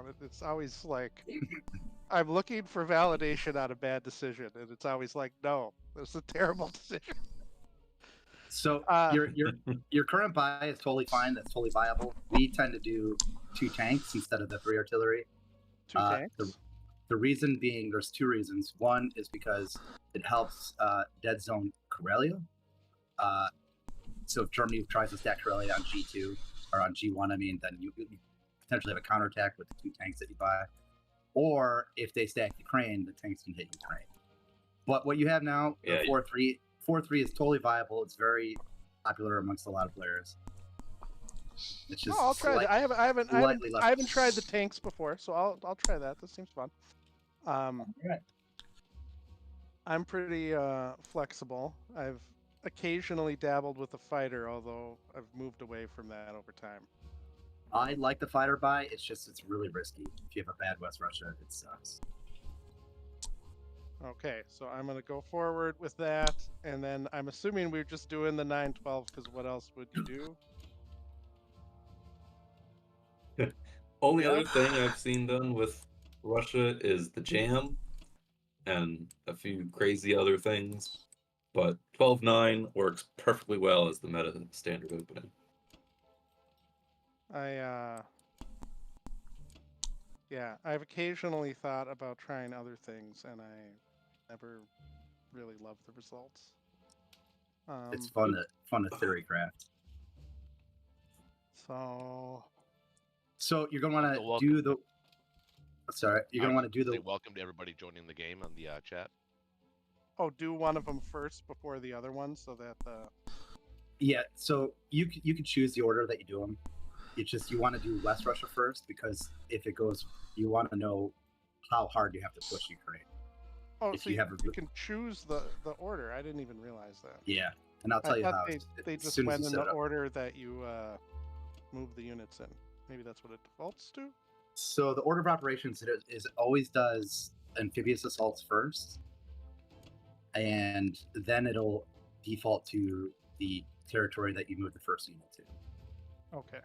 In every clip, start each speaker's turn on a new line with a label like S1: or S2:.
S1: down. It's always like I'm looking for validation on a bad decision, and it's always like, no, it's a terrible decision.
S2: So your current buy is totally fine. That's totally viable. We tend to do 2 tanks instead of the 3 artillery.
S1: 2 tanks.
S2: The reason being, there's 2 reasons. One is because it helps dead zone Karelia. So if Germany tries to stack Karelia on G2 or on G1, I mean, then you potentially have a counterattack with the 2 tanks that you buy. Or if they stack Ukraine, the tanks can hit Ukraine. But what you have now, the 4-3 is totally viable. It's very popular amongst a lot of players. It's just
S1: I'll try that. I haven't tried the tanks before, so I'll try that. This seems fun.
S2: Right.
S1: I'm pretty flexible. I've occasionally dabbled with a fighter, although I've moved away from that over time.
S2: I like the fighter buy. It's really risky. If you have a bad West Russia, it sucks.
S1: Okay, so I'm going to go forward with that, and then I'm assuming we're just doing the 9-12, because what else would you do?
S3: Only other thing I've seen done with Russia is the jam and a few crazy other things, but 12-9 works perfectly well as the meta standard opening.
S1: I've occasionally thought about trying other things, and I never really loved the results.
S2: It's fun to theory craft. So you're gonna want to do the. Sorry, you're gonna want to do the.
S4: Welcome to everybody joining the game on the chat.
S1: Oh, do one of them first before the other one, so that the.
S2: Yeah, so you can choose the order that you do them. It's just you want to do West Russia first, because if it goes, you want to know how hard you have to push Ukraine.
S1: Oh, if so you can choose the order. I didn't even realize that.
S2: Yeah, and I'll tell you how.
S1: They just went in the order that you move the units in. Maybe that's what it defaults to?
S2: So the order of operations is always does amphibious assaults first, and then it'll default to the territory that you move the first unit to.
S1: Okay.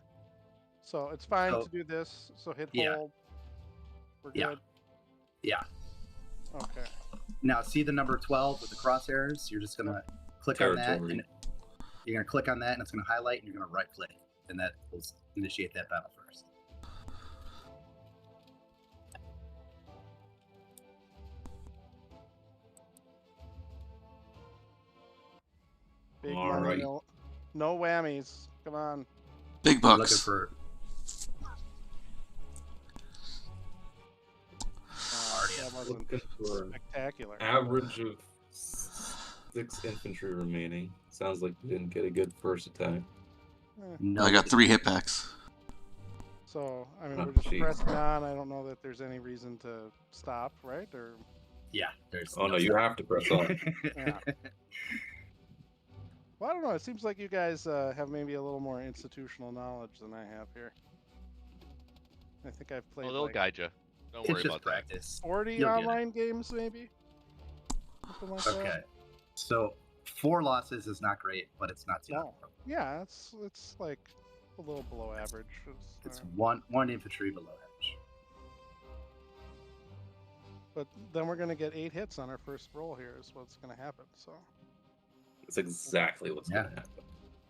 S1: So it's fine to do this. So hit hold. We're good.
S2: Yeah.
S1: Okay.
S2: Now see the number 12 with the crosshairs? You're just going to click on that. And you're going to click on that, and it's going to highlight, and you're going to right click. And that will initiate that battle first.
S1: Big money, no whammies. Come on.
S5: Big bucks.
S3: Looking for
S1: spectacular.
S3: Average of 6 infantry remaining. Sounds like you didn't get a good first attack.
S5: No, I got 3 hit packs.
S1: So, I mean, we're just pressing on. I don't know that there's any reason to stop, right? Or
S2: yeah, there's.
S3: Oh no, you have to press on.
S1: Yeah. Well, I don't know. It seems like you guys have maybe a little more institutional knowledge than I have here. I think I've played.
S4: Oh, they'll guide you. Don't worry about
S2: practice.
S1: 40 online games, maybe.
S2: Like that. So 4 losses is not great, but it's not too bad.
S1: Yeah, it's like a little below average.
S2: It's one infantry below average.
S1: But then we're gonna get 8 hits on our first roll here. Is what's gonna happen. So.
S3: That's exactly what's gonna happen.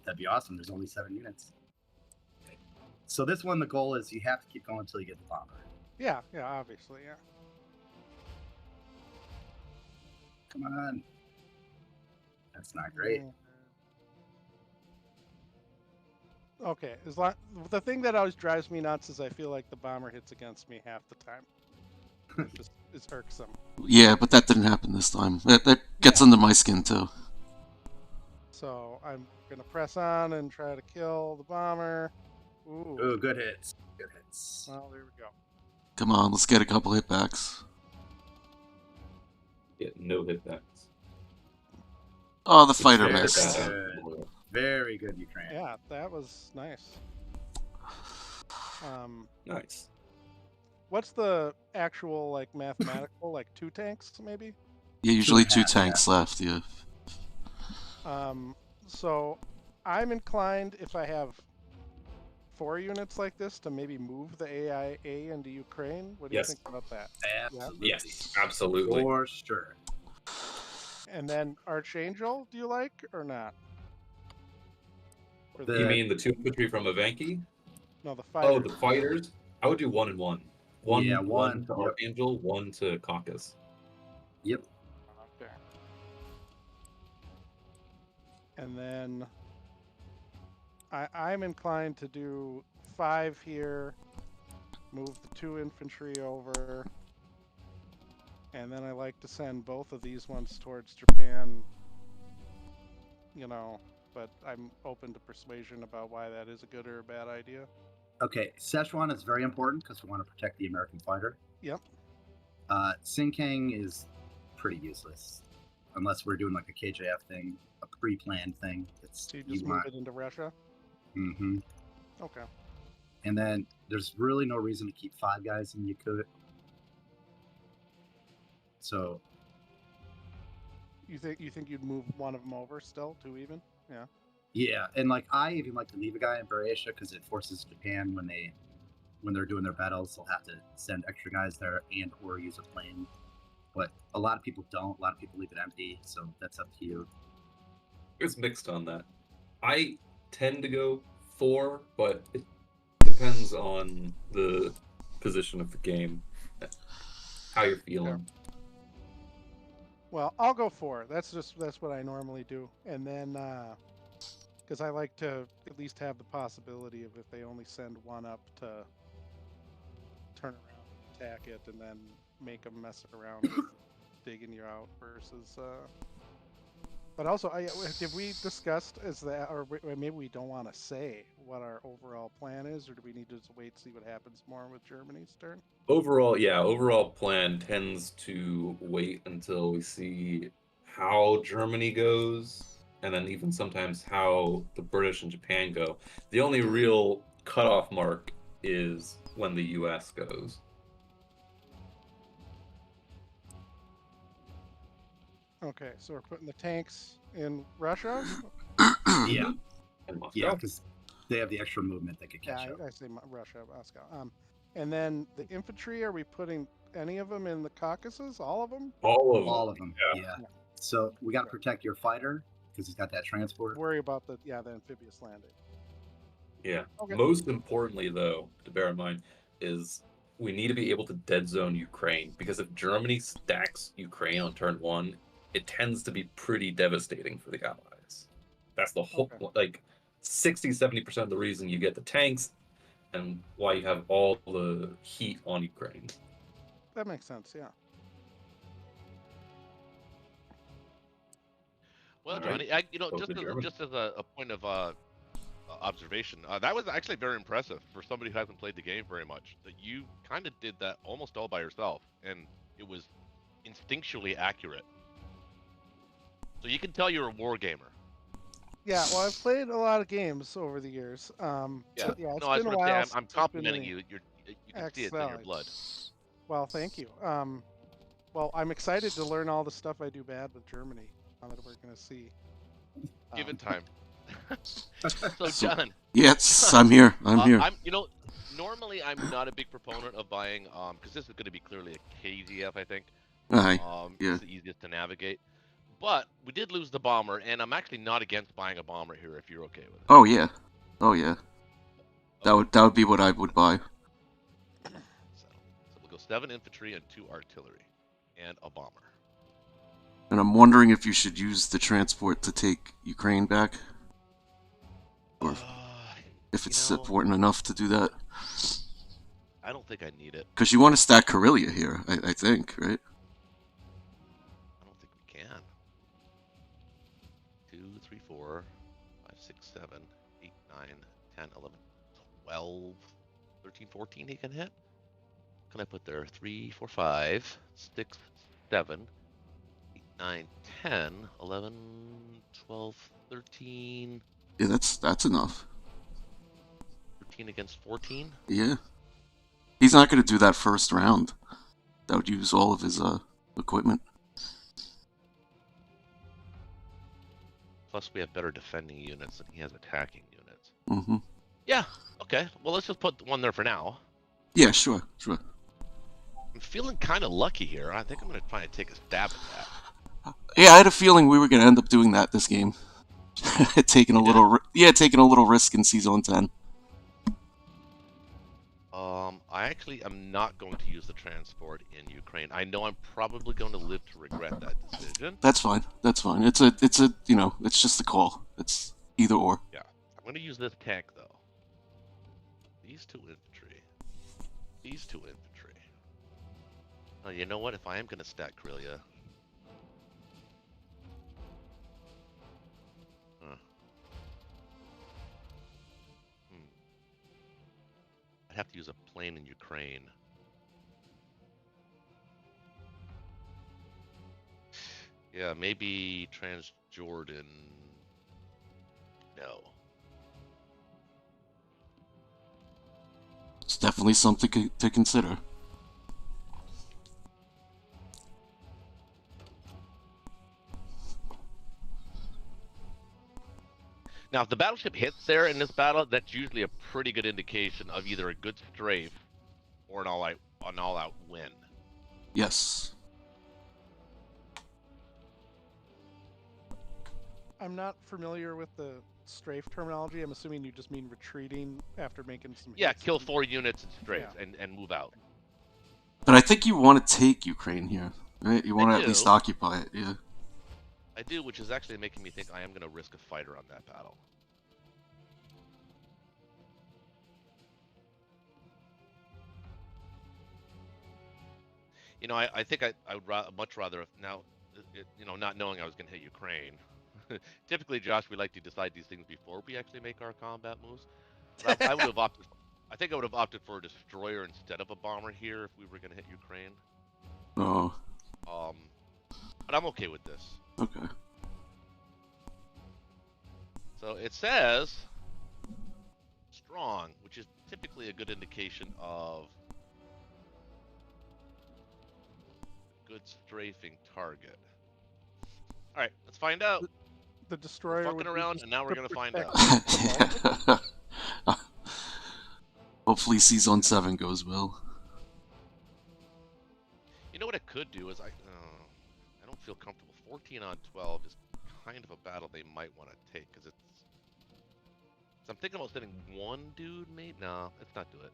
S2: That'd be awesome. There's only 7 units. So this one, the goal is you have to keep going until you get the bomber.
S1: Yeah, obviously, yeah.
S2: Come on. That's not great.
S1: Okay, the thing that always drives me nuts is I feel like the bomber hits against me half the time. It's irksome.
S5: Yeah, but that didn't happen this time. That gets under my skin too.
S1: So I'm gonna press on and try to kill the bomber.
S2: Ooh, good hits. Good hits.
S1: Well, there we go.
S5: Come on, let's get a couple hit backs.
S3: Get no hit backs.
S5: Oh, the fighter missed.
S2: Very good, Ukraine.
S1: Yeah, that was nice.
S3: Nice.
S1: What's the actual like mathematical 2 tanks maybe?
S5: Yeah, usually 2 tanks left. Yeah.
S1: So I'm inclined if I have 4 units like this to maybe move the AIA into Ukraine? What do you
S3: Yes.
S1: think about that?
S2: Absolutely.
S3: Yes, absolutely.
S2: For sure.
S1: And then Archangel, do you like or not? For
S3: You mean the 2 infantry from Evanki?
S1: no, the fighters.
S3: Oh, the fighters? I would do 1 and 1. One
S2: Yeah,
S3: to
S2: yep.
S3: Archangel, 1 to Caucasus.
S2: Yep.
S1: Okay. And then I'm inclined to do 5 here, move the 2 infantry over, and then I like to send both of these ones towards Japan, you know, but I'm open to persuasion about why that is a good or a bad idea.
S2: Okay, Szechuan is very important because we want to protect the American fighter.
S1: Yep.
S2: Sinkang is pretty useless unless we're doing like a KJF thing, a pre-planned thing.
S1: So you just move it into Russia?
S2: Mm-hmm.
S1: Okay.
S2: And then there's really no reason to keep 5 guys in Yakut. So
S1: You think you'd move one of them over still, 2 even? Yeah.
S2: yeah, and like I even like to leave a guy in Buryatia because it forces Japan when they're doing their battles, they'll have to send extra guys there and or use a plane. But a lot of people don't. A lot of people leave it empty, so that's up to you.
S3: It's mixed on that. I tend to go 4, but it depends on the position of the game, how you're feeling.
S1: Well, I'll go 4. That's what I normally do. And then because I like to at least have the possibility of if they only send 1 up to turn around and attack it and then make them mess around with digging you out versus but also have we discussed is that, or maybe we don't want to say what our overall plan is, or do we need to just wait to see what happens more with Germany's turn?
S3: Overall plan tends to wait until we see how Germany goes, and then even sometimes how the British and Japan go. The only real cutoff mark is when the US goes.
S1: Okay, so we're putting the tanks in Russia?
S2: Yeah,
S3: And Moscow.
S2: yeah, because they have the extra movement they could catch
S1: Yeah,
S2: up.
S1: I say Russia, Moscow. And then the infantry, are we putting any of them in the Caucasus? All of them?
S2: All of them.
S3: Yeah.
S2: Yeah. So we got to protect your fighter because he's got that transport.
S1: Worry about the amphibious landing.
S3: Yeah.
S1: Okay.
S3: Most importantly, though, to bear in mind, is we need to be able to dead zone Ukraine, because if Germany stacks Ukraine on turn 1, it tends to be pretty devastating for the Allies. That's the whole, like, 60-70% of the reason you get the tanks and why you have all the heat on Ukraine.
S1: That makes sense, yeah.
S4: Well,
S3: All right.
S4: Johnny,
S3: Go to Germany.
S4: just as a point of observation, that was actually very impressive for somebody who hasn't played the game very much. That you kind of did that almost all by yourself, and it was instinctually accurate. So you can tell you're a war gamer.
S1: Yeah, well, I've played a lot of games over the years.
S4: Yeah,
S1: it's
S4: no,
S1: been
S4: I was
S1: a
S4: going to
S1: while.
S4: say I'm complimenting you. You can see it's in your
S1: Axis&Allies.
S4: blood.
S1: Well, thank you. Well, I'm excited to learn all the stuff I do bad with Germany. Now that we're going to see.
S4: Give it time. So, John.
S5: Yes, I'm here. I'm here.
S4: Normally I'm not a big proponent of buying, because this is going to be clearly a KZF, I think.
S5: Aye. Yeah.
S4: It's the easiest to navigate. But we did lose the bomber, and I'm actually not against buying a bomber here if you're okay with it.
S5: Oh yeah. Oh yeah. That would be what I would buy.
S4: So we'll go 7 infantry and 2 artillery, and a bomber.
S5: And I'm wondering if you should use the transport to take Ukraine back, or if it's important enough to do that.
S4: I don't think I need it.
S5: Because you want to stack Karelia here, I think, right?
S4: I don't think we can. 2, 3, 4, 5, 6, 7, 8, 9, 10, 11, 12, 13, 14 he can hit. What can I put there? 3, 4, 5, 6, 7, 8, 9, 10, 11, 12, 13.
S5: Yeah, that's enough.
S4: 13 against 14?
S5: Yeah. He's not going to do that first round. That would use all of his equipment.
S4: Plus we have better defending units than he has attacking units.
S5: Mm-hmm.
S4: Yeah. Okay. Well, let's just put one there for now.
S5: Yeah, sure.
S4: I'm feeling kind of lucky here. I think I'm going to try and take a stab at that.
S5: Yeah, I had a feeling we were going to end up doing that this game. taking a little risk in Season 10.
S4: I actually am not going to use the transport in Ukraine. I know I'm probably going to live to regret that decision.
S5: That's fine. It's a it's just a call. It's either or.
S4: Yeah. I'm going to use this tank though. These two infantry. Oh, you know what? If I am going to stack Karelia. I'd have to use a plane in Ukraine. Yeah, maybe Transjordan. No.
S5: It's definitely something to consider.
S4: Now, if the battleship hits there in this battle, that's usually a pretty good indication of either a good strafe or an all-out win.
S5: Yes.
S1: I'm not familiar with the strafe terminology. I'm assuming you just mean retreating after making some hits.
S4: Yeah, kill 4 units and strafe and move out.
S5: But I think you want to take Ukraine here, right? You want to at least occupy it, yeah.
S4: I do, which is actually making me think I am going to risk a fighter on that battle. You know, I think I would much rather, now, not knowing I was going to hit Ukraine. Typically, Josh, we like to decide these things before we actually make our combat moves. But I would have opted. I think I would have opted for a destroyer instead of a bomber here if we were going to hit Ukraine.
S5: Oh.
S4: But I'm okay with this.
S5: Okay.
S4: So it says strong, which is typically a good indication of good strafing target. All right, let's find out.
S1: The destroyer.
S4: We're fucking around, and now we're gonna find out.
S5: Hopefully, Season 7 goes well.
S4: You know what I could do is I don't feel comfortable. 14 on 12 is kind of a battle they might want to take because it's. So I'm thinking about sending one dude, maybe. No, let's not do it.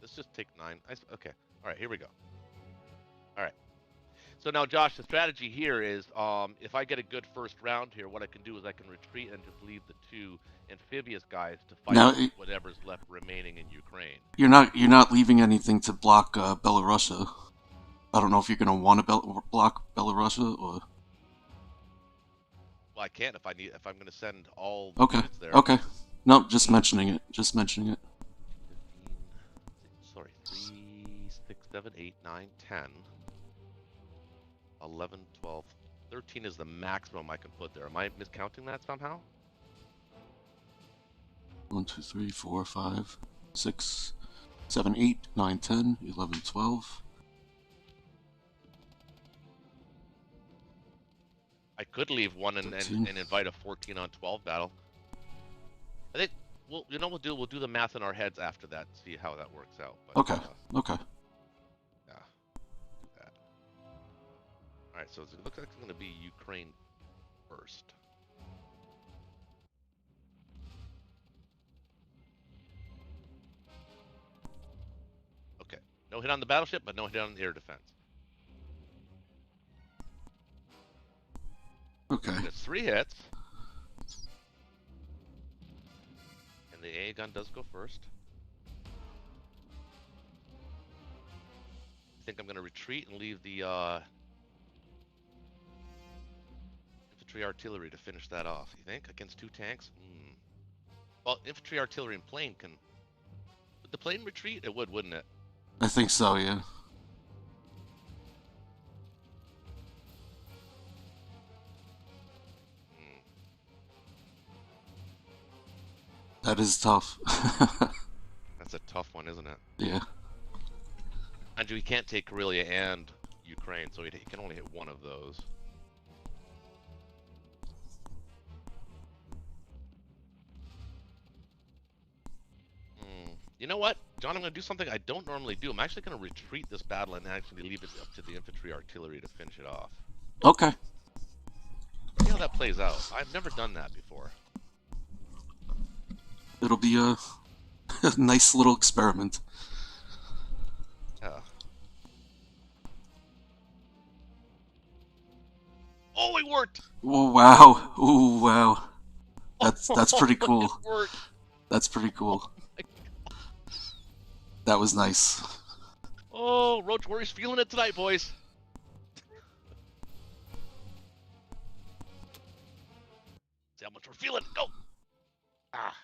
S4: Let's just take 9. Okay. All right, here we go. All right. So now, Josh, the strategy here is if I get a good first round here, what I can do is I can retreat and just leave the 2 amphibious guys to fight whatever's left remaining in Ukraine.
S5: You're not leaving anything to block Belarusia. I don't know if you're gonna want to block Belarusia or.
S4: Well, I can't if I'm gonna send all
S5: the
S4: units there.
S5: Okay. No, just mentioning it. 15,
S4: sorry, 3, 6, 7, 8, 9, 10. 11, 12, 13 is the maximum I can put there. Am I miscounting that somehow?
S5: 1, 2, 3, 4, 5, 6, 7, 8, 9, 10, 11, 12.
S4: I could leave one and invite a 14 on 12 battle. I think we'll do the math in our heads after that and see how that works out. But,
S5: okay. Okay.
S4: Alright, so it looks like it's going to be Ukraine first. Okay. No hit on the battleship, but no hit on the air defense.
S5: Okay.
S4: That's 3 hits. And the AA gun does go first. I think I'm going to retreat and leave the infantry artillery to finish that off. You think against 2 tanks? Well, infantry artillery and plane can. Would the plane retreat? It would, wouldn't it?
S5: I think so. Yeah. That is tough.
S4: That's a tough one, isn't it?
S5: Yeah.
S4: And we can't take Karelia and Ukraine, so he can only hit one of those. You know what, John? I'm going to do something I don't normally do. I'm actually going to retreat this battle and actually leave it up to the infantry artillery to finish it off.
S5: Okay.
S4: See how that plays out. I've never done that before.
S5: It'll be a nice little experiment.
S4: Yeah. Oh, it worked!
S5: Oh, wow. Ooh, wow. That's pretty cool.
S4: It worked.
S5: That's pretty cool. That was nice.
S4: Oh, Roach Warrior's feeling it tonight, boys. See how much we're feeling. Go! Ah.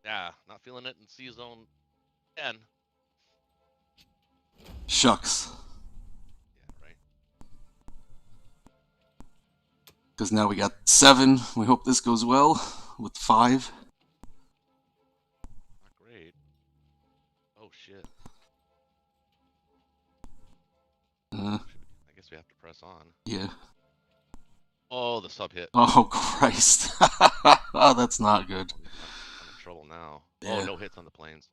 S4: Yeah, not feeling it in C zone 10.
S5: Shucks.
S4: Yeah, right.
S5: Because now we got 7. We hope this goes well with 5.
S4: Not great. Oh, shit. I guess we have to press on.
S5: Yeah.
S4: Oh, the sub hit.
S5: Oh, Christ. Oh, that's not good.
S4: I'm in trouble now.
S5: Yeah.
S4: Oh, no hits on the planes.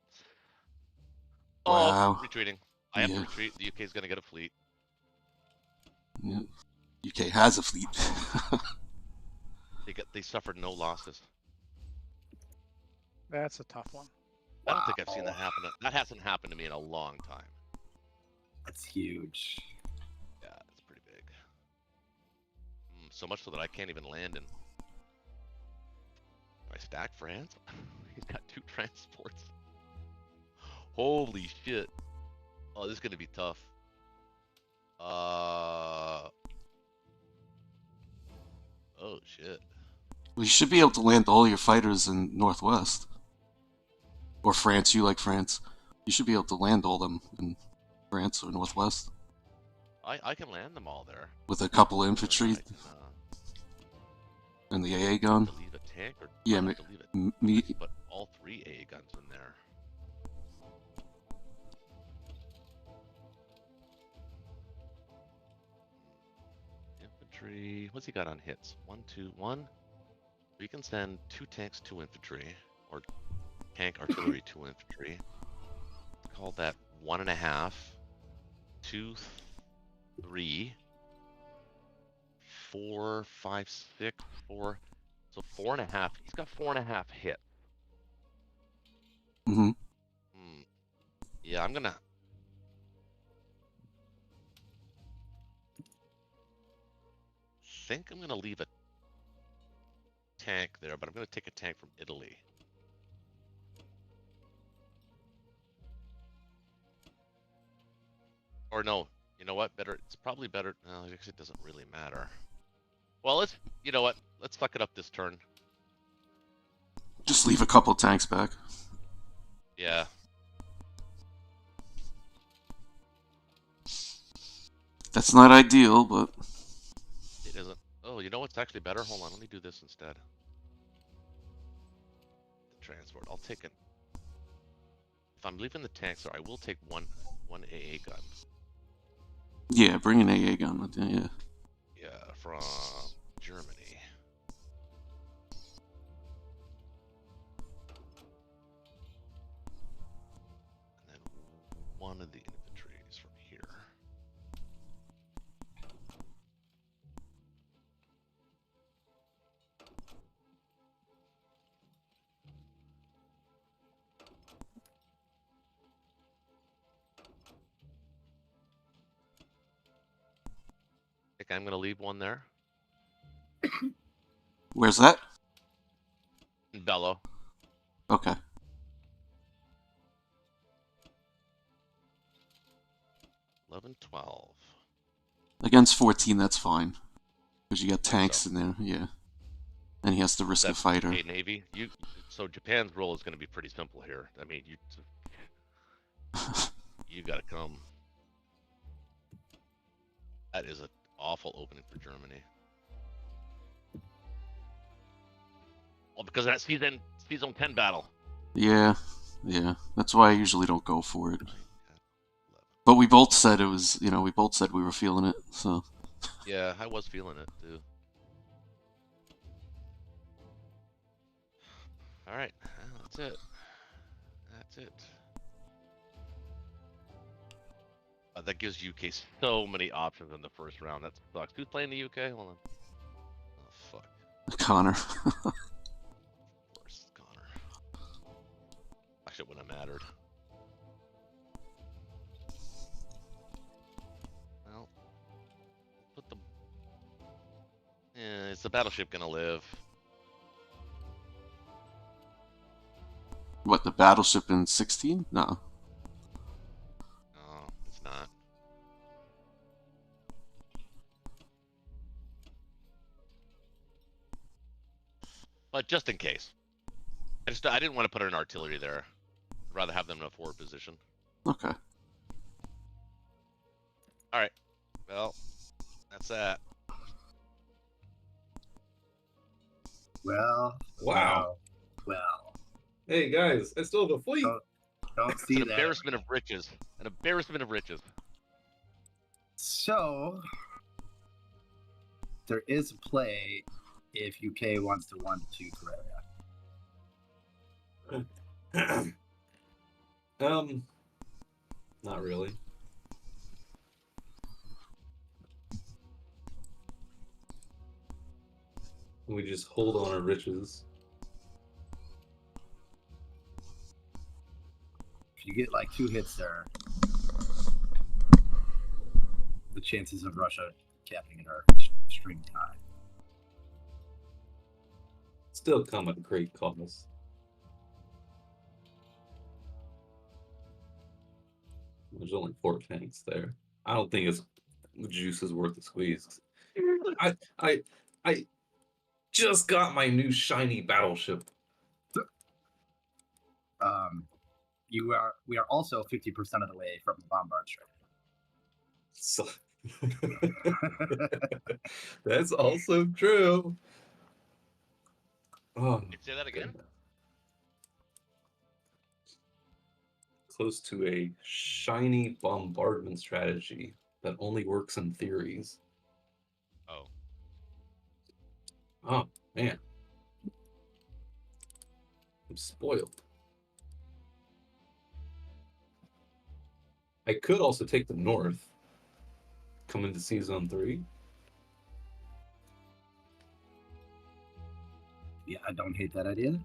S5: Wow.
S4: Oh, retreating. I have to retreat. The UK's going to get a fleet.
S5: Yeah. UK has a fleet.
S4: They suffered no losses.
S1: That's a tough one.
S4: I don't think I've seen that happen. That hasn't happened to me in a long time.
S2: That's huge.
S4: Yeah, it's pretty big. So much so that I can't even land in. Do I stack France? He's got 2 transports. Holy shit. Oh, this is going to be tough. Oh, shit.
S5: Well, you should be able to land all your fighters in Northwest. Or France, you like France. You should be able to land all them in France or Northwest.
S4: I can land them all there.
S5: With a couple infantry
S4: Can,
S5: and the AA gun.
S4: to leave a tank or
S5: Yeah,
S4: to leave it, put all 3 AA guns in there. Infantry. What's he got on hits? 1, 2, 1. We can send 2 tanks, 2 infantry, or tank artillery, 2 infantry. Call that 1.5, 2, 3, 4, 5, 6, 4. So 4.5. He's got 4.5 hits.
S5: Mm-hmm.
S4: Yeah, I'm gonna. Think I'm gonna leave a tank there, but I'm gonna take a tank from Italy. Or no, you know what? Better. It's probably better. No, I guess it doesn't really matter. Well, let's. You know what? Let's suck it up this turn.
S5: Just leave a couple tanks back.
S4: Yeah.
S5: That's not ideal, but...
S4: It isn't. Oh, you know what's actually better? Hold on, let me do this instead. The transport. I'll take it. If I'm leaving the tanks there, I will take one AA gun.
S5: Yeah, bring an AA gun with you, yeah.
S4: Yeah, from Germany. And then one of the infantry is from here. I think I'm going to leave one there.
S5: Where's that?
S4: In Bello.
S5: Okay.
S4: $11, $12.
S5: Against 14, that's fine. Because you got tanks in there, yeah. And he has to risk a fighter.
S4: Okay, Navy. So Japan's role is going to be pretty simple here. I mean, you got to come. That is an awful opening for Germany. Well, because of that season 10 battle.
S5: Yeah, yeah. That's why I usually don't go for it. But we both said it was, you know, we both said we were feeling it, so.
S4: Yeah, I was feeling it, too. Alright, that's it. That's it. That gives UK so many options in the first round. That sucks. Who's playing the UK? Hold on. Oh, fuck.
S5: Connor.
S4: Of course, Connor. Actually, it wouldn't have mattered. Well, put the. Yeah, is the battleship gonna live?
S5: What, the battleship in 16? No.
S4: No, it's not. But just in case. I didn't want to put an artillery there. I'd rather have them in a forward position.
S5: Okay.
S4: Alright. Well, that's that.
S2: Well,
S3: Wow.
S2: well.
S3: Hey guys, I still have a fleet.
S2: Don't see
S4: An
S2: that.
S4: embarrassment of riches. An embarrassment of riches.
S2: So there is a play if UK wants to 1-2 Korea.
S3: Not really. We just hold on our riches.
S2: If you get like 2 hits there, the chances of Russia capping it are extremely high.
S3: Still come at a great cost. There's only 4 tanks there. I don't think the juice is worth the squeeze. I just got my new shiny battleship.
S2: We are also 50% of the way from the bombard strike.
S3: So that's also true. Oh,
S4: Say that again?
S3: close to a shiny bombardment strategy that only works in theories.
S4: Oh.
S3: Oh, man. I'm spoiled. I could also take the north, come into Sea Zone 3.
S2: Yeah, I don't hate that idea.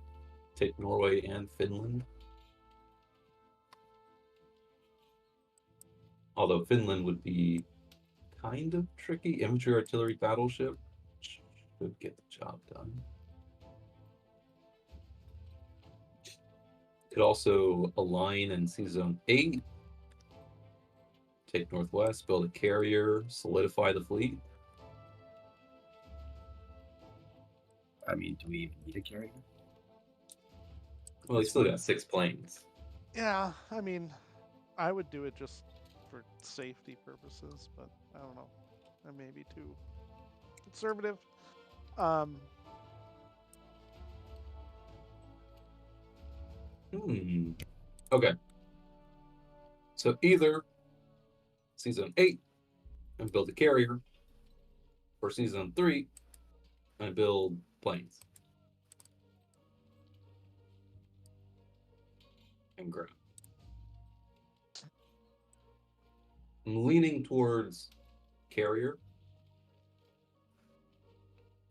S3: Take Norway and Finland. Although Finland would be kind of tricky. Infantry artillery battleship should get the job done. Could also align in Sea Zone 8. Take Northwest, build a carrier, solidify the fleet.
S2: I mean, do we even need a carrier?
S3: Well, he still got 6 planes.
S1: Yeah, I mean, I would do it just for safety purposes, but I don't know. I may be too conservative.
S3: Okay. So either Sea Zone 8 and build a carrier, or Sea Zone 3 and build planes. And ground. I'm leaning towards carrier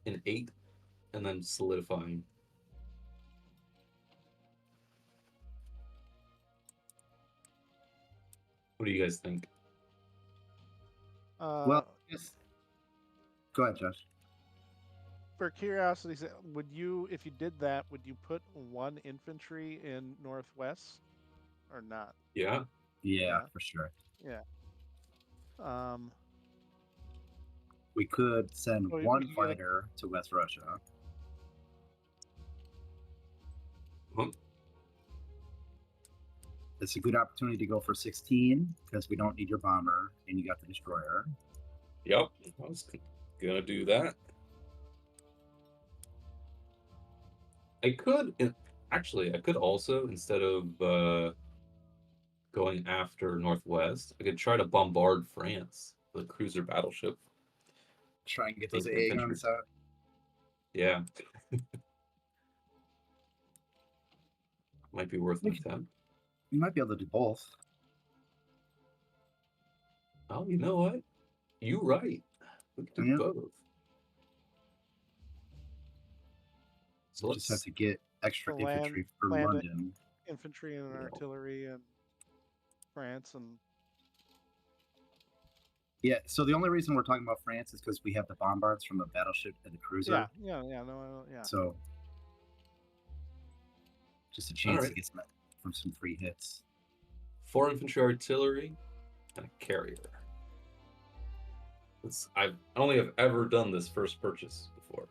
S3: in 8 and then solidifying. What do you guys think?
S2: Well, yes. Go ahead, Josh.
S1: For curiosity's sake, would you, if you did that, would you put 1 infantry in Northwest or not?
S3: Yeah.
S2: Yeah, for sure.
S1: Yeah.
S2: We could send
S1: Oh,
S2: 1
S1: you get
S2: fighter to West Russia.
S3: Huh?
S2: It's a good opportunity to go for 16 because we don't need your bomber and you got the destroyer.
S3: Yep. I was gonna do that. I could also, instead of going after Northwest, I could try to bombard France with a cruiser battleship.
S2: Try and get those
S3: Take
S2: AA
S3: infantry.
S2: guns out.
S3: Yeah. Might be worth an attempt.
S2: You might be able to do both.
S3: Oh, you know what? You right. We can do
S2: Yeah.
S3: both. So
S2: Just have
S3: let's
S2: to get extra
S1: So land-
S2: infantry for
S1: land it.
S2: London.
S1: Infantry and
S3: Yeah.
S1: artillery in France and
S2: Yeah, so the only reason we're talking about France is because we have the bombards from the battleship and the cruiser.
S1: yeah.
S2: So just a chance
S3: Alright.
S2: to get some free hits.
S3: 4 infantry artillery and a carrier. I only have ever done this first purchase before.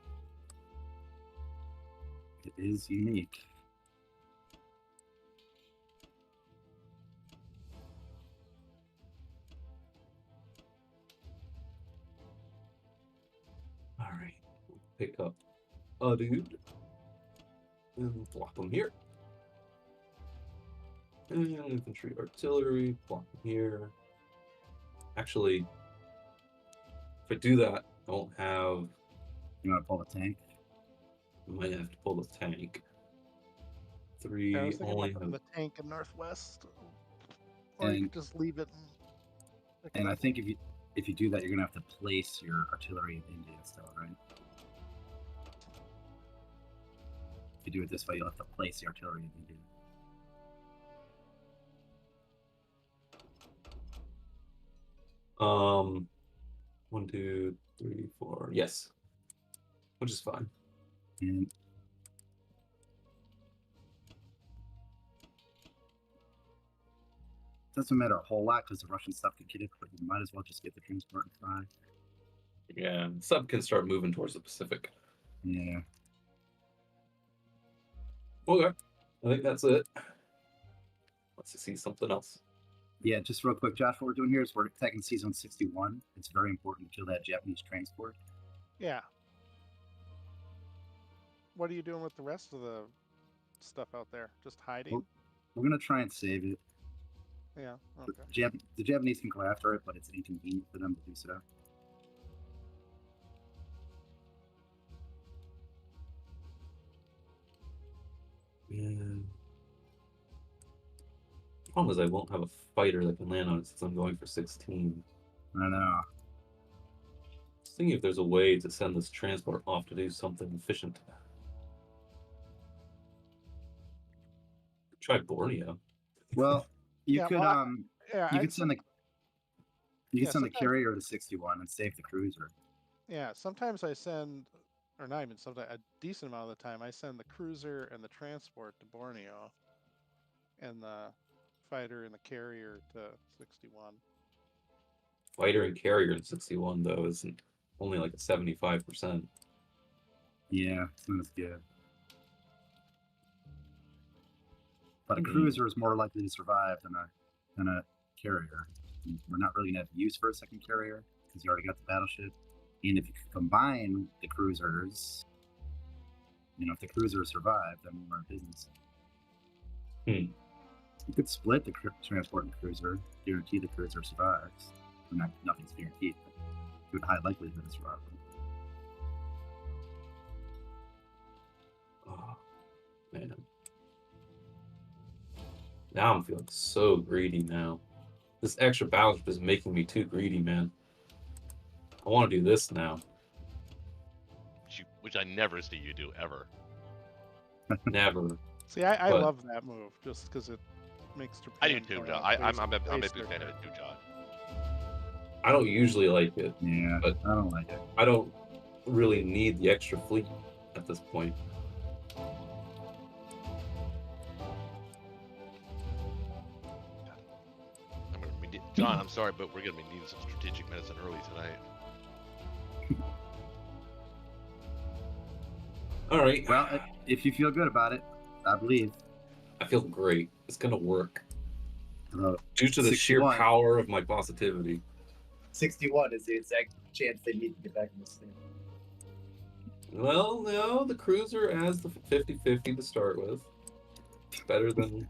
S2: It is unique.
S3: All right, we'll pick up a dude and plop him here. And infantry artillery, plop him here. Actually, if I do that, I won't have.
S2: You want to pull the tank?
S3: I might have to pull the tank. 3
S1: I was thinking
S3: only
S1: about
S3: have.
S1: the tank in Northwest. Or you
S2: And-
S1: could just leave it.
S2: And I think if you do that, you're gonna have to place your artillery in India still, right? If you do it this way, you'll have to place the artillery in India.
S3: Um, 1, 2, 3, 4. Yes, which is fine.
S2: And doesn't matter a whole lot because the Russian stuff can get it, but you might as well just get the transport and fly.
S3: Yeah, sub can start moving towards the Pacific.
S2: Yeah.
S3: Okay, I think that's it. Let's see something else.
S2: Yeah, just real quick, Josh, what we're doing here is we're attacking Season 61. It's very important to kill that Japanese transport.
S1: Yeah. What are you doing with the rest of the stuff out there? Just hiding?
S2: We're going to try and save it.
S1: Yeah.
S2: The
S1: Okay.
S2: the Japanese can go after it, but it's inconvenient for them to do so.
S3: Yeah. Problem is I won't have a fighter that can land on it since I'm going for 16.
S2: I know.
S3: Just thinking if there's a way to send this transport off to do something efficient. Try Borneo.
S2: Well, you
S1: Yeah,
S2: could
S1: well, Yeah.
S2: you could send the
S1: Yeah,
S2: send the
S1: sometimes-
S2: carrier to 61 and save the cruiser.
S1: Yeah, sometimes I send, or not even sometimes, a decent amount of the time, I send the cruiser and the transport to Borneo, and the fighter and the carrier to 61.
S3: Fighter and carrier in 61 though isn't only like a 75%.
S2: Yeah, it's not as good. But a
S3: Mhm.
S2: cruiser is more likely to survive than a carrier. We're not really gonna have use for a second carrier because you already got the battleship. And if you combine the cruisers, if the cruisers survive, then we're in business.
S3: Hmm.
S2: You could split the transport and cruiser, guarantee the cruiser survives. Nothing's guaranteed, but you have a high likelihood of survival.
S3: Oh, man. Now I'm feeling so greedy now. This extra battleship is making me too greedy, man. I want to do this now.
S4: Which I never see you do ever.
S3: Never.
S1: See, I
S3: But-
S1: love that move just because it makes Japan.
S4: I do too,
S1: go
S4: John.
S1: out and
S4: I'm a
S1: waste
S4: big
S1: their
S4: fan of it too, John.
S3: I don't usually like it.
S2: Yeah,
S3: But-
S2: I don't like it.
S3: I don't really need the extra fleet at this point.
S4: John, I'm sorry, but we're going to be needing some strategic medicine early tonight.
S3: All right.
S2: Well, if you feel good about it, I believe.
S3: I feel great. It's gonna work.
S2: Uh,
S3: Due to the sheer
S2: 61.
S3: power of my positivity.
S2: 61 is the exact chance they need to get back in this thing.
S3: Well, no, the cruiser has the 50-50 to start with. Better than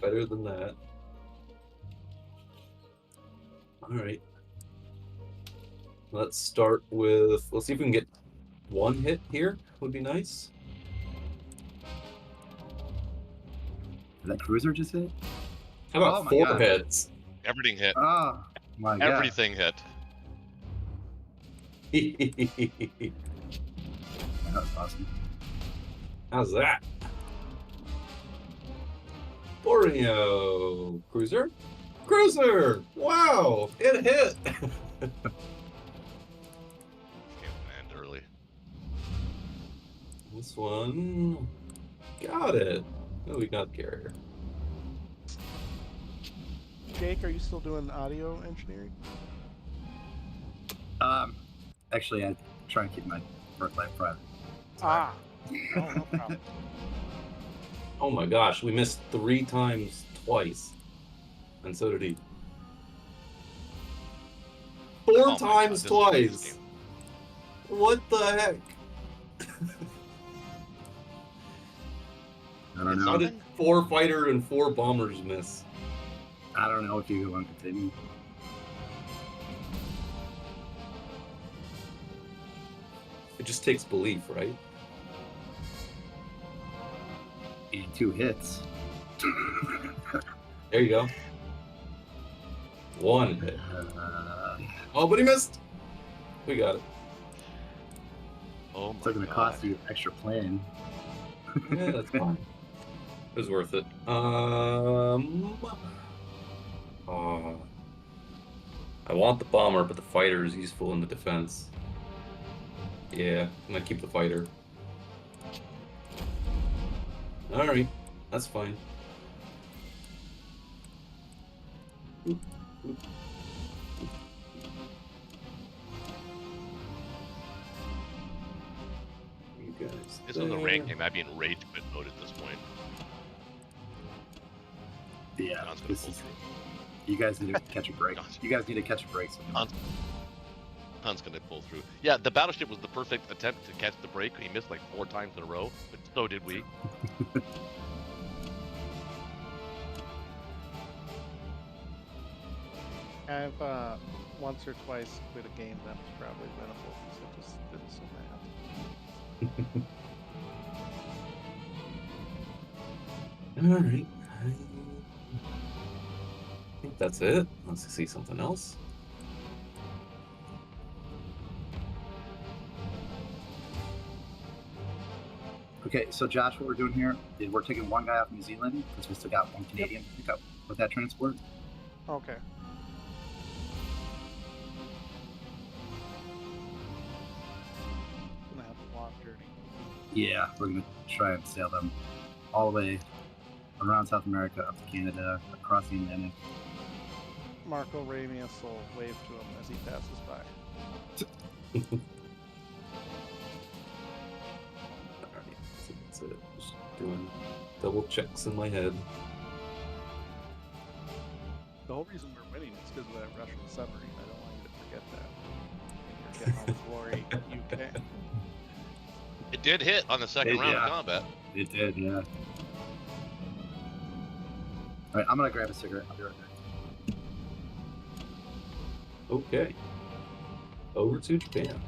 S3: that. All right. Let's start with. Let's see if we can get one hit here. Would be nice.
S2: Did that cruiser just hit?
S3: How about
S2: Oh my
S3: 4
S2: God.
S3: hits?
S4: Everything hit.
S2: Oh my God.
S4: Everything hit.
S2: That was awesome.
S3: How's that? Borneo cruiser. Cruiser! Wow! It hit!
S4: Can't land early.
S3: This one. Got it. Oh, we got carrier.
S1: Jake, are you still doing audio engineering?
S2: Actually, I try and keep my work life private.
S1: Ah. Oh, no problem.
S3: Oh my gosh, we missed 3 times twice. And so did he. 4
S4: Oh my God,
S3: times
S4: this is the biggest
S3: twice!
S4: game.
S3: What the heck?
S2: I don't
S4: It's
S2: know.
S3: How did 4 fighter and 4 bombers miss?
S2: I don't know if you want to continue.
S3: It just takes belief, right?
S2: And 2 hits.
S3: There you go. 1 hit. Oh, but he missed! We got it.
S4: Oh my
S2: It's going to
S4: God.
S2: cost you extra plane.
S3: Yeah, that's fine. It was worth it. I want the bomber, but the fighter is useful in the defense. Yeah, I'm gonna keep the fighter. Alright, that's fine. Oop, oop. You guys.
S4: This was a
S3: there.
S4: rank game. I'd be in rage quit mode at this point.
S2: Yeah,
S4: John's gonna
S2: this
S4: pull
S2: is,
S4: through.
S2: you guys need to catch a break. You guys need to catch a break.
S4: John's gonna pull through. Yeah, the battleship was the perfect attempt to catch the break. He missed like 4 times in a row, but so did we.
S1: I've once or twice quit a game that was probably winnable because I just did so mad.
S3: Alright. I think that's it. Let's see something else.
S2: Okay, so Josh, what we're doing here is we're taking 1 guy off New Zealand because we still got 1 Canadian to pick up with that transport.
S1: Okay. Gonna have a long journey.
S2: Yeah, we're going to try and sail them all the way around South America, up to Canada, across the Atlantic.
S1: Marco Ramius will wave to him as he passes by.
S3: Alright, so that's it. Just doing double checks in my head.
S1: The whole reason we're winning is because of that Russian submarine. I don't want you to forget that. When you're getting all the glory, UK.
S4: It did hit on the second round
S2: yeah.
S4: of combat.
S2: It did, yeah. All right, I'm going to grab a cigarette. I'll be right back.
S3: Okay. Over to Japan.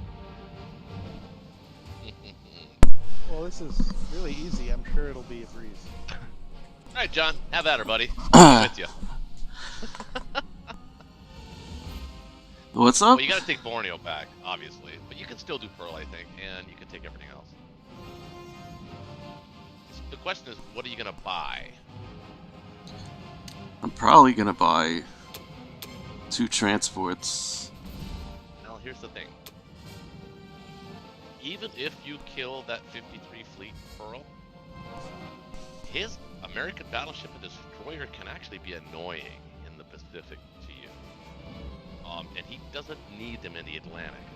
S1: Well, this is really easy. I'm sure it'll be a breeze.
S4: All right, John, have at her, buddy. I'm with you.
S5: What's up?
S4: Well, you got to take Borneo back, obviously, but you can still do Pearl, I think, and you can take everything else. The question is, what are you gonna buy?
S5: I'm probably gonna buy 2 transports.
S4: Now, here's the thing. Even if you kill that 53 fleet Pearl, his American battleship and destroyer can actually be annoying in the Pacific to you. And he doesn't need them in the Atlantic.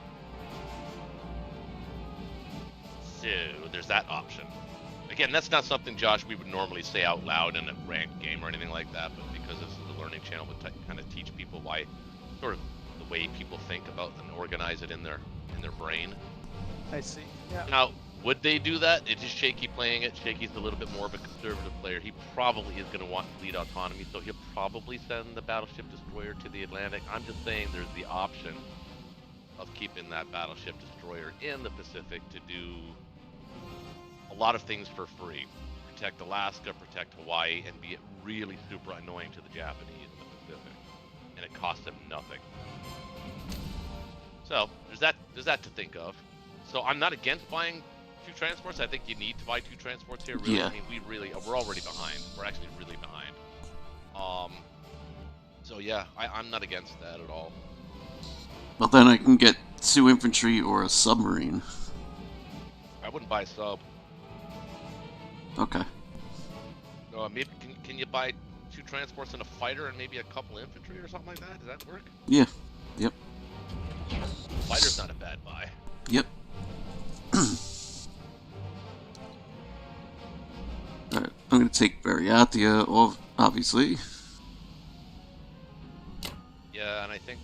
S4: So there's that option. Again, that's not something, Josh, we would normally say out loud in a ranked game or anything like that, but because this is a learning channel, we kind of teach people why, sort of the way people think about and organize it in their brain.
S1: I see. Yeah.
S4: Now, would they do that? It is Shaky playing it. Shaky's a little bit more of a conservative player. He probably is going to want fleet autonomy, so he'll probably send the battleship destroyer to the Atlantic. I'm just saying there's the option of keeping that battleship destroyer in the Pacific to do a lot of things for free. protect Alaska, protect Hawaii, and be really super annoying to the Japanese in the Pacific, and it costs them nothing. So there's that to think of. So I'm not against buying 2 transports. I think you need to buy 2 transports here. Really,
S5: Yeah.
S4: I mean, we're already behind. We're actually really behind. So yeah, I'm not against that at all.
S5: Well, then I can get 2 infantry or a submarine.
S4: I wouldn't buy a sub.
S5: Okay.
S4: Maybe can you buy 2 transports and a fighter and maybe a couple infantry or something like that? Does that work?
S5: Yeah. Yep.
S4: Fighter's not a bad buy.
S5: Yep. Alright, I'm gonna take Variatia off, obviously.
S4: Yeah, and I think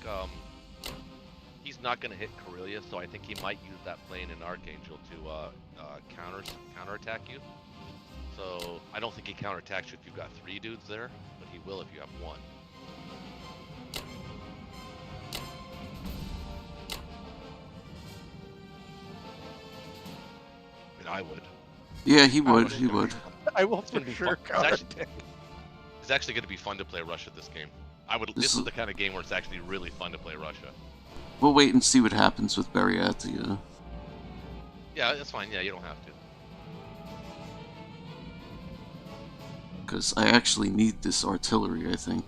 S4: he's not going to hit Karelia, so I think he might use that plane in Archangel to counterattack you. So I don't think he counterattacks you if you've got 3 dudes there, but he will if you have 1. I mean, I would.
S5: Yeah, he would. He would.
S1: I will
S4: It's
S1: for
S4: gonna be
S1: sure
S4: fun.
S1: counterattack.
S4: It's actually going to be fun to play Russia this game. This is the kind of game where it's actually really fun to play Russia.
S5: We'll wait and see what happens with Variatia.
S4: Yeah, that's fine. Yeah, you don't have to.
S5: Because I actually need this artillery, I think.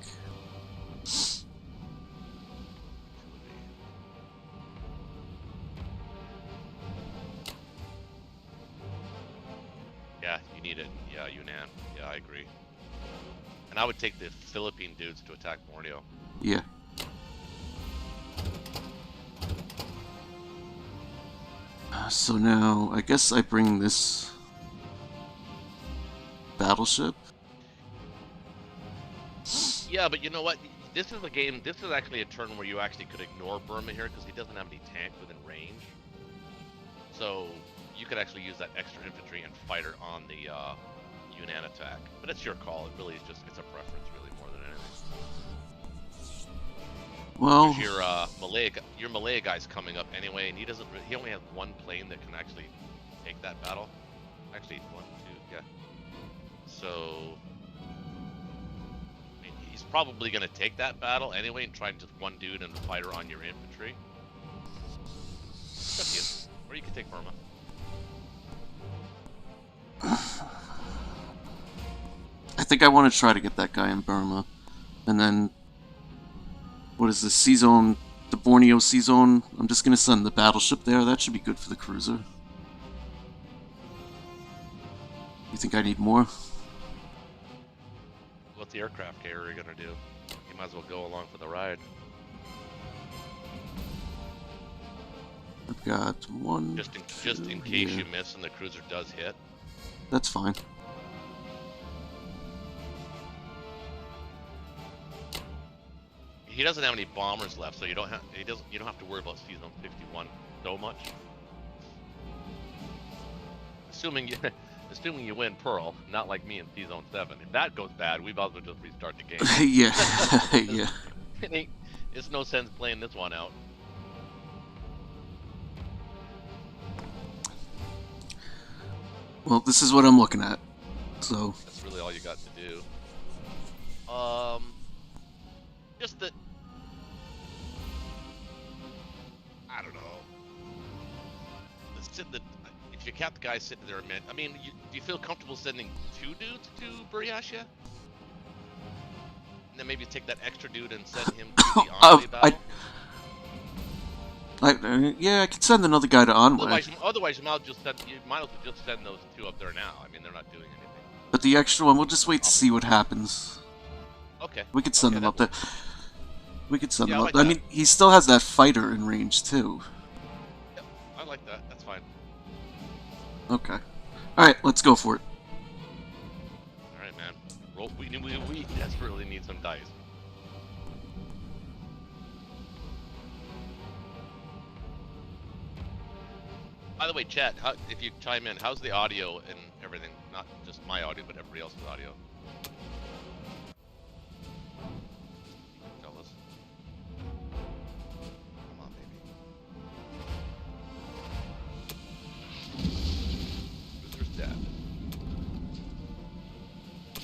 S4: Yeah, you need it. Yeah, Yunnan. Yeah, I agree. And I would take the Philippine dudes to attack Borneo.
S5: Yeah. So now, I guess I bring this battleship.
S4: Yeah, but you know what? This is a game. This is actually a turn where you actually could ignore Burma here because he doesn't have any tank within range. So you could actually use that extra infantry and fighter on the Yunnan attack. But it's your call. It really is it's a preference, really, more than anything.
S5: Well,
S4: Your Malaya guy's coming up anyway, and he only has 1 plane that can actually take that battle. Actually, 1, 2, yeah. So I mean, he's probably going to take that battle anyway and try just 1 dude and a fighter on your infantry. It's up to you. Or you can take Burma.
S5: I think I want to try to get that guy in Burma. And then, what is this, C-Zone, the Borneo C-Zone? I'm just going to send the battleship there. That should be good for the cruiser. You think I need more?
S4: What's the aircraft carrier going to do? You might as well go along for the ride.
S5: I've got 1...
S4: Just in case you miss and the cruiser does hit.
S5: That's fine.
S4: He doesn't have any bombers left, so you don't have to worry about C-Zone 61 so much. Assuming you win Pearl, not like me in C-Zone 7. If that goes bad, we might as well just restart the game.
S5: Yeah. Yeah.
S4: It's no sense playing this one out.
S5: Well, this is what I'm looking at. So
S4: That's really all you got to do. Just that. I don't know. If you kept the guy sitting there a minute, I mean, do you feel comfortable sending 2 dudes to Buryatia? And then maybe take that extra dude and send him to the Anhui battle?
S5: Yeah, I could send another guy to Anhui.
S4: Otherwise, you might as well just send those 2 up there now. I mean, they're not doing anything.
S5: But the extra one, we'll just wait to see what happens.
S4: Okay.
S5: We could send them up there. We could send them up.
S4: Like
S5: I mean, he still has that fighter in range too.
S4: Yep, I like that. That's fine.
S5: Okay. All right, let's go for it.
S4: All right, man. Roll. We desperately need some dice. By the way, chat, if you chime in, how's the audio and everything? Not just my audio, but everybody else's audio. Tell us. Come on, baby. Cruiser's dead.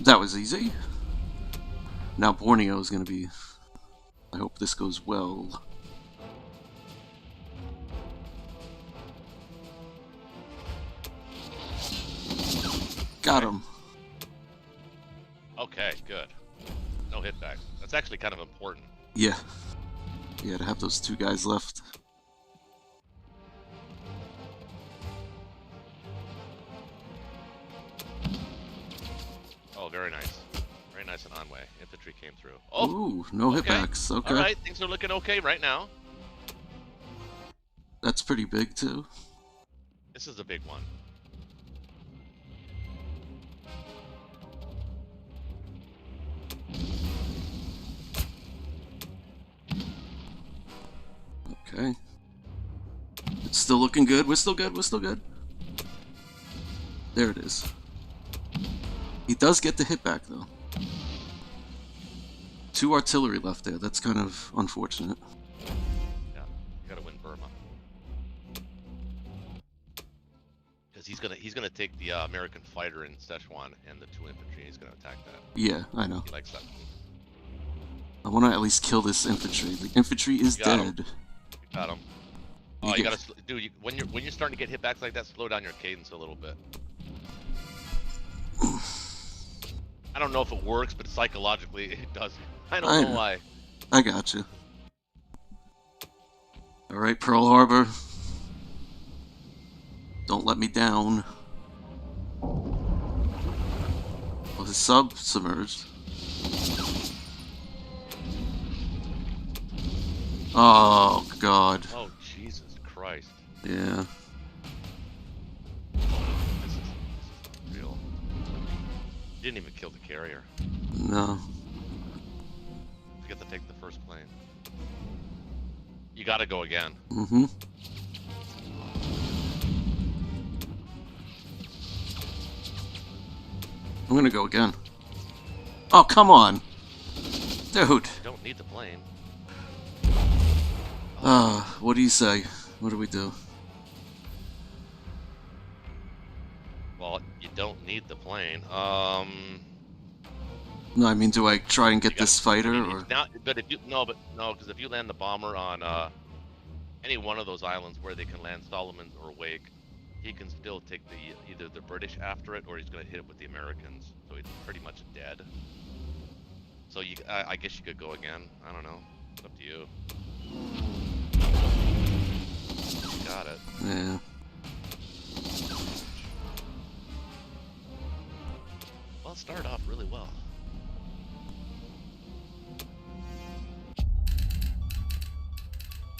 S5: That was easy. Now Borneo is going to be... I hope this goes well. Got him.
S4: Okay, good. No hit back. That's actually kind of important.
S5: Yeah. Yeah, to have those 2 guys left.
S4: Oh, very nice. Very nice and on way. Infantry came through. Oh!
S5: Ooh, no
S4: okay.
S5: hitbacks. Okay.
S4: Alright, things are looking okay right now.
S5: That's pretty big, too.
S4: This is a big one.
S5: Okay. It's still looking good. We're still good. We're still good. There it is. He does get the hit back, though. 2 artillery left there. That's kind of unfortunate.
S4: Yeah, you gotta win Burma. Because he's gonna take the American fighter in Szechuan and the 2 infantry. He's gonna attack that.
S5: Yeah, I know.
S4: He likes that.
S5: I want to at least kill this infantry. The infantry is dead.
S4: You got him. Oh, you gotta, dude. When you're starting to get hit backs like that, slow down your cadence a little bit. I don't know if it works, but psychologically it does. I don't know why.
S5: I got you. All right, Pearl Harbor. Don't let me down. Well, his sub submerged. Oh God.
S4: Oh Jesus Christ.
S5: Yeah.
S4: This is real. Didn't even kill the carrier.
S5: No.
S4: You get to take the first plane. You gotta go again.
S5: Mm-hmm. I'm gonna go again. Oh, come on. Dude.
S4: You don't need the plane.
S5: What do you say? What do we do?
S4: Well, you don't need the plane.
S5: No, I mean, do I try and get this fighter, or?
S4: Now, but if you because if you land the bomber on any one of those islands where they can land Solomon or Wake, he can still take either the British after it, or he's going to hit it with the Americans. So he's pretty much dead. So I guess you could go again. I don't know. It's up to you. You got it.
S5: Yeah.
S4: Well, it started off really well.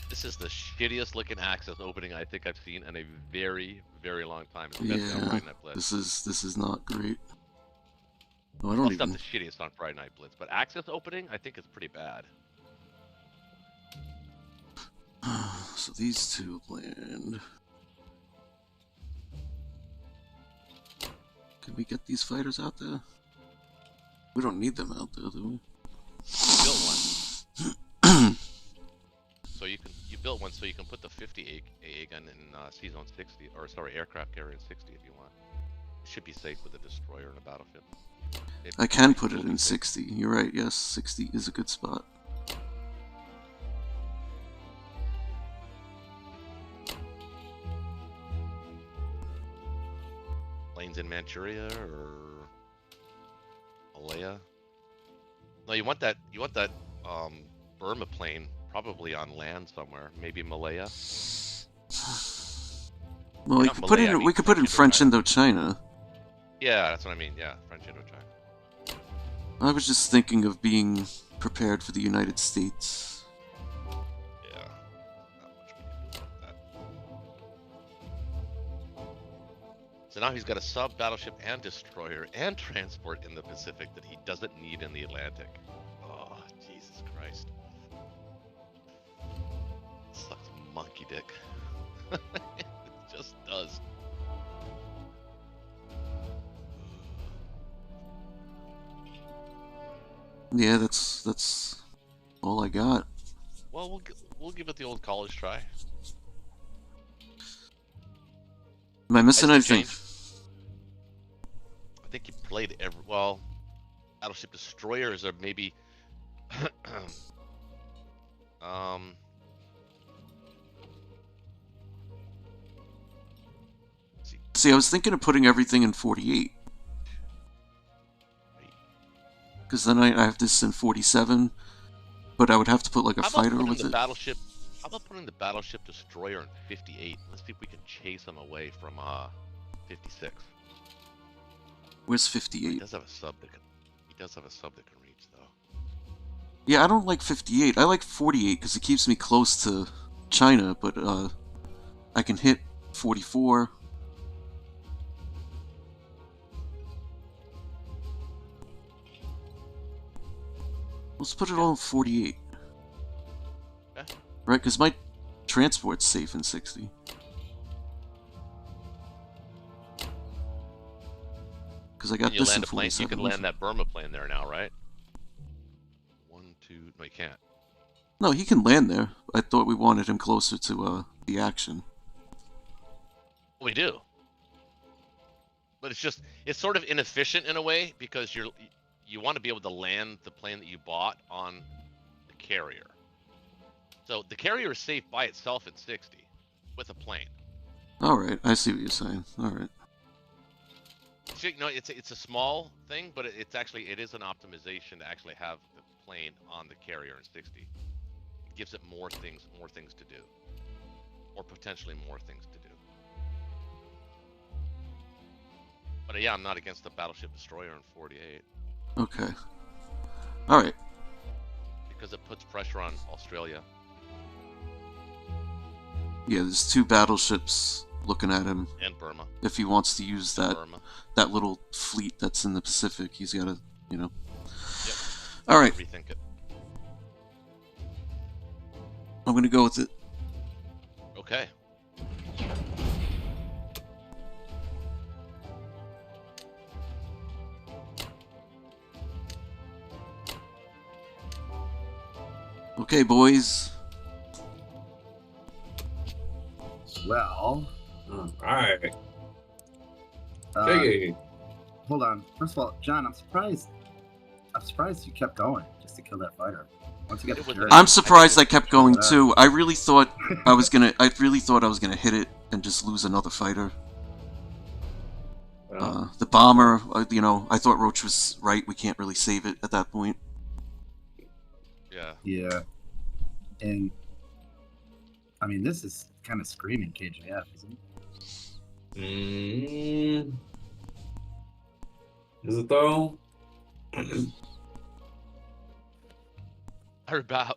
S4: This is the shittiest looking Axis opening I think I've seen in a very, very long time. Especially on Friday Night Blitz.
S5: This is not great. Oh, I
S4: Well,
S5: don't
S4: it's
S5: even.
S4: not the shittiest on Friday Night Blitz, but Axis opening I think is pretty bad.
S5: So these 2 land. Can we get these fighters out there? We don't need them out there, do we?
S4: You built one. So you built one so you can put the 50 AA gun in Sea Zone 60, or sorry, aircraft carrier in 60 if you want. It should be safe with a destroyer in a battlefield.
S5: I can put it in 60. You're right. Yes, 60 is a good spot.
S4: Planes in Manchuria or Malaya. No, you want that Burma plane probably on land somewhere, maybe Malaya.
S5: Well, we could put it. We could put it in French Indochina.
S4: Yeah, that's what I mean. Yeah, French Indochina.
S5: I was just thinking of being prepared for the United States.
S4: Yeah, not much we can do about that. So now he's got a sub, battleship, and destroyer, and transport in the Pacific that he doesn't need in the Atlantic. Oh, Jesus Christ. Sucks monkey dick. It just does.
S5: Yeah, that's all I got.
S4: Well, we'll give it the old college try.
S5: Am I missing anything?
S4: I think you played well. battleship destroyers are maybe
S5: See, I was thinking of putting everything in 48. Because then I have this in 47, but I would have to put like a fighter with it.
S4: How about putting the battleship destroyer in 58? Let's see if we can chase them away from 56.
S5: Where's 58?
S4: He does have a sub that can reach though.
S5: Yeah, I don't like 58. I like 48 because it keeps me close to China, but I can hit 44. Let's put it all in 48.
S4: Okay.
S5: Right, because my transport's safe in 60. Because I got this in 47.
S4: You can land that Burma plane there now, right? 1, 2... No, you can't.
S5: No, he can land there. I thought we wanted him closer to the action.
S4: We do. But it's sort of inefficient in a way because you want to be able to land the plane that you bought on the carrier. So the carrier is safe by itself at 60 with a plane.
S5: Alright, I see what you're saying. Alright.
S4: So, you know, it's a small thing, but it is an optimization to actually have the plane on the carrier in 60. It gives it more things to do. Or potentially more things to do. But yeah, I'm not against the battleship destroyer in 48.
S5: Okay. Alright.
S4: Because it puts pressure on Australia.
S5: Yeah, there's 2 battleships looking at him.
S4: And Burma.
S5: If he wants to use that little fleet that's in the Pacific, he's got to, you know.
S4: Yep.
S5: Alright.
S4: Rethink it.
S5: I'm going to go with it.
S4: Okay.
S5: Okay, boys.
S2: Well,
S3: Alright.
S2: hold on. First of all, John, I'm surprised you kept going just to kill that fighter. Once you get the
S5: I'm surprised I kept going too. I really thought I was gonna hit it and just lose another fighter. The bomber, you know, I thought Roach was right. We can't really save it at that point.
S4: Yeah.
S2: Yeah. And I mean, this is kind of screaming KJF, isn't it?
S3: Is it though?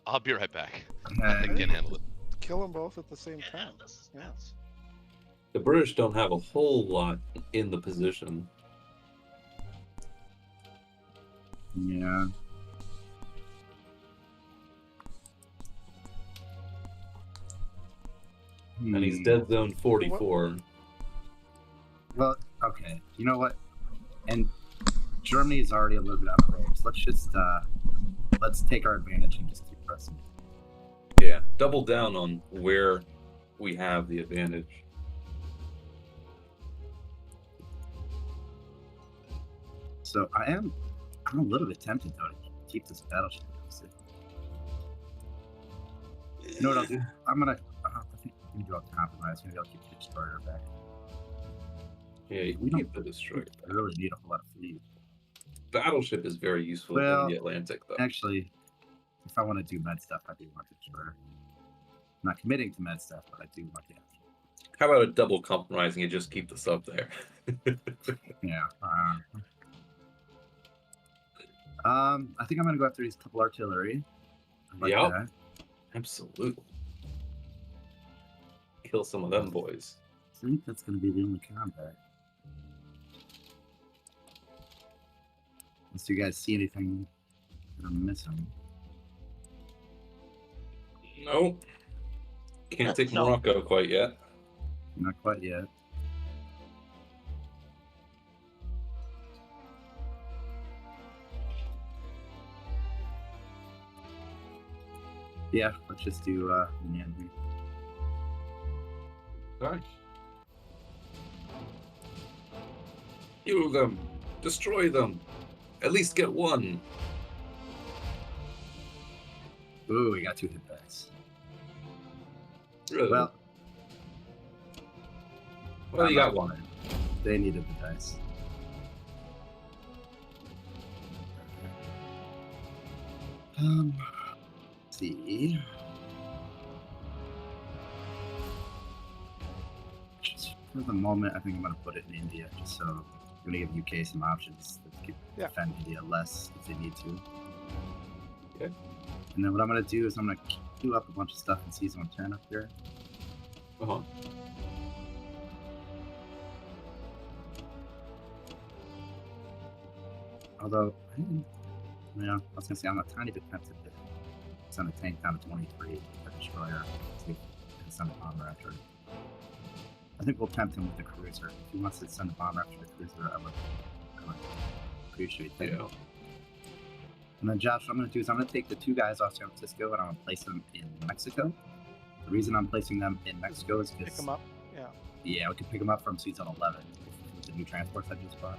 S4: I'll be right back.
S2: Okay.
S4: I can handle it.
S1: Kill them both at the same time. Yeah.
S3: The British don't have a whole lot in the position.
S2: Yeah.
S3: And he's dead zone 44.
S2: Well, okay. You know what? And Germany is already a little bit out of ropes. Let's just let's take our advantage and just keep pressing.
S3: Yeah, double down on where we have the advantage.
S2: So I'm a little bit tempted though to keep this battleship. You know what I'll do? I think we can do a compromise. Maybe I'll keep the destroyer back.
S3: Yeah, you
S2: We
S3: can
S2: don't
S3: keep the destroyer.
S2: I really need a whole lot of fleet.
S3: Battleship is very useful
S2: Well,
S3: in the Atlantic, though.
S2: Actually, if I want to do med stuff, I do want the destroyer. I'm not committing to med stuff, but I do want the.
S3: How about a double compromise and you just keep the sub there?
S2: Yeah. I think I'm gonna go after these couple artillery. I like
S3: Yep.
S2: that.
S3: Absolutely. Kill some of them boys.
S2: I think that's gonna be the only combat. Unless you guys see anything that I'm missing.
S3: Nope. Can't take Morocco quite yet.
S2: Not quite yet. Yeah, let's just do Manly.
S3: Alright. Kill them. Destroy them. At least get one.
S2: Ooh, we got 2 hit dice.
S3: Really?
S2: Well,
S3: you got one.
S2: They needed the dice. Let's see. Just for the moment, I think I'm going to put it in India, just so I'm going to give UK some options that can defend India less if they need to.
S3: Okay.
S2: And then what I'm going to do is I'm going to queue up a bunch of stuff in Season 10 up here.
S3: Uh-huh.
S2: Although, I was going to say I'm a tiny bit tempted to send a tank down to 23 with the destroyer to send a bomber after. I think we'll tempt him with the cruiser. If he wants to send a bomber after the cruiser, I would appreciate that.
S3: Yeah.
S2: And then, Josh, what I'm going to do is I'm going to take the 2 guys off San Francisco and I'm going to place them in Mexico. The reason I'm placing them in Mexico is because...
S1: Pick them up, yeah.
S2: Yeah, we can pick them up from Season 11 with the new transports I just bought.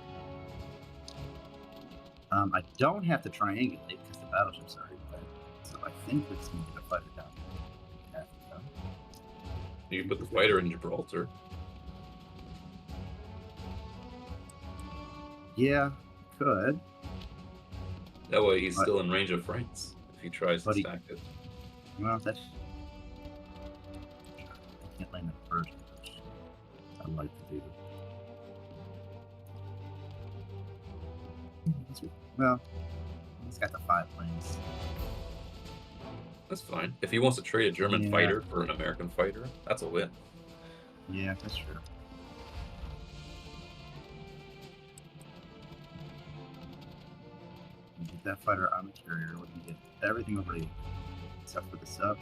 S2: I don't have to triangulate because the battleship's already built. So I think we're just going to get a fighter down.
S3: You can put the fighter in Gibraltar.
S2: Yeah, could.
S3: That way he's still in range of France if he tries to stack it.
S2: Well, that's... I can't land that first, which I'd like to do. Well, he's got the 5 planes.
S3: That's fine. If he wants to trade a German fighter for an American fighter, that's a win.
S2: Yeah, that's true. Get that fighter on the carrier. We can get everything over here, except for the sub.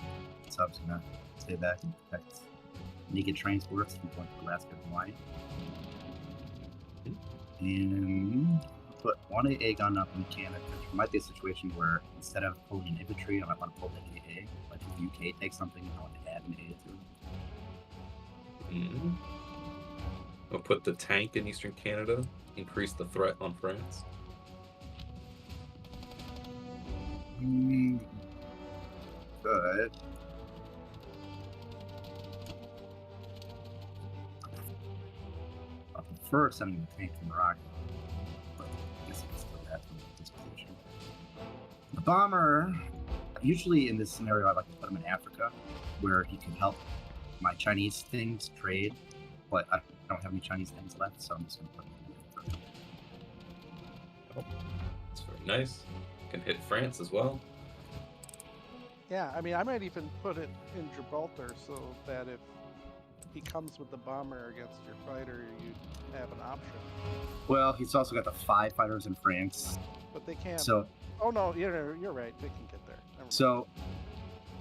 S2: The sub's gonna stay back and protect naked transports from going to Alaska and Hawaii. And put 1 AA gun up in Canada. There might be a situation where instead of pulling an infantry, I might want to pull an AA. Like if UK takes something, I want to add an AA to it.
S3: Mm-hmm. I'll put the tank in Eastern Canada, increase the threat on France.
S2: Good. I prefer sending the tank from Morocco, but I guess I can still have from this position. The bomber, usually in this scenario, I like to put him in Africa, where he can help my Chinese things trade, but I don't have any Chinese things left, so I'm just going to put him in Africa.
S3: Oh, that's very nice. Can hit France as well.
S1: Yeah, I mean, I might even put it in Gibraltar so that if he comes with the bomber against your fighter, you have an option.
S2: Well, he's also got the 5 fighters in France.
S1: But they can't.
S2: So,
S1: oh no, you're right. They can get there.
S2: So,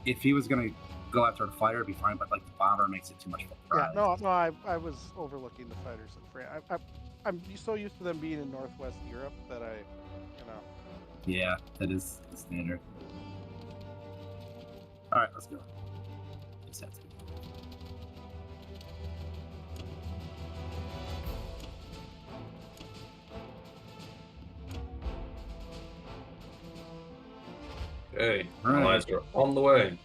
S2: if he was going to go after the fighter, it'd be fine. But like the bomber makes it too much of a prize.
S1: Yeah, no, I was overlooking the fighters in France. I'm so used to them being in Northwest Europe that
S2: Yeah, that is standard. All right, let's go. Just have to.
S3: Okay,
S2: All right.
S3: Allies are on the way.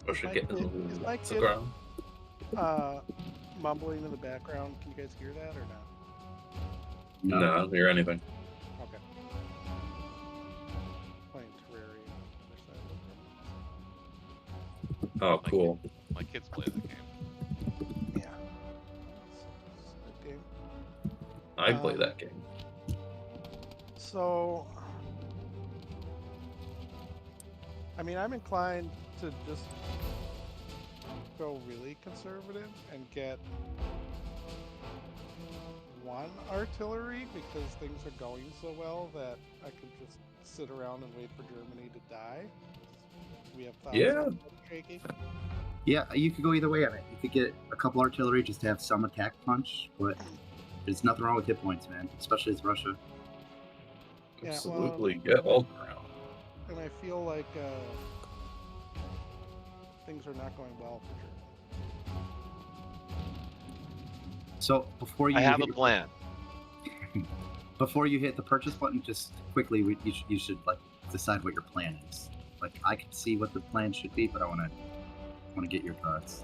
S3: Russia getting
S1: is my
S3: the
S1: kid
S3: ground.
S1: mumbling in the background? Can you guys hear that or not?
S3: No, I don't hear anything.
S1: Okay. Playing Terraria on the other side of the room.
S3: Oh, cool.
S4: My kids play that game.
S1: Yeah. It's a good game.
S3: I play that game.
S1: So, I mean, I'm inclined to just go really conservative and get 1 artillery because things are going so well that I could just sit around and wait for Germany to die. We have thousands of shaking.
S2: Yeah, you could go either way on it. You could get a couple artillery just to have some attack punch, but There's nothing wrong with hit points, man. Especially as Russia.
S1: Yeah,
S3: Absolutely. Get all around.
S1: And I feel like things are not going well for Germany.
S2: So before you
S4: I have
S2: hit
S4: a plan.
S2: Before you hit the purchase button, just quickly, you should like decide what your plan is. Like I can see what the plan should be, but I want to get your thoughts.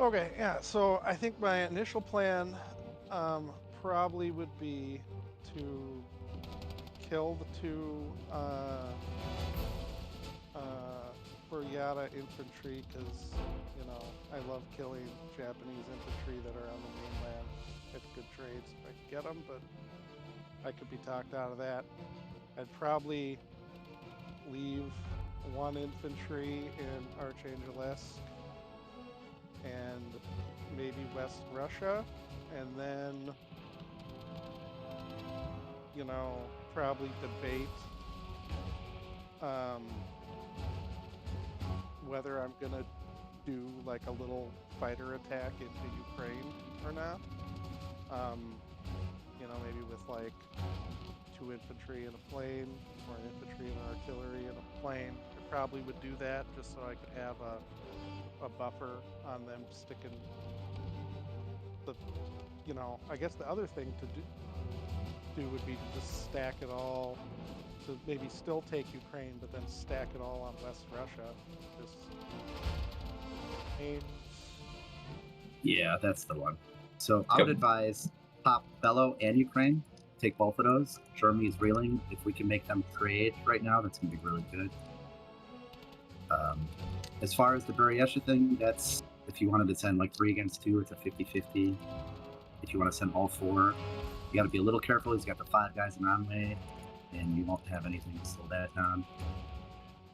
S1: Okay, yeah. So I think my initial plan probably would be to kill the two Buryata infantry, because I love killing Japanese infantry that are on the mainland at good trades if I can get them, but I could be talked out of that. I'd probably leave one infantry in Archangelisk and maybe West Russia, and then probably debate whether I'm gonna do like a little fighter attack into Ukraine or not. Maybe with like 2 infantry and a plane, or an infantry and artillery and a plane. I probably would do that just so I could have a buffer on them sticking the, I guess the other thing to do would be to just stack it all, to maybe still take Ukraine, but then stack it all on West Russia. Just
S2: Yeah, that's the one. So I would advise pop Bello and Ukraine. Take both of those. Germany is reeling. If we can make them trade right now, that's going to be really good. As far as the Buryatia thing, that's if you wanted to send like 3 against 2, it's a 50-50. If you want to send all 4, you got to be a little careful. He's got the 5 guys in Runway, and you won't have anything to slow that down.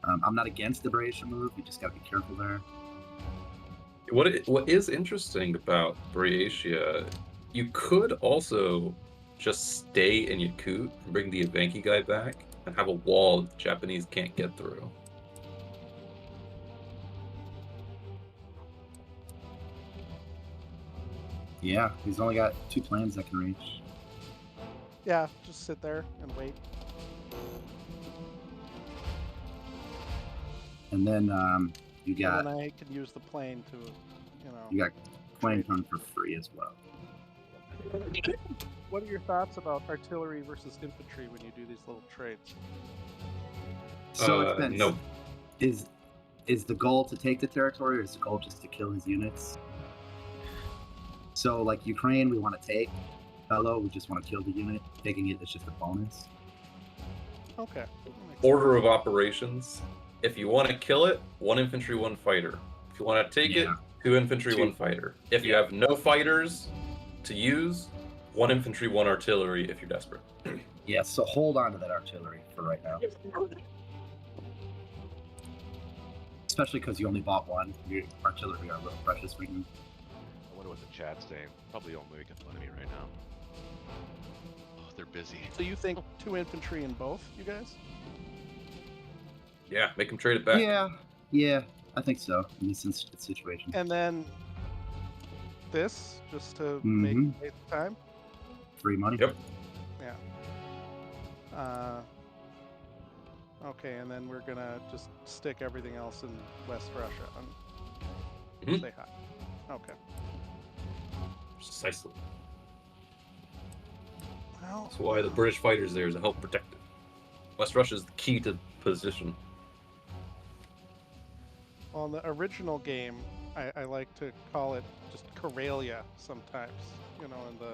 S2: I'm not against the Buryatia move. You just got to be careful there.
S3: What is interesting about Buryatia, you could also just stay in Yakut and bring the Evenki guy back and have a wall the Japanese can't get through.
S2: Yeah, he's only got 2 planes that can reach.
S1: Yeah, just sit there and wait.
S2: And then you got.
S1: And then I can use the plane to,
S2: You got plane hunt for free as well.
S1: What are your thoughts about artillery versus infantry when you do these little trades?
S2: So it's been
S3: no.
S2: Is the goal to take the territory, or is the goal just to kill his units? So like Ukraine, we want to take. Bello, we just want to kill the unit. Taking it is just a bonus.
S1: Okay.
S3: Order of operations. If you want to kill it, 1 infantry, 1 fighter. If you want to take it, 2 infantry, 1 fighter. If you have no fighters to use, 1 infantry, 1 artillery if you're desperate.
S2: Yeah, so hold on to that artillery for right now. Especially because you only bought 1. Your artillery are a little precious right now.
S4: I wonder what the chat's saying. Probably all making fun of me right now. Oh, they're busy.
S1: So you think 2 infantry in both, you guys?
S3: Yeah, make them trade it back.
S2: Yeah, I think so in this situation.
S1: And then this, just to make it time?
S2: Free money.
S3: Yep.
S1: Yeah. Okay, and then we're gonna just stick everything else in West Russia and say hi. Okay.
S3: Precisely.
S1: Well,
S3: That's why the British fighters there is to help protect it. West Russia is the key to position.
S1: on the original game, I like to call it just Karelia sometimes. In the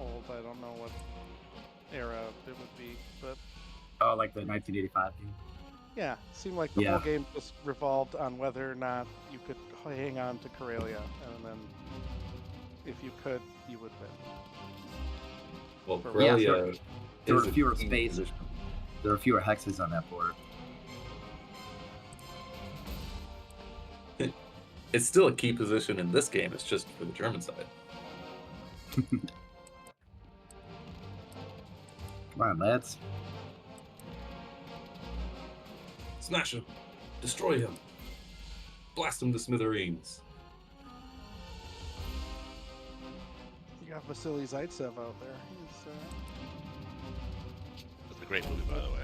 S1: old, I don't know what era it would be, but
S2: Oh, like the 1985 game.
S1: yeah, it seemed like the whole game just revolved on whether or not you could hang on to Karelia, and then if you could, you would win.
S3: Well,
S1: For
S3: Karelia
S2: There
S3: is
S2: were
S3: a
S2: fewer
S3: key
S2: spaces.
S3: position.
S2: There were fewer hexes on that board.
S3: It's still a key position in this game. It's just for the German side.
S2: Come on, lads.
S3: Smash him. Destroy him. Blast him to smithereens.
S1: You You got Vasily Zaitsev out there. He's
S4: That's a great movie, by the way.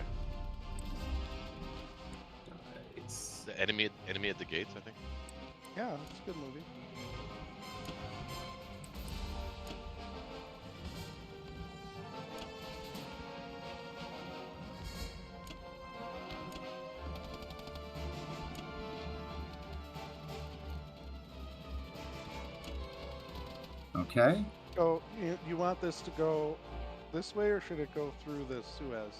S3: Nice.
S4: The enemy at the gates, I think.
S1: yeah, it's a good movie.
S2: Okay.
S1: So you want this to go this way, or should it go through the Suez?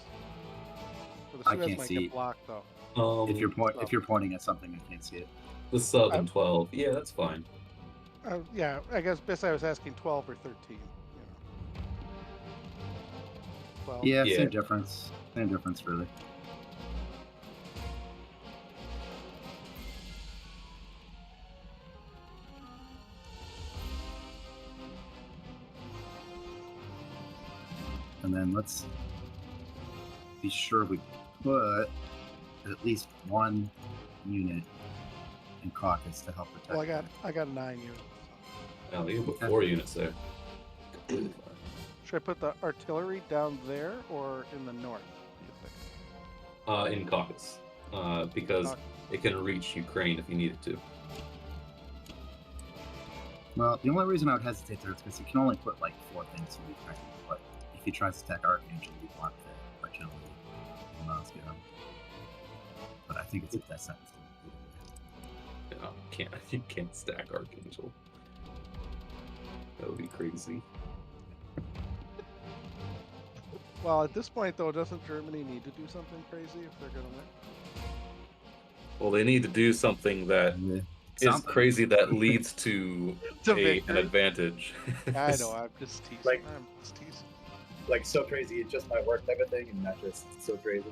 S1: So the
S2: I
S1: Suez
S2: can't
S1: might
S2: see.
S1: get blocked though.
S2: If you're pointing at something, I can't see it.
S3: The sub and 12. Yeah, that's fine.
S1: Yeah, I guess I was asking 12 or 13. 12.
S2: Yeah,
S3: Yeah.
S2: same difference. Same difference, really. And then let's be sure we put at least one unit in caucus to help protect.
S1: Well, I got 9 units. So.
S3: No, you can put 4 units there. Completely fine.
S1: Should I put the artillery down there or in the north? Do you think?
S3: In caucus. Because it can reach Ukraine if you need it to.
S2: Well, the only reason I would hesitate there is because you can only put like 4 things in Ukraine. But if he tries to attack Archangel, you want the artillery in Moscow. But I think it's a death sentence.
S3: You can't stack Archangel. That would be crazy.
S1: Well, at this point, though, doesn't Germany need to do something crazy if they're going to win?
S3: Well, they need to do something that is crazy that leads to an
S1: victory.
S3: advantage.
S1: I know, I'm just teasing.
S6: Like-
S1: I'm just teasing.
S6: Like so crazy, it just might work type of thing, and not just so crazy.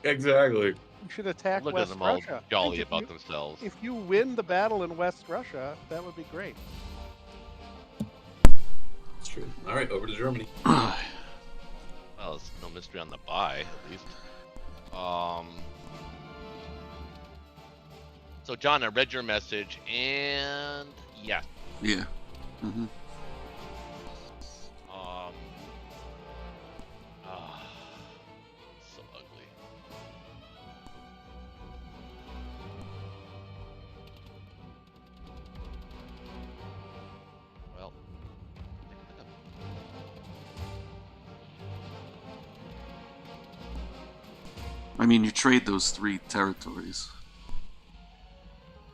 S3: Exactly.
S1: You should attack
S4: Look at
S1: West
S4: them all
S1: Russia.
S4: jolly
S1: Think
S4: about themselves.
S1: If you win the battle in West Russia, that would be great.
S3: That's true. All right, over to Germany.
S4: Well, it's no mystery on the buy, at least. So, John, I read your message, and yeah.
S5: Yeah. Mm-hmm.
S4: So ugly. Well,
S5: I mean, you trade those 3 territories.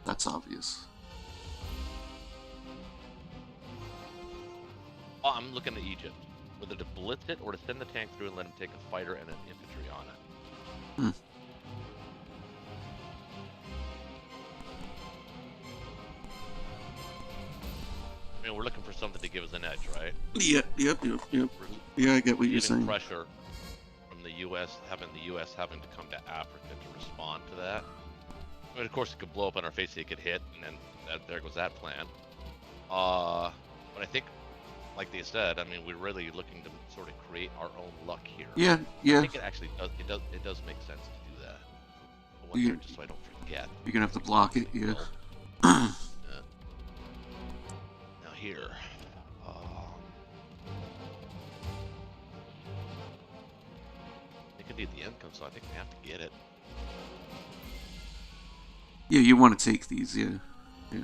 S5: That's obvious.
S4: oh, I'm looking at Egypt. Whether to blitz it or to send the tank through and let him take a fighter and an infantry on it.
S5: Hmm.
S4: I mean, we're looking for something to give us an edge, right?
S5: Yep.
S4: We're
S5: Yeah, I get what you're
S4: receiving
S5: saying.
S4: pressure from the U.S. having to come to Africa to respond to that. I mean, of course, it could blow up in our face. It could hit, and then there goes that plan. But I think, like they said, I mean, we're really looking to sort of create our own luck here.
S5: Yeah.
S4: I think it actually does. It does make sense to do that. But one
S5: Yeah.
S4: thing, just so I don't forget.
S5: You're gonna have to block it, yeah.
S4: Now here. I think I need the income, so I think we have to get it.
S5: Yeah, you want to take these, yeah. Yeah.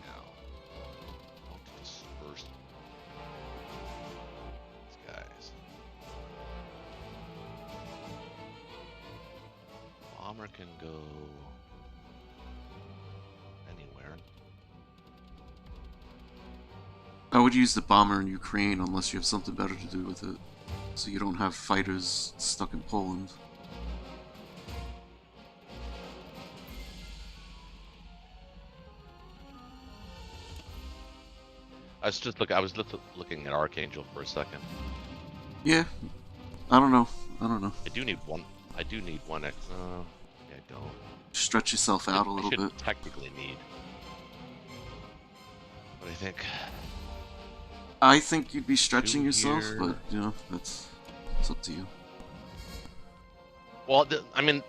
S4: Now, I want to disperse these guys. Bomber can go anywhere.
S5: I would use the bomber in Ukraine unless you have something better to do with it. So you don't have fighters stuck in Poland.
S4: I I was looking at Archangel for a second.
S5: Yeah. I don't know.
S4: I do need one. I do need one. Yeah, I don't.
S5: Stretch yourself out a
S4: I
S5: little
S4: should
S5: bit.
S4: technically need. What do you think?
S5: I think you'd be stretching
S4: Two
S5: yourself,
S4: here.
S5: but you know, it's up to you.
S4: Well, I mean,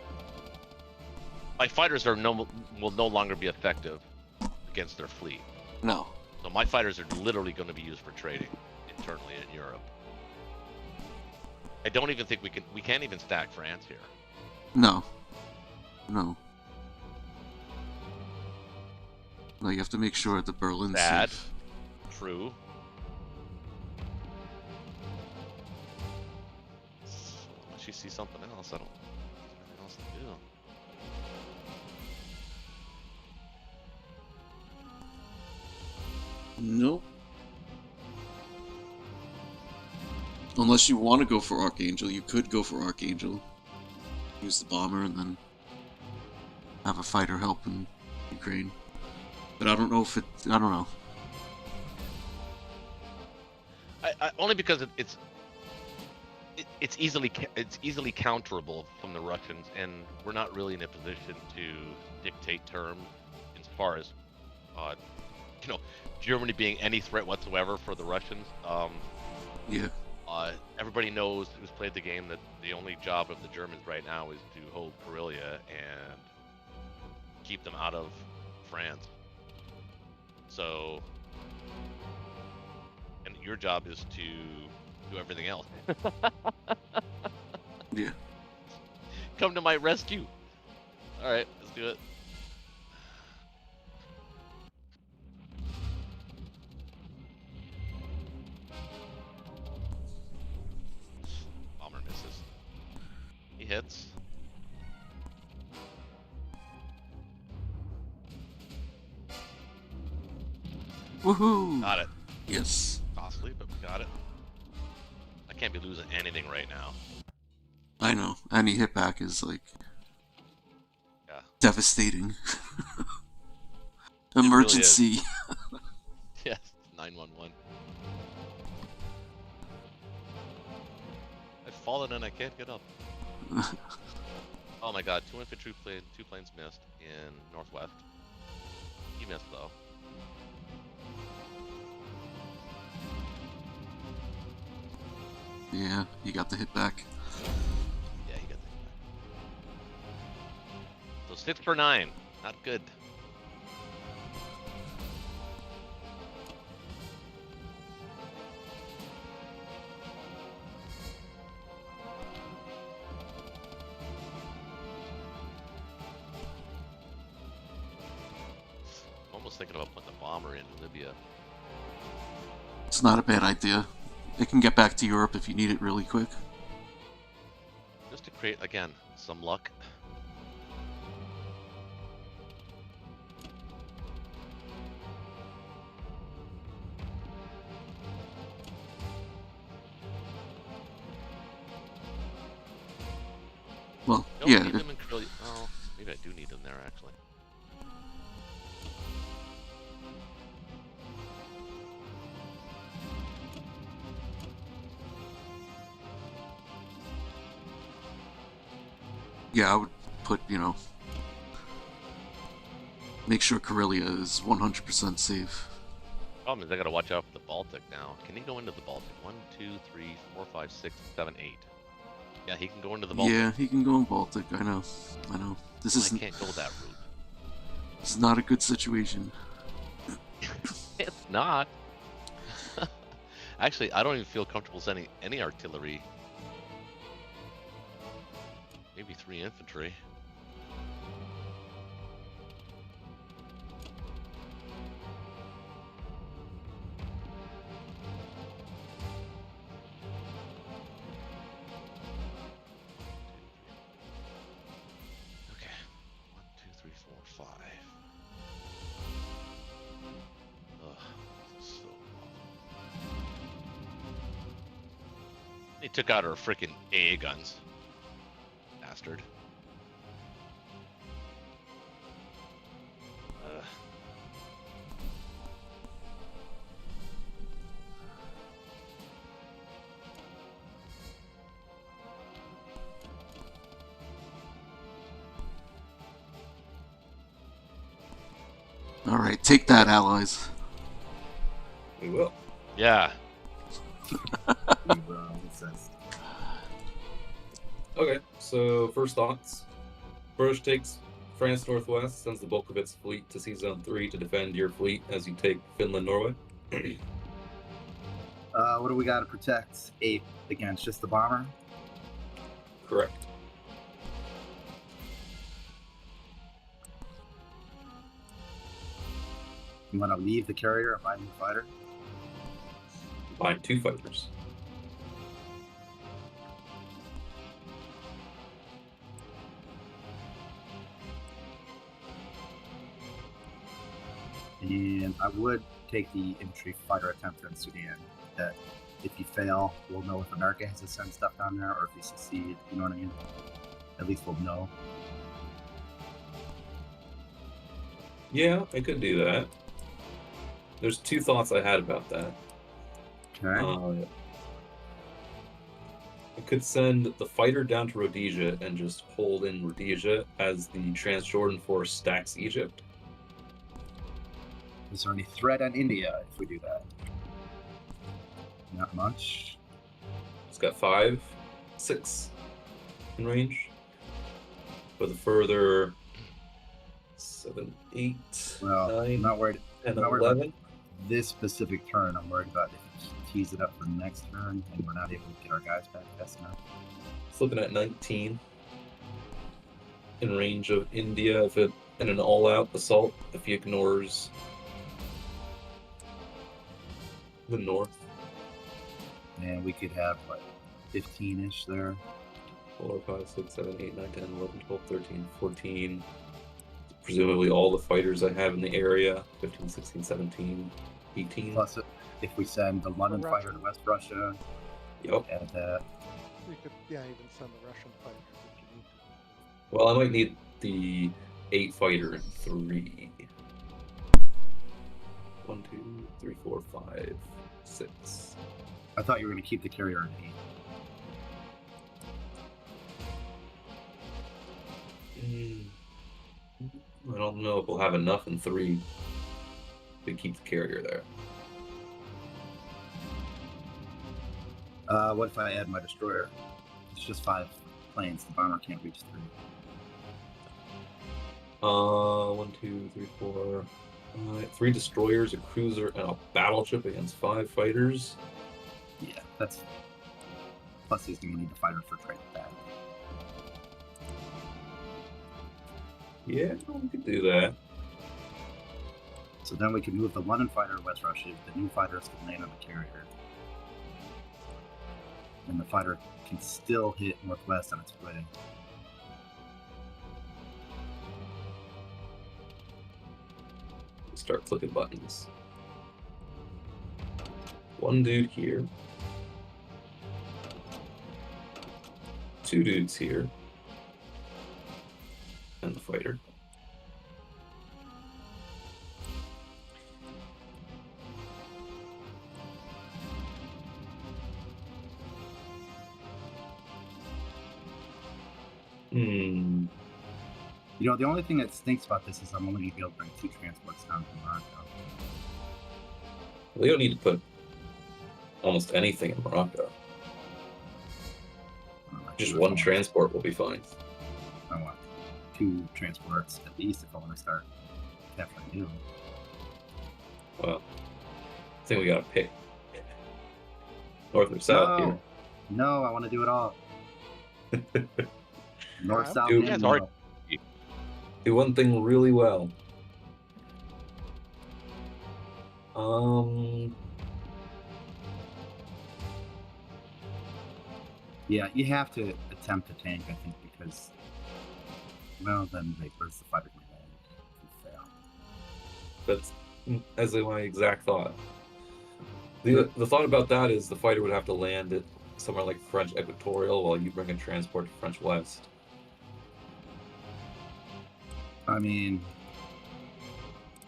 S4: my fighters will no longer be effective against their fleet.
S5: No.
S4: So my fighters are literally going to be used for trading internally in Europe. I don't even think we can't even stack France here.
S5: No. No, you have to make sure the Berlin's
S4: Sad.
S5: safe.
S4: True. Unless you see something else, I don't. Nothing else to do.
S5: Nope. Unless you want to go for Archangel, you could go for Archangel. Use the bomber and then have a fighter help in Ukraine. But I don't know if I don't know.
S4: I only because it's easily counterable from the Russians, and we're not really in a position to dictate terms as far as, Germany being any threat whatsoever for the Russians.
S5: Yeah.
S4: Everybody knows who's played the game that the only job of the Germans right now is to hold Karelia and keep them out of France. So, and your job is to do everything else.
S5: Yeah.
S4: Come to my rescue. All right, let's do it. Bomber misses. He hits.
S5: Woohoo!
S4: Got it.
S5: Yes.
S4: Costly, but we got it. I can't be losing anything right now.
S5: I know. Any hit back is like
S4: Yeah.
S5: devastating.
S4: Really
S5: Emergency.
S4: Yes, 911. I've fallen and I can't get up. Oh my god, 2 infantry planes, 2 planes missed in northwest. He missed though.
S5: Yeah, you got the hit back.
S4: Yeah, he got that back. So 6 for 9. Not good. I'm almost thinking about putting the bomber in Libya.
S5: It's not a bad idea. It can get back to Europe if you need it really quick.
S4: Just to create, again, some luck.
S5: Well,
S4: Don't
S5: yeah.
S4: need them in Karelia. Oh, maybe I do need them there actually.
S5: Yeah, I would put, make sure Karelia is 100% safe.
S4: Problem is I gotta watch out for the Baltic now. Can he go into the Baltic? 1, 2, 3, 4, 5, 6, 7, 8. Yeah, he can go into the Baltic.
S5: Yeah, he can go in Baltic. I know. This
S4: I
S5: is
S4: can't go that route.
S5: It's not a good situation.
S4: It's not. Actually, I don't even feel comfortable sending any artillery. Maybe 3 infantry. Okay. 1, 2, 3, 4, 5. Ugh, this is so awful. They took out our freaking AA guns. Bastard.
S5: All right, take that, allies.
S3: We will.
S4: Yeah.
S3: Okay, so first thoughts. ROCH takes France Northwest, sends the bulk of its fleet to Sea Zone 3 to defend your fleet as you take Finland, Norway.
S2: What do we got to protect? 8 against just the bomber?
S3: Correct.
S2: You want to leave the carrier and buy a new fighter?
S3: Buying 2 fighters.
S2: And I would take the infantry fighter attempt in Sudan. That if you fail, we'll know if America has to send stuff down there, or if you succeed. You know what I mean? At least we'll know.
S3: Yeah, I could do that. There's 2 thoughts I had about that.
S2: Okay.
S3: I could send the fighter down to Rhodesia and just hold in Rhodesia as the Transjordan force stacks Egypt.
S2: Is there any threat on India if we do that? Not much.
S3: It's got 5, 6 in range. With a further 7, 8,
S2: Well,
S3: 9,
S2: I'm not worried.
S3: 10,
S2: I'm not worried about
S3: 11.
S2: this specific turn. I'm worried about if it tees it up for the next turn and we're not able to get our guys back fast enough.
S3: It's looking at 19 in range of India if it in an all-out assault if he ignores the north.
S2: And we could have, what, 15-ish there?
S3: 4, 5, 6, 7, 8, 9, 10, 11, 12, 13, 14. Presumably all the fighters I have in the area. 15, 16, 17, 18.
S2: Plus, if we send the London
S1: Russia.
S2: fighter to West Russia,
S3: Yep.
S2: add that.
S1: You could, yeah, even send the Russian fighters if you need to.
S3: Well, I might need the 8 fighter in 3. 1, 2, 3, 4, 5, 6.
S2: I thought you were going to keep the carrier at 8.
S3: I don't know if we'll have enough in 3 to keep the carrier there.
S2: What if I add my destroyer? It's just 5 planes. The bomber can't reach 3.
S3: 1, 2, 3, 4. 3 destroyers, a cruiser, and a battleship against 5 fighters.
S2: Yeah, that's. Plus, he's going to need the fighter for trade back.
S3: Yeah, we could do that.
S2: So then we can move the London fighter to West Russia. The new fighters can land on the carrier. And the fighter can still hit northwest on its way.
S3: Start clicking buttons. 1 dude here. 2 dudes here. And the fighter.
S2: You know, the only thing that stinks about this is I'm only going to be able to bring 2 transports down to Morocco.
S3: We don't need to put almost anything in Morocco. Just 1 transport will be fine.
S2: I want 2 transports at least if I want to start capturing new.
S3: Well, I think we gotta pick north or south here.
S2: No, I want to do it all. North, south,
S3: Dude,
S2: and
S4: it's hard.
S2: middle.
S3: Do one thing really well.
S2: Yeah, you have to attempt to tank, I think, because, well, then, like, where's the fighter going to land if you fail?
S3: That's my exact thought. The thought about that is the fighter would have to land at somewhere like French Equatorial while you bring a transport to French West.
S2: I mean,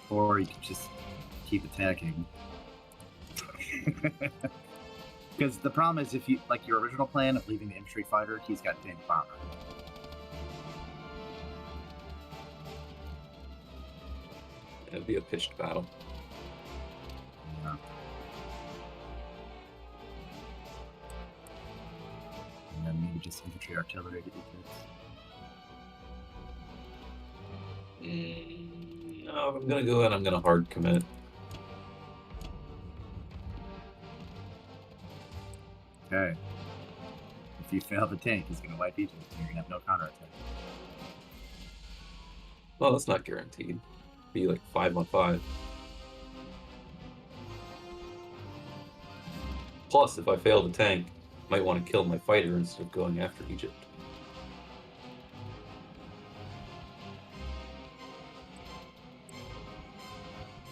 S2: or you could just keep attacking. Because the problem is, if you like your original plan of leaving the infantry fighter, he's got tank bomber.
S3: It'd be a pitched battle.
S2: Yeah. And then maybe just infantry artillery to do this.
S3: No, I'm gonna go ahead. I'm gonna hard commit.
S2: Okay. If you fail the tank, he's gonna wipe Egypt. You're gonna have no counterattack.
S3: Well, that's not guaranteed. Be like 5-on-5. Plus, if I fail the tank, I might want to kill my fighter instead of going after Egypt.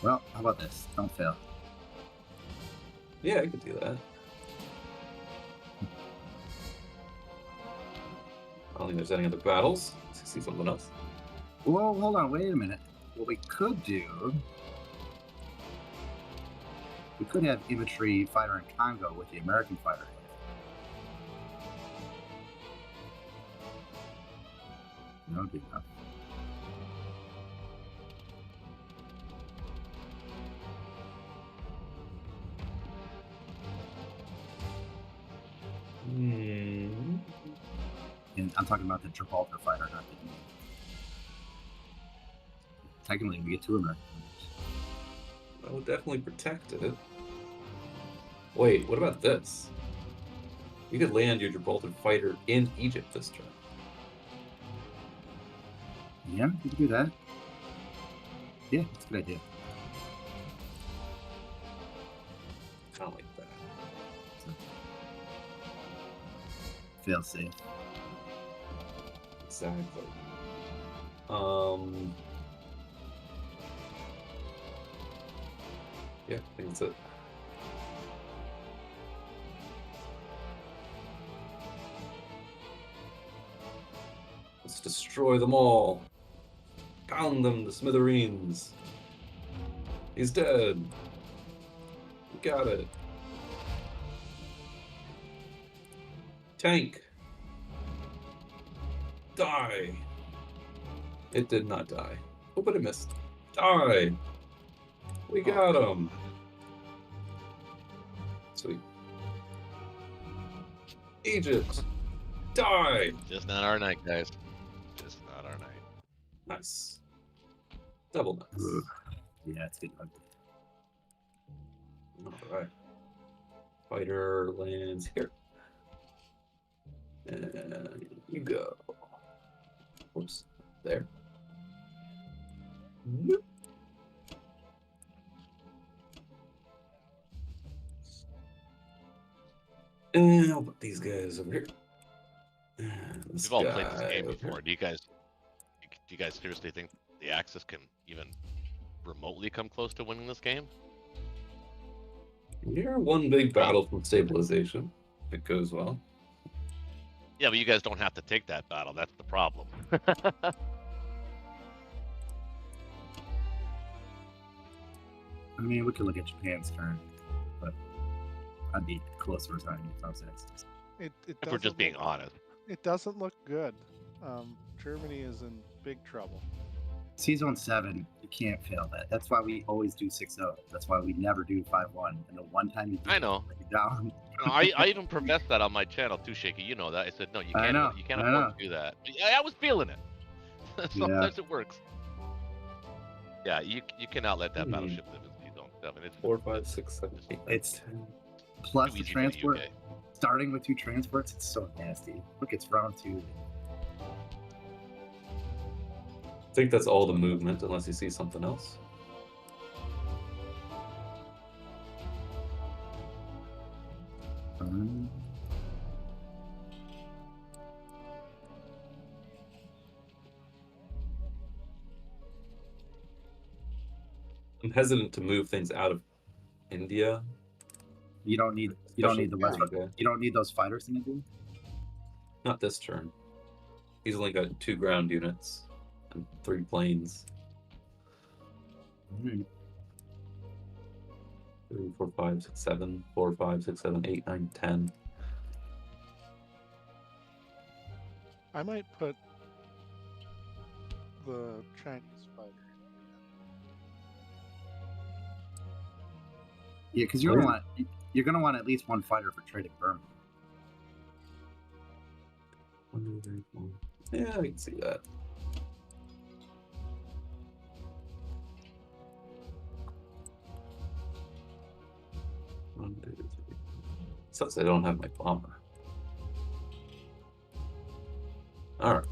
S2: Well, how about this? Don't fail.
S3: Yeah, I could do that. I don't think there's any other battles. Let's see something else.
S2: Whoa, hold on, wait a minute. What we could do... We could have infantry fighter in Congo with the American fighter. That would be enough. And I'm talking about the Gibraltar fighter, not the Union. Technically, we get 2 American fighters.
S3: That would definitely protect it. Wait, what about this? You could land your Gibraltar fighter in Egypt this turn.
S2: Yeah, we can do that. Yeah, that's a good idea.
S3: I don't like that.
S2: Fail safe.
S3: Exactly. Yeah, I think that's it. Let's destroy them all. Pound them to smithereens. He's dead. We got it. Tank. Die. It did not die. Oh, but it missed. Die. We got him. Sweet. Egypt. Die.
S4: Just not our night, guys. Just not our night.
S3: Nice. Double nice.
S2: Ugh. Yeah, it's good.
S3: Alright. Fighter lands here. And you go. Whoops. There. Whoop. And I'll put these guys over here.
S4: We've all played this game before. Do you guys seriously think the Axis can even remotely come close to winning this game?
S3: You're one big battle from stabilization. If it goes well.
S4: Yeah, but you guys don't have to take that battle. That's the problem.
S2: I mean, we could look at Japan's turn, but I'd be closer to resigning if I was Axis.
S1: It
S4: If we're just
S1: doesn't
S4: being
S1: look-
S4: honest.
S1: It doesn't look good. Germany is in big trouble.
S2: C-Zone 7, you can't fail that. That's why we always do 6-0. That's why we never do 5-1. And the one time you do
S4: I know.
S2: it, you're down.
S4: No, I even professed that on my channel too, Shaky. You know that. I said, no, you
S2: I
S4: can't.
S2: know,
S4: You can't
S2: I
S4: afford
S2: know.
S4: to do that. I was feeling it. Sometimes it works. Yeah, you cannot let that battleship live in C-Zone 7. It's
S3: 4, 5, 6, 7, 8, 9,
S2: It's
S3: 10.
S2: plus
S4: too
S2: the
S4: easy for the
S2: transport.
S4: UK.
S2: Starting with 2 transports, it's so nasty. Look, it's round 2.
S3: I think that's all the movement, unless you see something else. I'm hesitant to move things out of India.
S2: You don't need the West.
S3: Especially-
S2: You don't need those fighters in India.
S3: Not this turn. He's only got 2 ground units and 3 planes. 3, 4, 5, 6, 7. 4, 5, 6, 7, 8, 9, 10.
S1: I might put the Chinese fighter
S2: Yeah, because you're gonna want at least one fighter for trading Burma.
S3: Yeah, I can see that. One, two, three. Sucks I don't have my bomber. All right.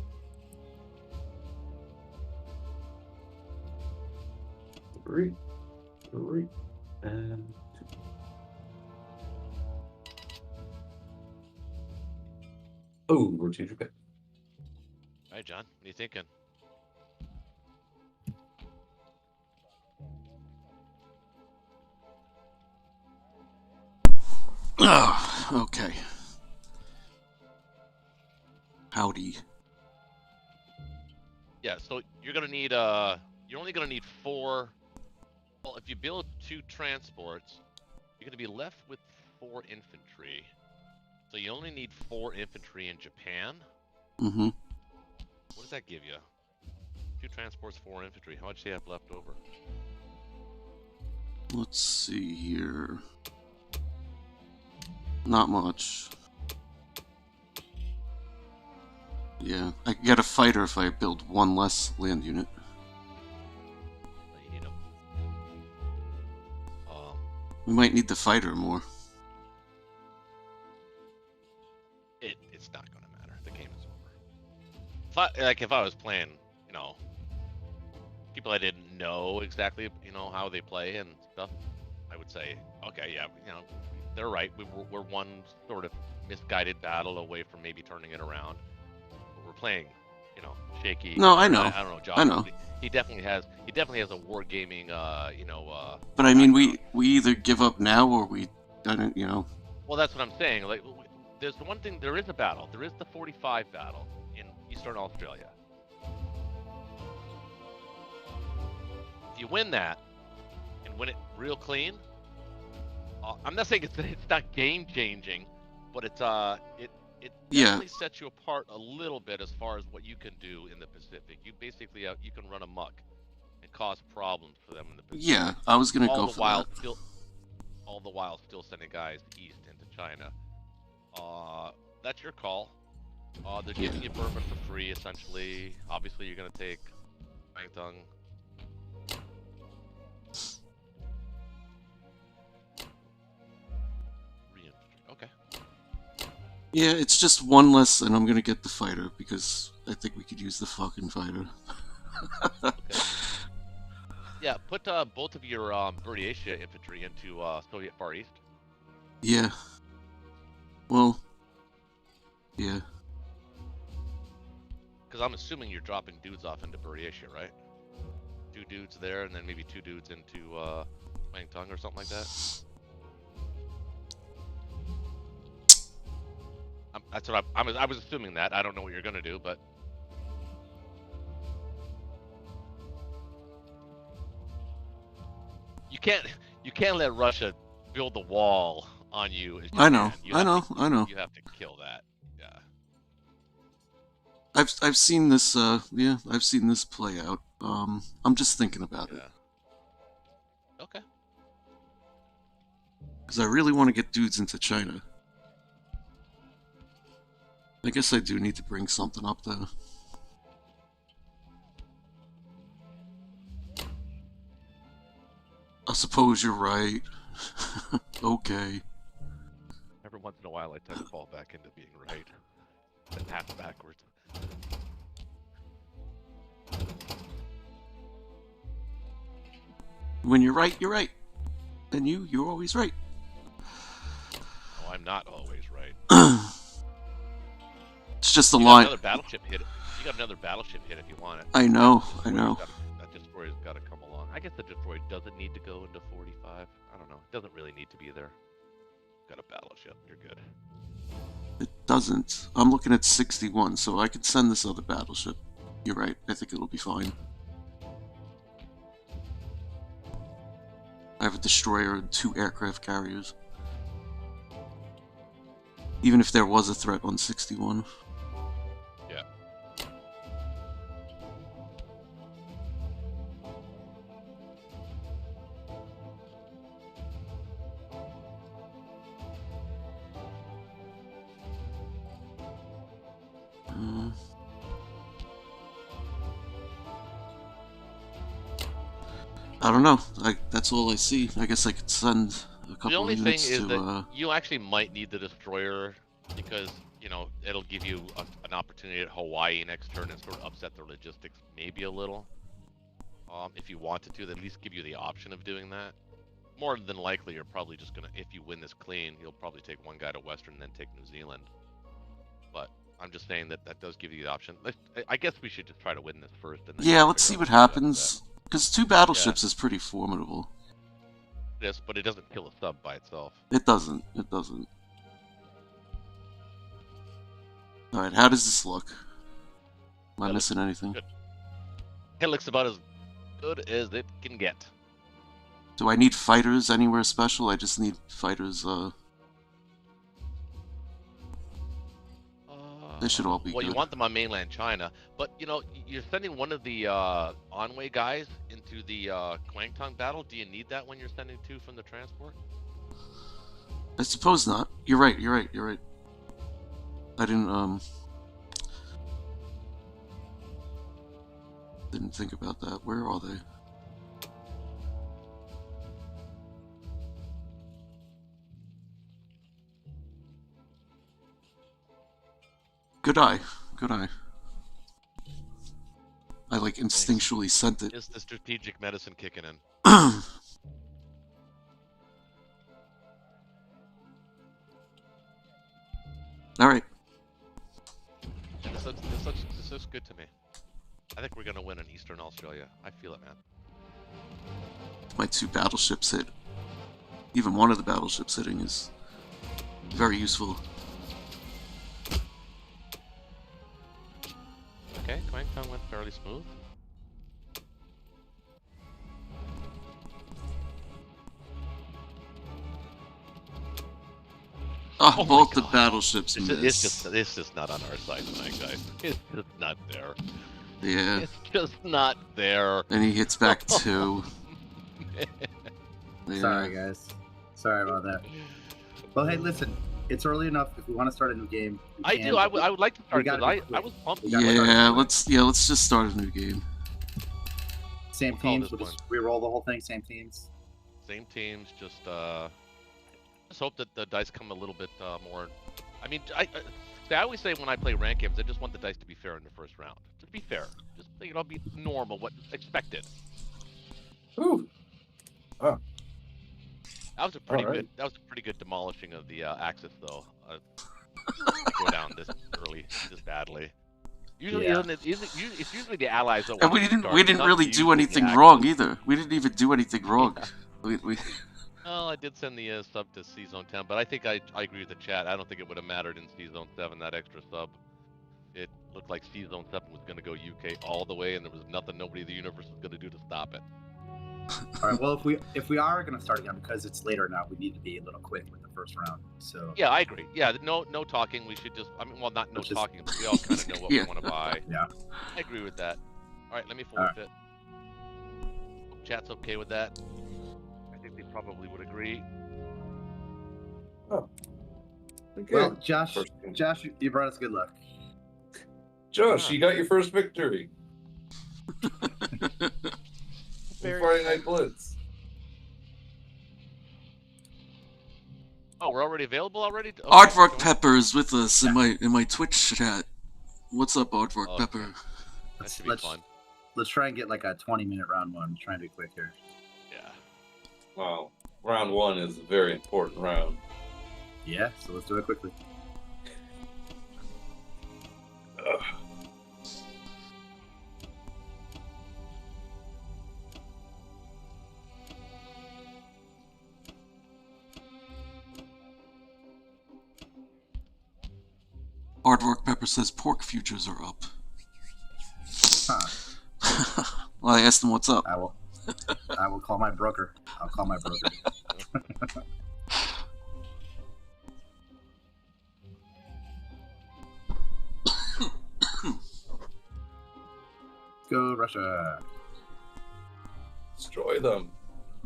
S3: Three, and 2. Oh, we're 2 Japan.
S4: All right, John. What are you thinking?
S5: Okay. Howdy.
S4: Yeah, so you're gonna need you're only gonna need 4. Well, if you build 2 transports, you're gonna be left with 4 infantry. So you only need 4 infantry in Japan.
S5: Mm-hmm.
S4: What does that give you? 2 transports, 4 infantry. How much do you have left over?
S5: Let's see here. Not much. Yeah, I can get a fighter if I build 1 less land unit.
S4: You need them.
S5: We might need the fighter more.
S4: It's not gonna matter. The game is over. If I was playing, you know, people I didn't know exactly, you know, how they play and stuff, I would say, okay, yeah, you know, they're right. We're one sort of misguided battle away from maybe turning it around. But we're playing, you know, shaky.
S5: No, I know.
S4: I don't know, Josh.
S5: I know.
S4: He definitely has a wargaming, you know.
S5: But I mean,
S4: background.
S5: we either give up now or we don't, you know.
S4: Well, that's what I'm saying. Like, there's the one thing. There is a battle. There is the 45 battle in Eastern Australia. If you win that and win it real clean, I'm not saying it's not game changing, but it definitely sets you apart a little bit as far as what you can do in the Pacific. You basically you can run amok and cause problems for them in the Pacific.
S5: Yeah, I was gonna go for that.
S4: All the while still sending guys east into China. That's your call. They're giving you Burma for free, essentially. Obviously, you're gonna take Bangtung. Okay.
S5: Yeah, it's just 1 less, and I'm gonna get the fighter because I think we could use the fucking fighter.
S4: Okay. Yeah, put both of your Buryatia infantry into Soviet Far East.
S5: Yeah. Well. Yeah.
S4: Because I'm assuming you're dropping dudes off into Buryatia, right? 2 dudes there, and then maybe 2 dudes into Bangtung or something like that. That's what I was assuming that. I don't know what you're gonna do, but you can't let Russia build the wall on you. As
S5: I know.
S4: You
S5: I know.
S4: You have to kill that. Yeah.
S5: I've seen this. Yeah, I've seen this play out. I'm just thinking about it.
S4: Okay.
S5: Because I really want to get dudes into China. I guess I do need to bring something up there. I suppose you're right. Okay.
S4: Every once in a while, I tend to fall back into being right, then half backwards.
S5: When you're right, you're right. And you're always right.
S4: No, I'm not always right.
S5: It's just a
S4: You
S5: line.
S4: got another battleship hit. You got another battleship hit if you want it.
S5: I know, I know.
S4: That destroyer's got to come along. I guess the destroyer doesn't need to go into 45. I don't know. It doesn't really need to be there. Got a battleship. You're good.
S5: It doesn't. I'm looking at 61, so I could send this other battleship. You're right. I think it'll be fine. I have a destroyer and 2 aircraft carriers. Even if there was a threat on 61.
S4: Yeah.
S5: I don't know. That's all I see. I guess I could send a couple
S4: The only
S5: of
S4: thing
S5: units
S4: is
S5: to.
S4: that you actually might need the destroyer because, you know, it'll give you an opportunity at Hawaii next turn and sort of upset their logistics maybe a little. If you wanted to, at least give you the option of doing that. More than likely, you're probably just gonna, if you win this clean, you'll probably take one guy to Western and then take New Zealand. But I'm just saying that does give you the option. I guess we should just try to win this first. And then
S5: Yeah, let's see what happens. Because 2 battleships is pretty formidable.
S4: Yes, but it doesn't kill a sub by itself.
S5: It doesn't. It doesn't. Alright, how does this look? Am I missing anything?
S4: Good. It looks about as good as it can get.
S5: Do I need fighters anywhere special? I just need fighters, They should all be
S4: well,
S5: good.
S4: you want them on mainland China, but you know, you're sending one of the Anhui guys into the Kwangtung battle. Do you need that when you're sending 2 from the transport?
S5: I suppose not. You're right, you're right, you're right. I didn't think about that. Where are they? Good eye. Good eye. I like instinctually sent it.
S4: Is the strategic medicine kicking in?
S5: Alright.
S4: This looks good to me. I think we're gonna win in Eastern Australia. I feel it, man.
S5: My 2 battleships hit. Even one of the battleships hitting is very useful.
S4: Okay, Kwangtung went fairly smooth.
S5: Oh, both the
S4: God.
S5: battleships miss.
S4: It's just not on our side tonight, guys. It's just not there.
S5: Yeah.
S4: It's just not there.
S5: And he hits back 2. Yeah.
S2: Sorry, guys. Sorry about that. Well, hey, listen. It's early enough. If we want to start a new game, we
S4: I
S2: can.
S4: do. I would like to start
S2: gotta
S4: because
S2: be quick.
S4: I was pumped.
S2: We gotta start
S5: Yeah,
S2: quick.
S5: let's just start a new game.
S2: Same
S4: We'll call
S2: teams.
S4: this
S2: We'll
S4: one.
S2: just re-roll the whole thing. Same teams.
S4: Same teams. Just hope that the dice come a little bit more. I mean, I always say when I play rank games, I just want the dice to be fair in the first round. Just be fair. Just be normal. What expected.
S3: Ooh. Oh.
S4: That was a pretty
S3: All right.
S4: good. That was a pretty good demolishing of the Axis, though. Go down this early, this badly. Usually,
S2: Yeah.
S4: it's usually the Allies that
S5: And
S4: want to
S5: we
S4: start,
S5: didn't
S4: not
S5: really
S4: usually
S5: do
S4: the
S5: anything
S4: Axis.
S5: wrong either. We didn't even do anything wrong. We
S4: Well, I did send the sub to C Zone 10, but I think I agree with the chat. I don't think it would have mattered in C Zone 7, that extra sub. It looked like C Zone 7 was going to go UK all the way, and there was nothing nobody in the universe was going to do to stop it.
S2: All right. Well, if we are going to start again because it's later now, we need to be a little quick with the first round. So
S4: Yeah, I agree. Yeah, no talking. We should just, I mean, well, not no
S2: Let's just-
S4: talking, but we all kind of know what
S5: Yeah.
S4: we want to buy.
S2: Yeah.
S4: I agree with that. All right, let me
S2: All right.
S4: forfeit. Hope chat's okay with that. I think they probably would agree.
S3: Okay.
S2: Well, Josh,
S3: First game.
S2: you brought us good luck.
S3: Josh, you got your first victory.
S1: Very
S3: Friday Night Blitz.
S4: Oh, we're already available already? Okay,
S5: Aardvark
S4: go.
S5: Pepper is with us in my Twitch chat. What's up, Aardvark
S4: Okay.
S5: Pepper?
S4: That should be fun.
S2: Let's try and get like a 20-minute round one. Try and be quick here.
S4: Yeah.
S3: Wow. Round 1 is a very important round.
S2: Yeah. So let's do it quickly.
S3: Ugh.
S5: Aardvark Pepper says pork futures are up.
S2: Huh.
S5: Well, I asked him what's up.
S2: I will call my broker. I'll call my broker. Go Russia.
S3: Destroy them.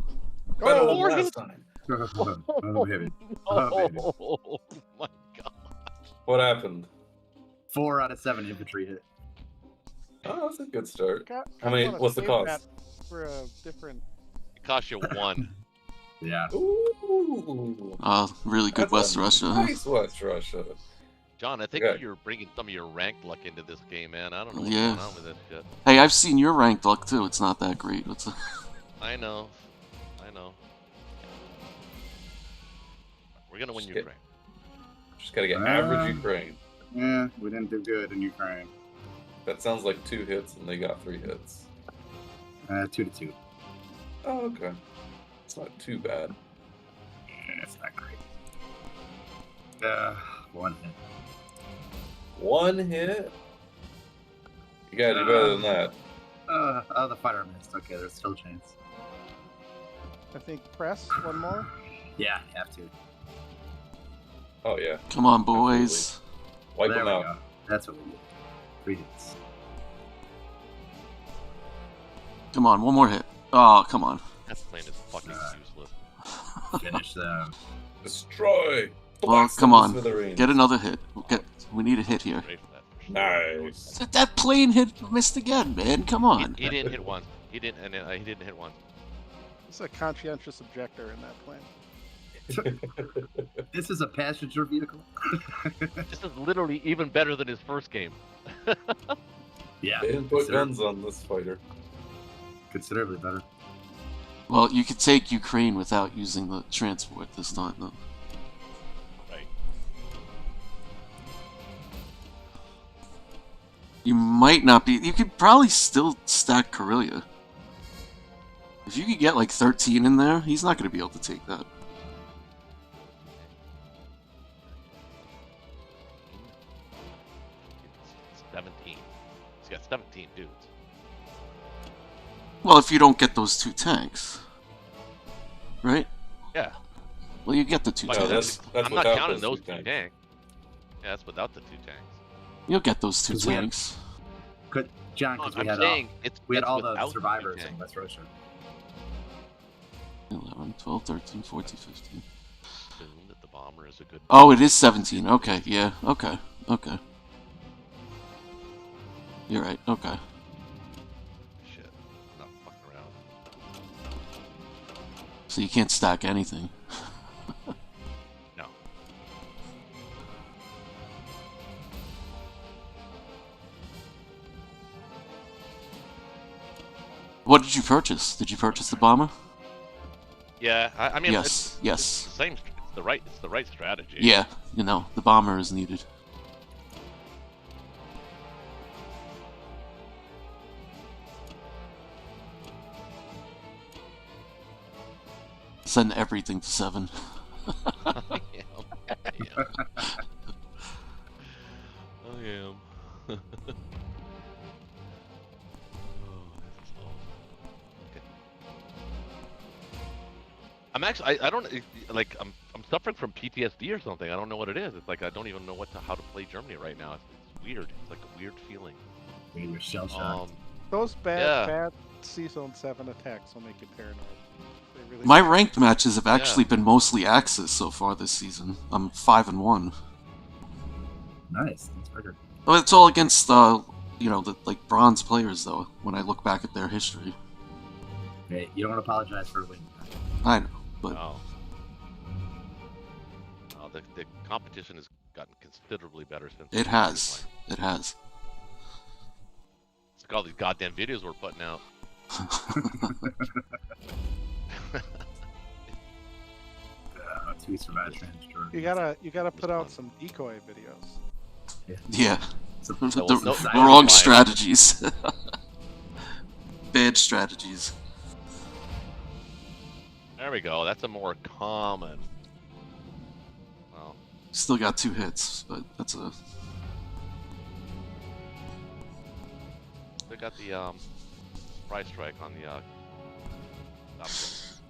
S4: Oh,
S3: Better than
S4: Morgan!
S3: last time.
S2: Oh, baby. Oh, baby.
S4: Oh my god.
S3: What happened?
S2: 4 out of 7 infantry hit.
S3: Oh, that's a good start.
S1: Got-
S3: How many-
S1: wanna
S3: what's the
S1: save
S3: cost?
S1: that for a different
S4: Cost you 1.
S2: Yeah.
S3: Ooh.
S5: Really good
S3: That's
S5: West
S3: a
S5: Russia.
S3: Nice West Russia.
S4: John, I think
S3: Okay.
S4: you're bringing some of your ranked luck into this game, man. I don't know what's
S5: Yeah.
S4: going on with this shit.
S5: Hey, I've seen your ranked luck too. It's not that great.
S4: I know. We're gonna win
S3: Shit.
S4: Ukraine.
S3: Just gotta get average Ukraine.
S2: Yeah, we didn't do good in Ukraine.
S3: That sounds like 2 hits, and they got 3 hits.
S2: 2-2.
S3: Oh, okay. It's not too bad.
S2: Yeah, it's not great. 1 hit.
S3: 1 hit? You gotta do better than that.
S2: The fighter missed. Okay, there's still a chance.
S1: I think press one more.
S2: Yeah, have to.
S3: Oh, yeah.
S5: Come on, boys.
S3: Wipe
S2: There
S3: them
S2: we
S3: out.
S2: go. That's what we need. 3 hits.
S5: Come on, one more hit. Oh, come on.
S4: That plane is fucking useless.
S2: Finish them.
S3: Destroy!
S5: Well,
S3: Blast
S5: come
S3: them to
S5: on.
S3: smithereens.
S5: Get another hit. We need a hit here.
S4: Ready for that.
S3: Nice.
S5: That plane missed again, man. Come on.
S4: He didn't hit once. He didn't hit once.
S1: It's a conscientious objector in that plane.
S2: This is a passenger vehicle.
S4: This is literally even better than his first game.
S2: Yeah,
S3: They didn't put guns on this fighter.
S2: considerably better.
S5: Well, you could take Ukraine without using the transport this time, though.
S4: Right.
S5: You might not be. You could probably still stack Karelia. If you could get like 13 in there, he's not going to be able to take that.
S4: It's 17. He's got 17 dudes.
S5: Well, if you don't get those 2 tanks. Right?
S4: Yeah.
S5: Well, you get the 2
S3: No,
S5: tanks.
S3: that's
S4: I'm not
S3: without
S4: counting those 2
S3: tanks.
S4: tanks. Yeah, that's without the 2 tanks.
S5: You'll get those 2
S2: 'Cause we have-
S5: tanks.
S2: John, because
S4: I'm saying
S2: we had
S4: it's
S2: all the
S4: without
S2: survivors
S4: 2
S2: in
S4: tanks.
S2: West Russia.
S5: 11, 12, 13, 14, 15.
S4: Assume that the bomber is a good.
S5: Oh, it is 17. Okay, yeah. Okay. You're right. Okay.
S4: Shit. I'm not fucking around.
S5: So you can't stack anything.
S4: No.
S5: What did you purchase? Did you purchase the bomber?
S4: Yeah, I mean,
S5: Yes, yes.
S4: It's the same. It's the right strategy.
S5: Yeah, you know, the bomber is needed. Send everything to 7.
S4: I am. Oh, this is all. Okay. I'm actually. I don't like. I'm suffering from PTSD or something. I don't know what it is. It's like I don't even know how to play Germany right now. It's weird. It's like a weird feeling.
S2: You're shell shocked.
S1: Those
S4: Yeah.
S1: bad C Zone 7 attacks will make you paranoid. They really
S5: My ranked matches have actually been mostly Axis so far this season. I'm 5-1.
S2: Nice. That's better.
S5: Well, it's all against, you know, the like bronze players though. When I look back at their history,
S2: Hey, you don't apologize for winning.
S5: I know, but
S4: No. No, the competition has gotten considerably better since.
S5: it has. It has.
S4: It's like all these goddamn videos we're putting out.
S2: Two survived transfer.
S1: You gotta put out some decoy videos.
S5: Yeah,
S2: So,
S5: the
S4: no-
S5: wrong
S4: no-
S5: strategies. Bad strategies.
S4: There we go. That's a more common. Well,
S5: Still got 2 hits, but that's a.
S4: they got the price strike on the top. Missed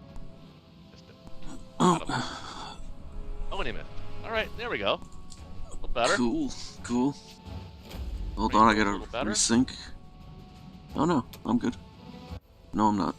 S4: it. Got him. Oh, wait a minute. All right, there we go. A little better.
S5: Cool. Hold
S4: Wait,
S5: on, I
S4: a
S5: gotta
S4: little better?
S5: resync. Oh no, I'm good. No, I'm not.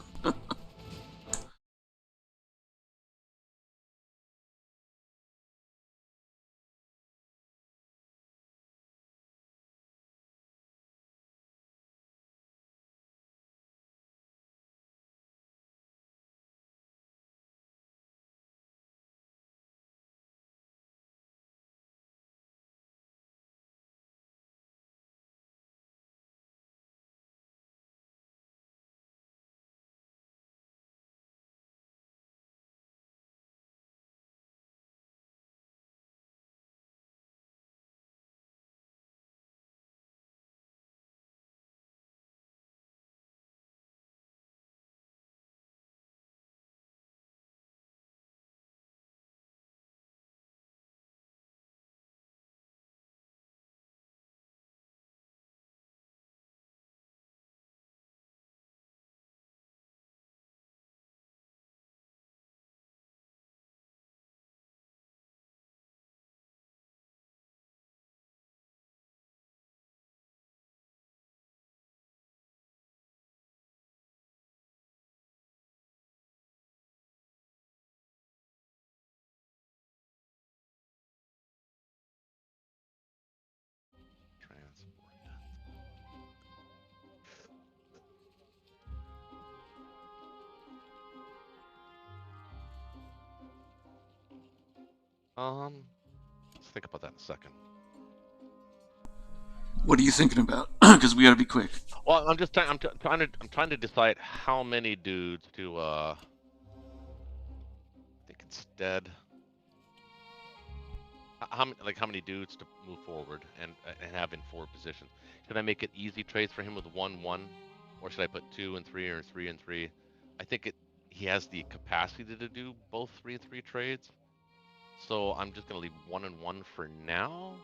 S4: Let's think about that in a second.
S5: What are you thinking about? Because we gotta be quick.
S4: Well, I'm just I'm trying to decide how many dudes to I think instead how many dudes to move forward and have in forward positions. Should I make it easy trades for him with 1-1, or should I put 2 and 3 or 3 and 3? I think he has the capacity to do both 3 and 3 trades. So I'm just gonna leave 1 and 1 for now.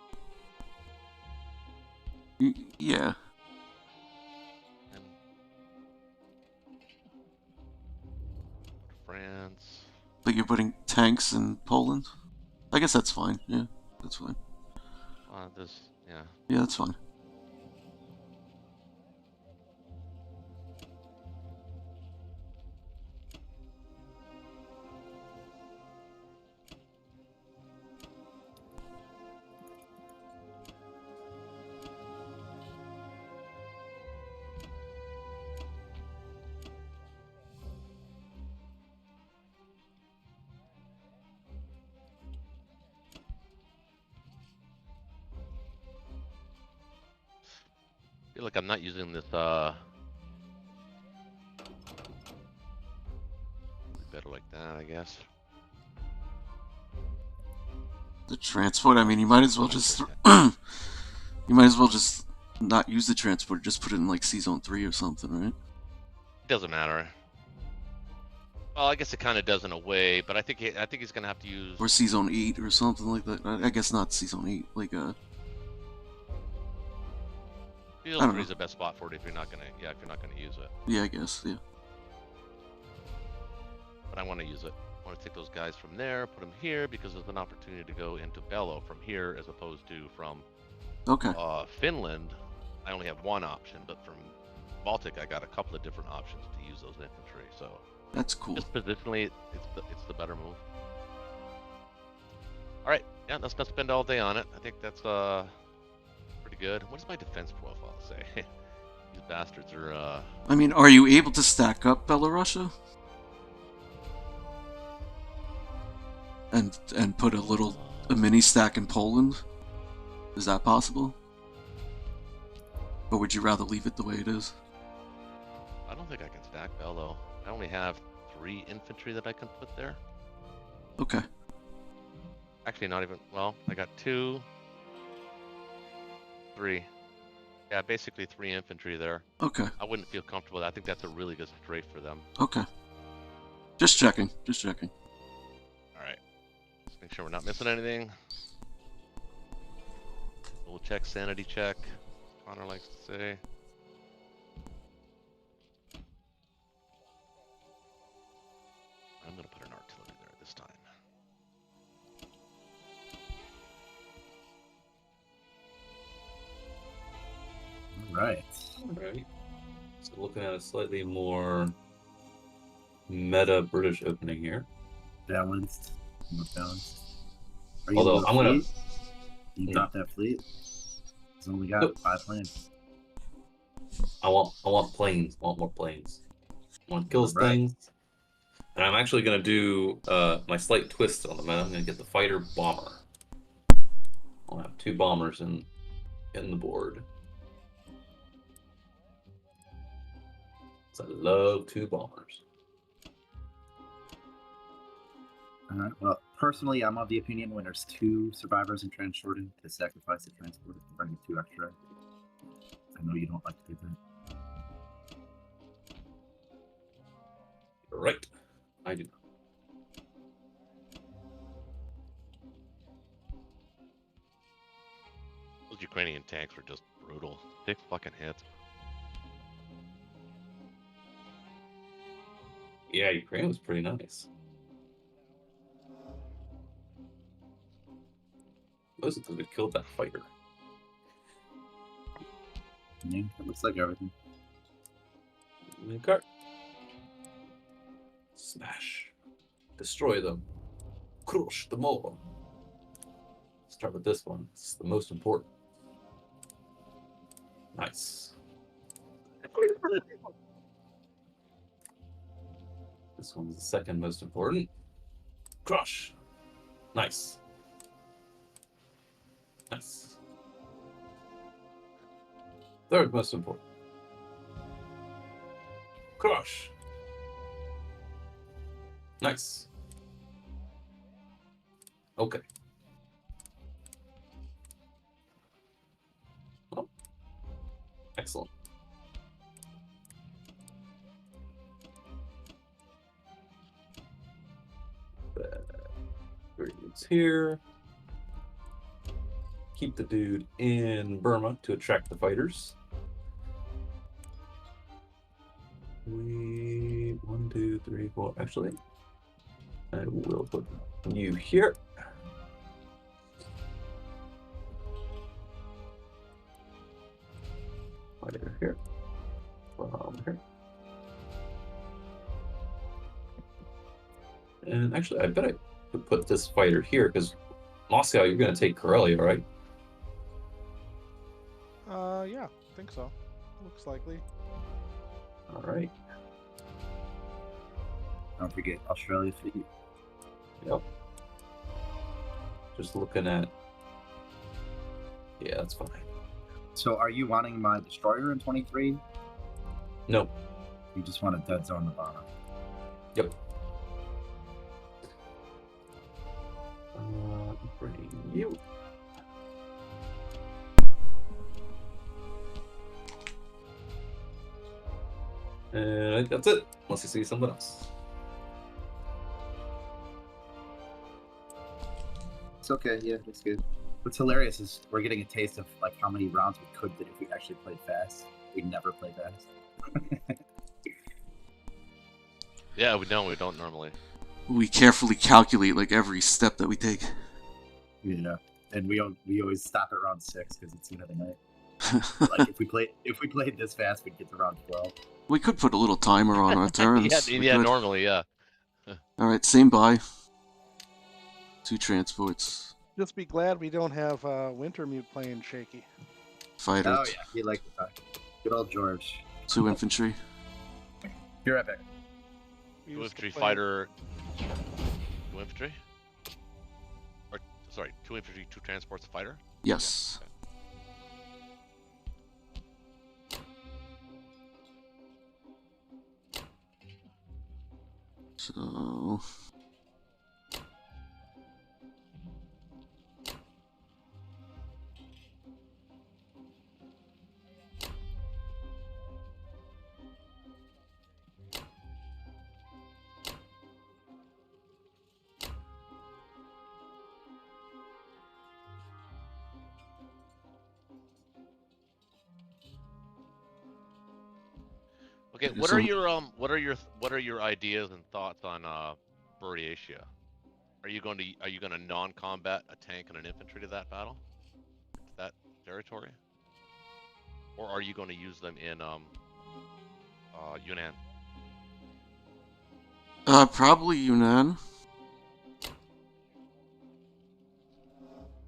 S5: Yeah.
S4: And France.
S5: But you're putting tanks in Poland? I guess that's fine. Yeah, that's fine.
S4: Yeah.
S5: Yeah, that's fine.
S4: I feel like I'm not using this better like that, I guess.
S5: The transport, I mean, you might as well just you might as well just not use the transport, just put it in like C-Zone 3 or something, right?
S4: Doesn't matter. Well, I guess it kind of does in a way, but I think he's gonna have to use
S5: Or C-Zone 8 or something like that. I guess not C-Zone 8, like
S4: Field 3 is the best spot for it if you're not gonna use it.
S5: Yeah, I guess, yeah.
S4: But I want to use it. I want to take those guys from there, put them here, because there's an opportunity to go into Bello from here as opposed to from Finland. I only have one option, but from Baltic I got a couple of different options to use those infantry. So
S5: that's cool.
S4: Just positionally, it's the better move. All right, yeah, let's not spend all day on it. I think that's pretty good. What does my defense profile say? These bastards are.
S5: I mean, are you able to stack up Belarusia? And put a mini stack in Poland? Is that possible? Or would you rather leave it the way it is?
S4: I don't think I can stack Bello. I only have 3 infantry that I can put there.
S5: Okay.
S4: Actually, not even. Well, I got 2, 3. Yeah, basically 3 infantry there.
S5: Okay.
S4: I wouldn't feel comfortable with that. I think that's a really good strafe for them.
S5: Okay. Just checking. Just checking.
S4: Alright. Let's make sure we're not missing anything. We'll check, sanity check. Connor likes to say. I'm going to put an artillery there this time.
S2: Right.
S3: Alright. So looking at a slightly more meta British opening here.
S2: Balanced. More balanced.
S3: Although I'm gonna.
S2: You got that fleet? It's only got 5 planes.
S3: I want planes. I want more planes. I want to kill things. And I'm actually gonna do my slight twist on the meta. I'm gonna get the fighter bomber. I'll have 2 bombers in the board. I love 2 bombers.
S2: Alright, well, personally, I'm of the opinion when there's 2 survivors in transporting to sacrifice the transport and bring 2 extra. I know you don't like to do that.
S3: Right. I do.
S4: Those Ukrainian tanks were just brutal. 6 fucking hits.
S3: Yeah, Ukraine was pretty nice. Mostly because we killed that fighter.
S2: Yeah, it looks like everything.
S3: Okay. Smash. Destroy them. Crush them all. Start with this one. It's the most important. Nice. This one's the second most important. Crush. Nice. Nice. Third most important. Crush. Nice. Okay. Oh. Excellent. Three units here. Keep the dude in Burma to attract the fighters. One, two, three, four. Actually, I will put you here. Fighter here. Here. And actually, I bet I could put this fighter here because Moscow, you're going to take Karelia, right?
S1: Yeah, I think so. Looks likely.
S3: All right.
S2: Don't forget Australia Fleet.
S3: Yep. Just looking at. Yeah, that's fine.
S2: So, are you wanting my destroyer in 23?
S3: No.
S2: You just want a dead zone the bomber.
S3: Yep. Bring you. And I think that's it. Unless you see something else.
S2: It's okay. Yeah, it's good. What's hilarious is we're getting a taste of like how many rounds we could get if we actually played fast. We never play fast.
S4: Yeah, we don't normally.
S5: We carefully calculate like every step that we take.
S2: Yeah, and we always stop at round 6 because it's the end of the night. Like if we played this fast, we'd get to round 12.
S5: We could put a little timer on our turns.
S4: yeah, normally, yeah.
S5: Alright, same buy. 2 transports.
S1: Just be glad we don't have Wintermute playing shaky.
S5: Fighter.
S2: Oh yeah, he liked the time. Good old George.
S5: 2 infantry.
S2: You're epic.
S1: We
S4: Two
S1: used to
S4: infantry
S1: play-
S4: fighter. 2 infantry? Or, sorry, 2 infantry, 2 transports, fighter?
S5: Yes. So...
S4: Okay,
S5: Okay,
S4: what
S5: so-
S4: are your ideas and thoughts on Buryatia? Are you going to non-combat a tank and an infantry to that battle? To that territory? Or are you going to use them in Yunnan?
S5: probably Yunnan.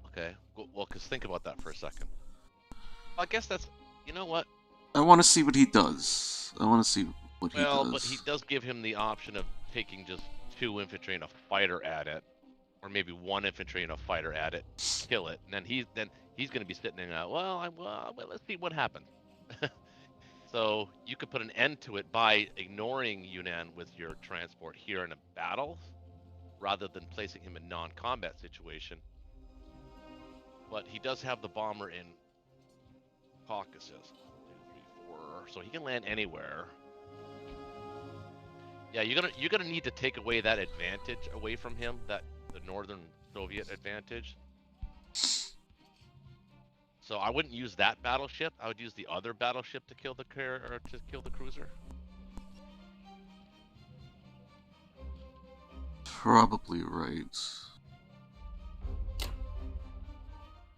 S4: Okay. Well, cause think about that for a second. I guess that's, you know what?
S5: I want to see what he does. I want to see what he does.
S4: Well, but he does give him the option of taking just 2 infantry and a fighter at it, or maybe 1 infantry and a fighter at it, kill it, and then he's going to be sitting there. Well, let's see what happens. So you could put an end to it by ignoring Yunnan with your transport here in a battle, rather than placing him in non-combat situation. But he does have the bomber in Caucasus. 1, 2, 3, 4, so he can land anywhere. Yeah, you're gonna need to take away that advantage away from him, the Northern Soviet advantage. So I wouldn't use that battleship. I would use the other battleship to kill the cruiser.
S5: Probably right.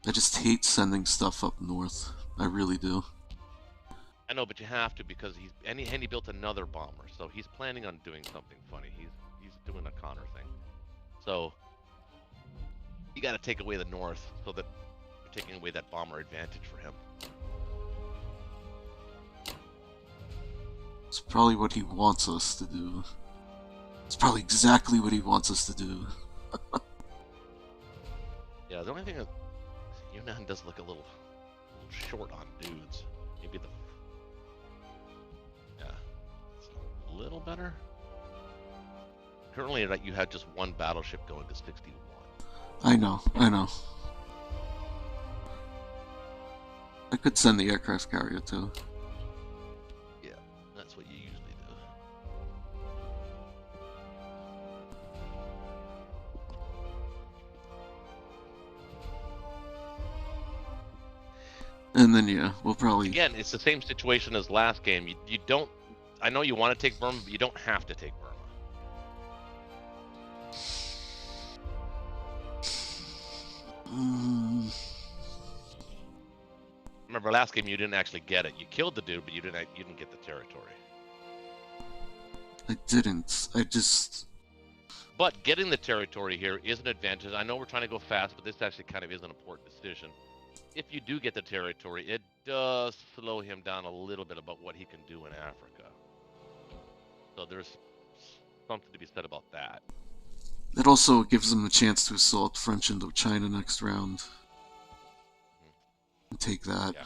S5: I just hate sending stuff up north. I really do.
S4: I know, but you have to because he built another bomber, so he's planning on doing something funny. He's doing a Connor thing. So you got to take away the north so that you're taking away that bomber advantage for him.
S5: It's probably what he wants us to do. It's probably exactly what he wants us to do.
S4: Yeah, the only thing is Yunnan does look a little short on dudes. Maybe the it's a little better. Currently, you have just one battleship going to 61.
S5: I know. I could send the aircraft carrier too.
S4: Yeah, that's what you usually do.
S5: And then yeah, we'll probably
S4: Again, it's the same situation as last game. You don't. I know you want to take Burma, but you don't have to take Burma. Remember last game you didn't actually get it. You killed the dude, but you didn't get the territory.
S5: I didn't. I just.
S4: But getting the territory here is an advantage. I know we're trying to go fast, but this actually kind of is an important decision. If you do get the territory, it does slow him down a little bit about what he can do in Africa. So there's something to be said about that.
S5: It also gives them a chance to assault French Indochina next round. And take that.
S4: Yeah.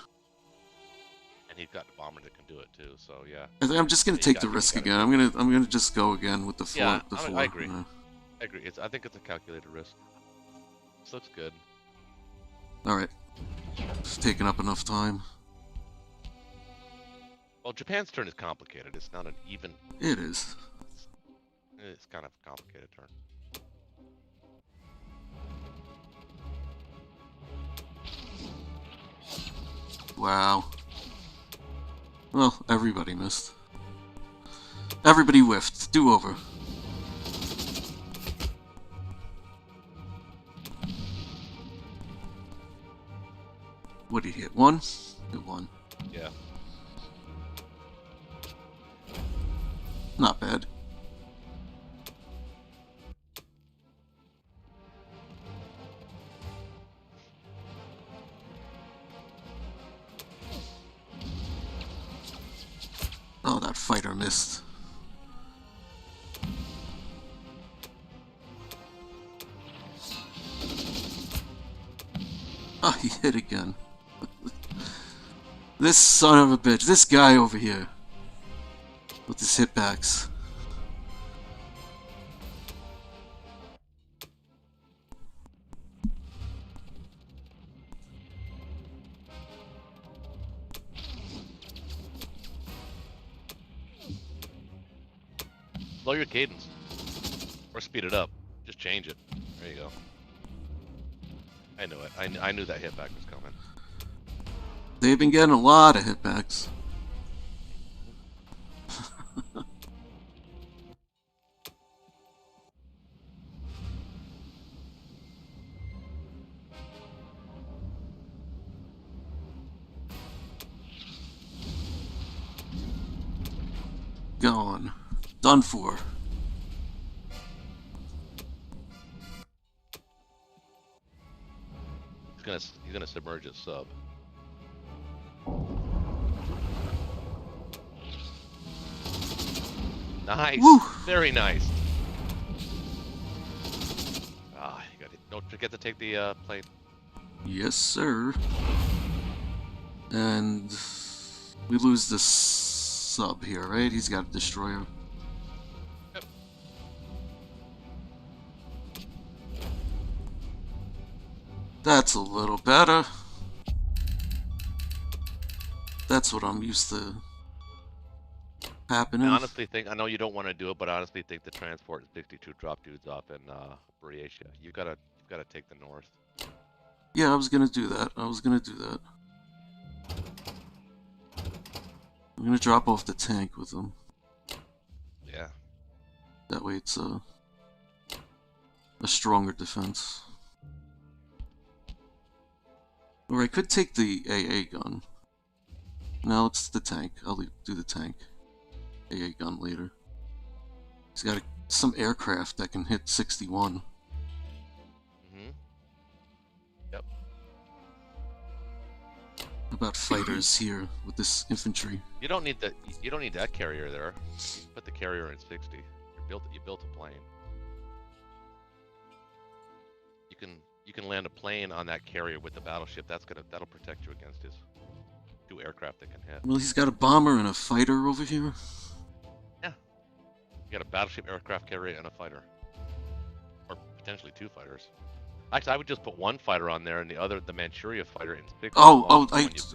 S4: And he's got a bomber that can do it too, so yeah.
S5: I think I'm just gonna take the risk again. I'm gonna just go again with the four.
S4: Yeah,
S5: the four.
S4: I agree.
S5: Yeah.
S4: I agree. I think it's a calculated risk. This looks good.
S5: Alright. It's taken up enough time.
S4: Well, Japan's turn is complicated. It's not an even.
S5: It is.
S4: It's kind of a complicated turn.
S5: Wow. Well, everybody missed. Everybody whiffed. Do over. What did he hit? One? Hit one.
S4: Yeah.
S5: Not bad. Oh, that fighter missed. Oh, he hit again. This son of a bitch. This guy over here. With his hitbacks.
S4: Slow your cadence. Or speed it up. Just change it. There you go. I knew it. I knew that hitback was coming.
S5: They've been getting a lot of hitbacks. Gone. Done for.
S4: He's gonna submerge his sub. Nice.
S5: Woo.
S4: Very nice. Ah, you got it. Don't forget to take the plane.
S5: Yes, sir. And we lose this sub here, right? He's got a destroyer.
S4: Yep.
S5: That's a little better. That's what I'm used to happening.
S4: I honestly think, I know you don't want to do it, but I honestly think the transport 62 drop dudes off in Buryatia. You've gotta take the north.
S5: Yeah, I was gonna do that. I'm gonna drop off the tank with them.
S4: Yeah.
S5: That way it's a stronger defense. Or I could take the AA gun. No, it's the tank. I'll do the tank. AA gun later. He's got some aircraft that can hit 61.
S4: Yep.
S5: How about fighters here with this infantry?
S4: You don't need that carrier there. You put the carrier in You built a plane. you can land a plane on that carrier with the battleship. That'll protect you against his 2 aircraft that can hit.
S5: Well, he's got a bomber and a fighter over here.
S4: Yeah. You got a battleship, aircraft carrier, and a fighter. Or potentially 2 fighters. Actually, I would just put 1 fighter on there and the Manchuria fighter in 6.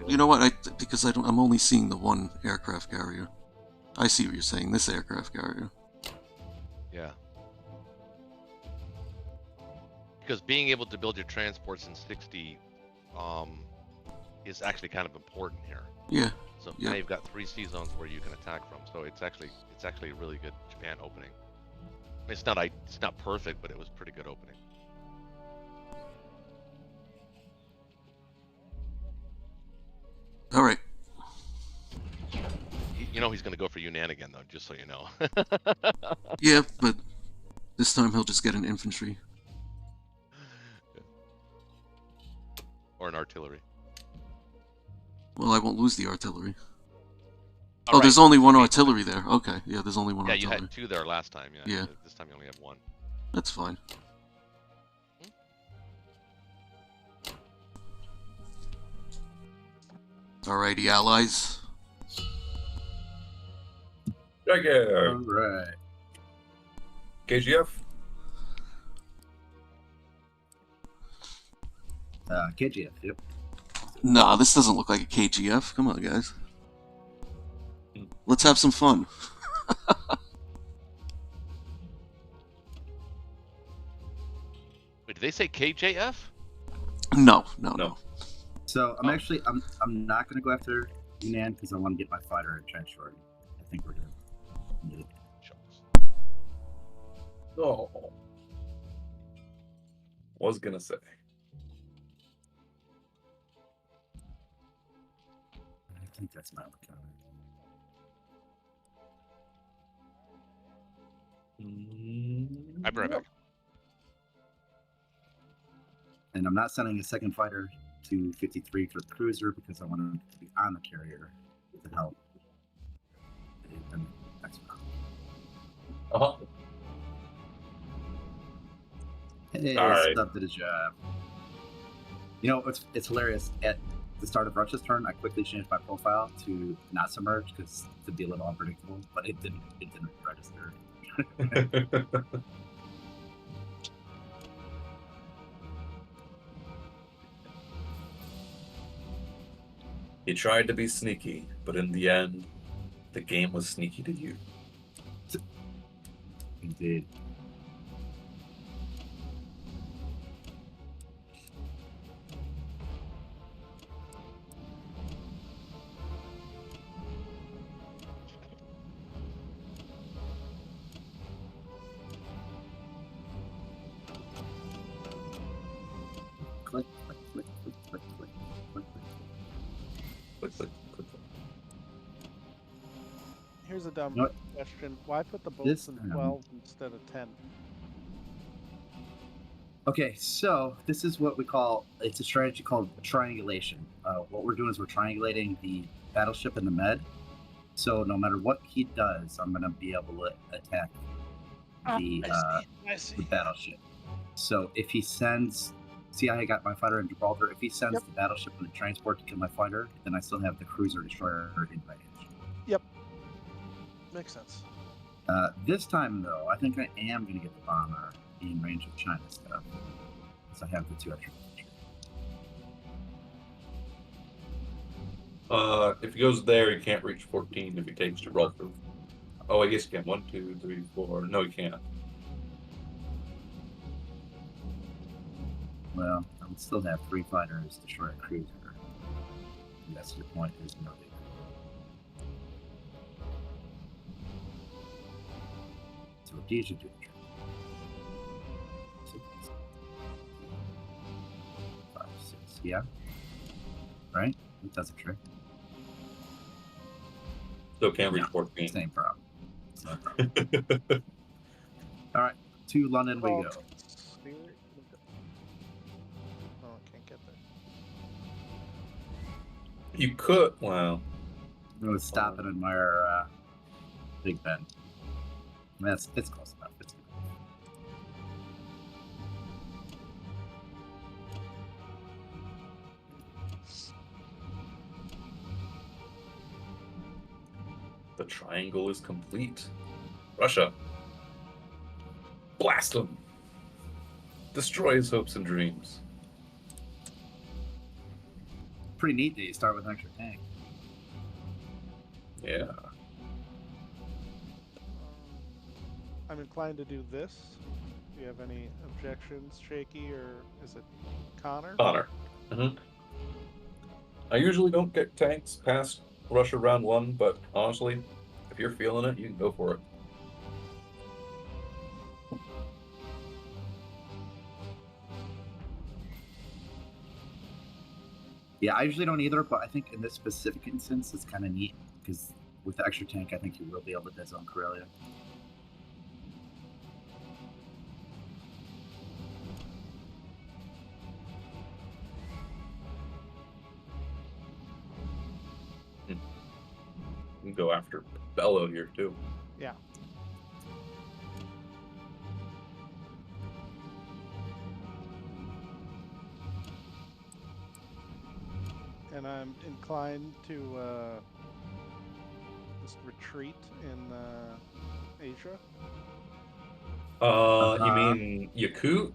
S5: You know what? Because I'm only seeing the 1 aircraft carrier. I see what you're saying. This aircraft carrier.
S4: Yeah. Because being able to build your transports in 60 is actually kind of important here.
S5: Yeah.
S4: So now you've got 3 sea zones where you can attack from. So it's actually a really good Japan opening. I mean, it's not perfect, but it was pretty good opening.
S5: All right.
S4: You know he's going to go for Yunnan again, though, just so you know.
S5: Yeah, but this time he'll just get an infantry.
S4: Or an artillery.
S5: Well, I won't lose the artillery.
S4: All right.
S5: There's only 1 artillery there. Okay, yeah, there's only 1
S4: Yeah,
S5: artillery.
S4: you had 2 there last time.
S5: Yeah.
S4: This time you only have 1.
S5: That's fine. Alrighty, allies.
S3: Jaguar.
S2: All right.
S3: KGF.
S2: KGF. Yep.
S5: Nah, this doesn't look like a KGF. Come on, guys. Let's have some fun.
S4: Wait, did they say KJF?
S5: No.
S2: So I'm not gonna go after Yunnan because I want to get my fighter and trench short. I think we're good.
S3: Oh. Was gonna say.
S2: I think that's my counter.
S4: I'll be right back.
S2: And I'm not sending a second fighter to 53 for the cruiser because I want him to be on the carrier to help. And that's
S3: Uh-huh.
S2: Hey,
S3: All right.
S2: stuff did a job. You know, it's hilarious. At the start of ROCH's turn, I quickly changed my profile to not submerge because to be a little unpredictable, but it didn't register.
S3: You tried to be sneaky, but in the end, the game was sneaky to you.
S2: Indeed. Click, click, click, click, click, click, click, click.
S3: Click.
S1: Here's a dumb
S2: You know what?
S1: question. Why put the
S2: This,
S1: bolts in 12 instead of 10?
S2: Okay, so this is what we call, it's a strategy called triangulation. What we're doing is we're triangulating the battleship and the med. So no matter what he does, I'm going to be able to attack the battleship. So if he sends, see how I got my fighter in Gibraltar? If he sends the battleship and the transport to kill my fighter, then I still have the cruiser destroyer in range.
S1: Makes sense.
S2: This time, though, I think I am going to get the bomber in range of China stuff. Because I have the 2 extra.
S3: If he goes there, he can't reach 14 if he takes Gibraltar. Oh, I guess he can. 1, 2, 3, 4. No, he can't.
S2: Well, I would still have 3 fighters destroy a cruiser. And that's your point. There's no leader. So what did you do? 6, 5, 6. Yeah. Right? It does a trick.
S3: Still can't reach 14.
S2: Same problem. Same problem. All right. To London we go.
S1: Oh, I can't get there.
S3: You could. Wow.
S2: I'm going to stop and admire Big Ben. It's close enough. It's good.
S3: The triangle is complete. Russia. Blast him. Destroy his hopes and dreams.
S2: Pretty neat that you start with an extra tank.
S3: Yeah.
S1: I'm inclined to do this. Do you have any objections, Shaky, or is it Connor?
S3: Connor. I usually don't get tanks past Russia round 1, but honestly, if you're feeling it, you can go for it.
S2: Yeah, I usually don't either, but I think in this specific instance, it's kind of neat because with the extra tank, I think you will be able to dead zone Karelia.
S3: You can go after Bello here too.
S1: Yeah. And I'm inclined to just retreat in Asia.
S3: You mean Yakut?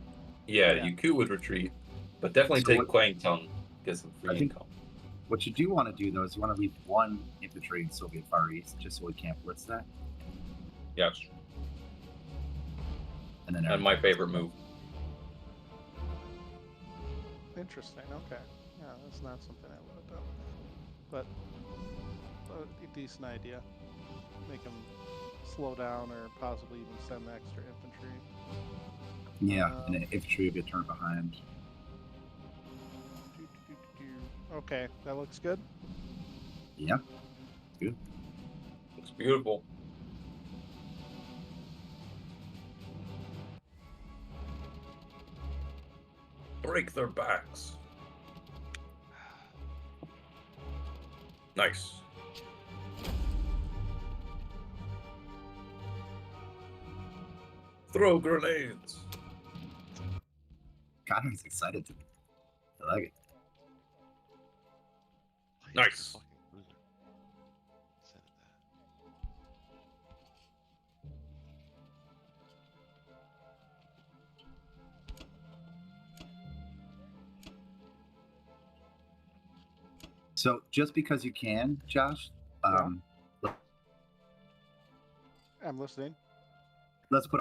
S3: Yeah,
S1: Yeah.
S3: Yakut would retreat, but definitely
S2: So
S3: take
S2: what-
S3: Kwangtung. Get some free
S2: I think-
S3: income.
S2: What you do want to do, though, is you want to leave one infantry in Soviet Far East just so we can't blitz that.
S3: Yes,
S2: And then
S3: and my favorite move.
S1: Interesting. Okay. Yeah, that's not something I would have done, but a decent idea. Make them slow down, or possibly even send extra infantry.
S2: Yeah, and the infantry will get turned behind.
S1: Okay, that looks good.
S2: Yeah.
S3: Looks beautiful. Break their backs. Nice. Throw grenades.
S2: Connor's excited to. I like it.
S4: Why is
S3: Nice.
S4: the fucking cruiser? Instead of that.
S2: So just because you can, Josh,
S1: I'm listening.
S2: let's put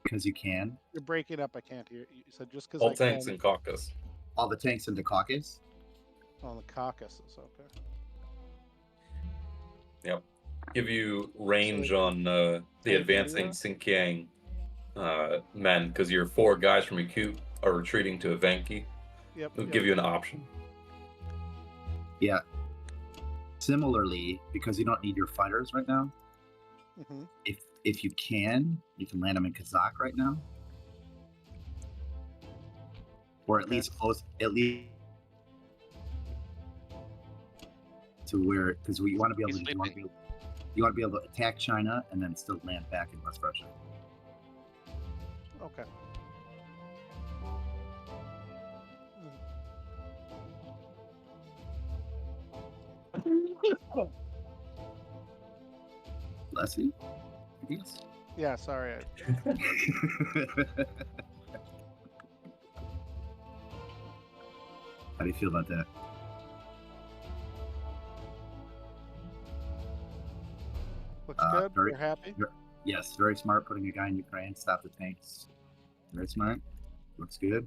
S2: because you can
S1: You're breaking up. I can't hear you. You said just because
S3: All
S1: I
S3: tanks
S1: can
S3: in Caucasus.
S2: all the tanks into Caucasus.
S1: on the Caucasus. Okay.
S3: Give you range
S1: So-
S3: on the
S1: Hey,
S3: advancing
S1: India?
S3: Xinjiang men, because your 4 guys from Yakut are retreating to Evenki.
S1: Yep.
S3: It'll
S1: yep.
S3: give you an option.
S2: Yeah. Similarly, because you don't need your fighters right now,
S1: Mhm.
S2: if you can land them in Kazakh right now, or at
S1: Okay.
S2: least close, at least to where, because you want to be able
S4: He's
S2: to you want to be able to attack China and then still land back in West Russia.
S1: Okay.
S2: Bless you. I guess.
S1: Yeah. Sorry.
S2: How do you feel about that?
S1: Looks good.
S2: very-
S1: You're happy.
S2: Yes, very smart putting a guy in Ukraine, stop the tanks. Very smart. Looks good.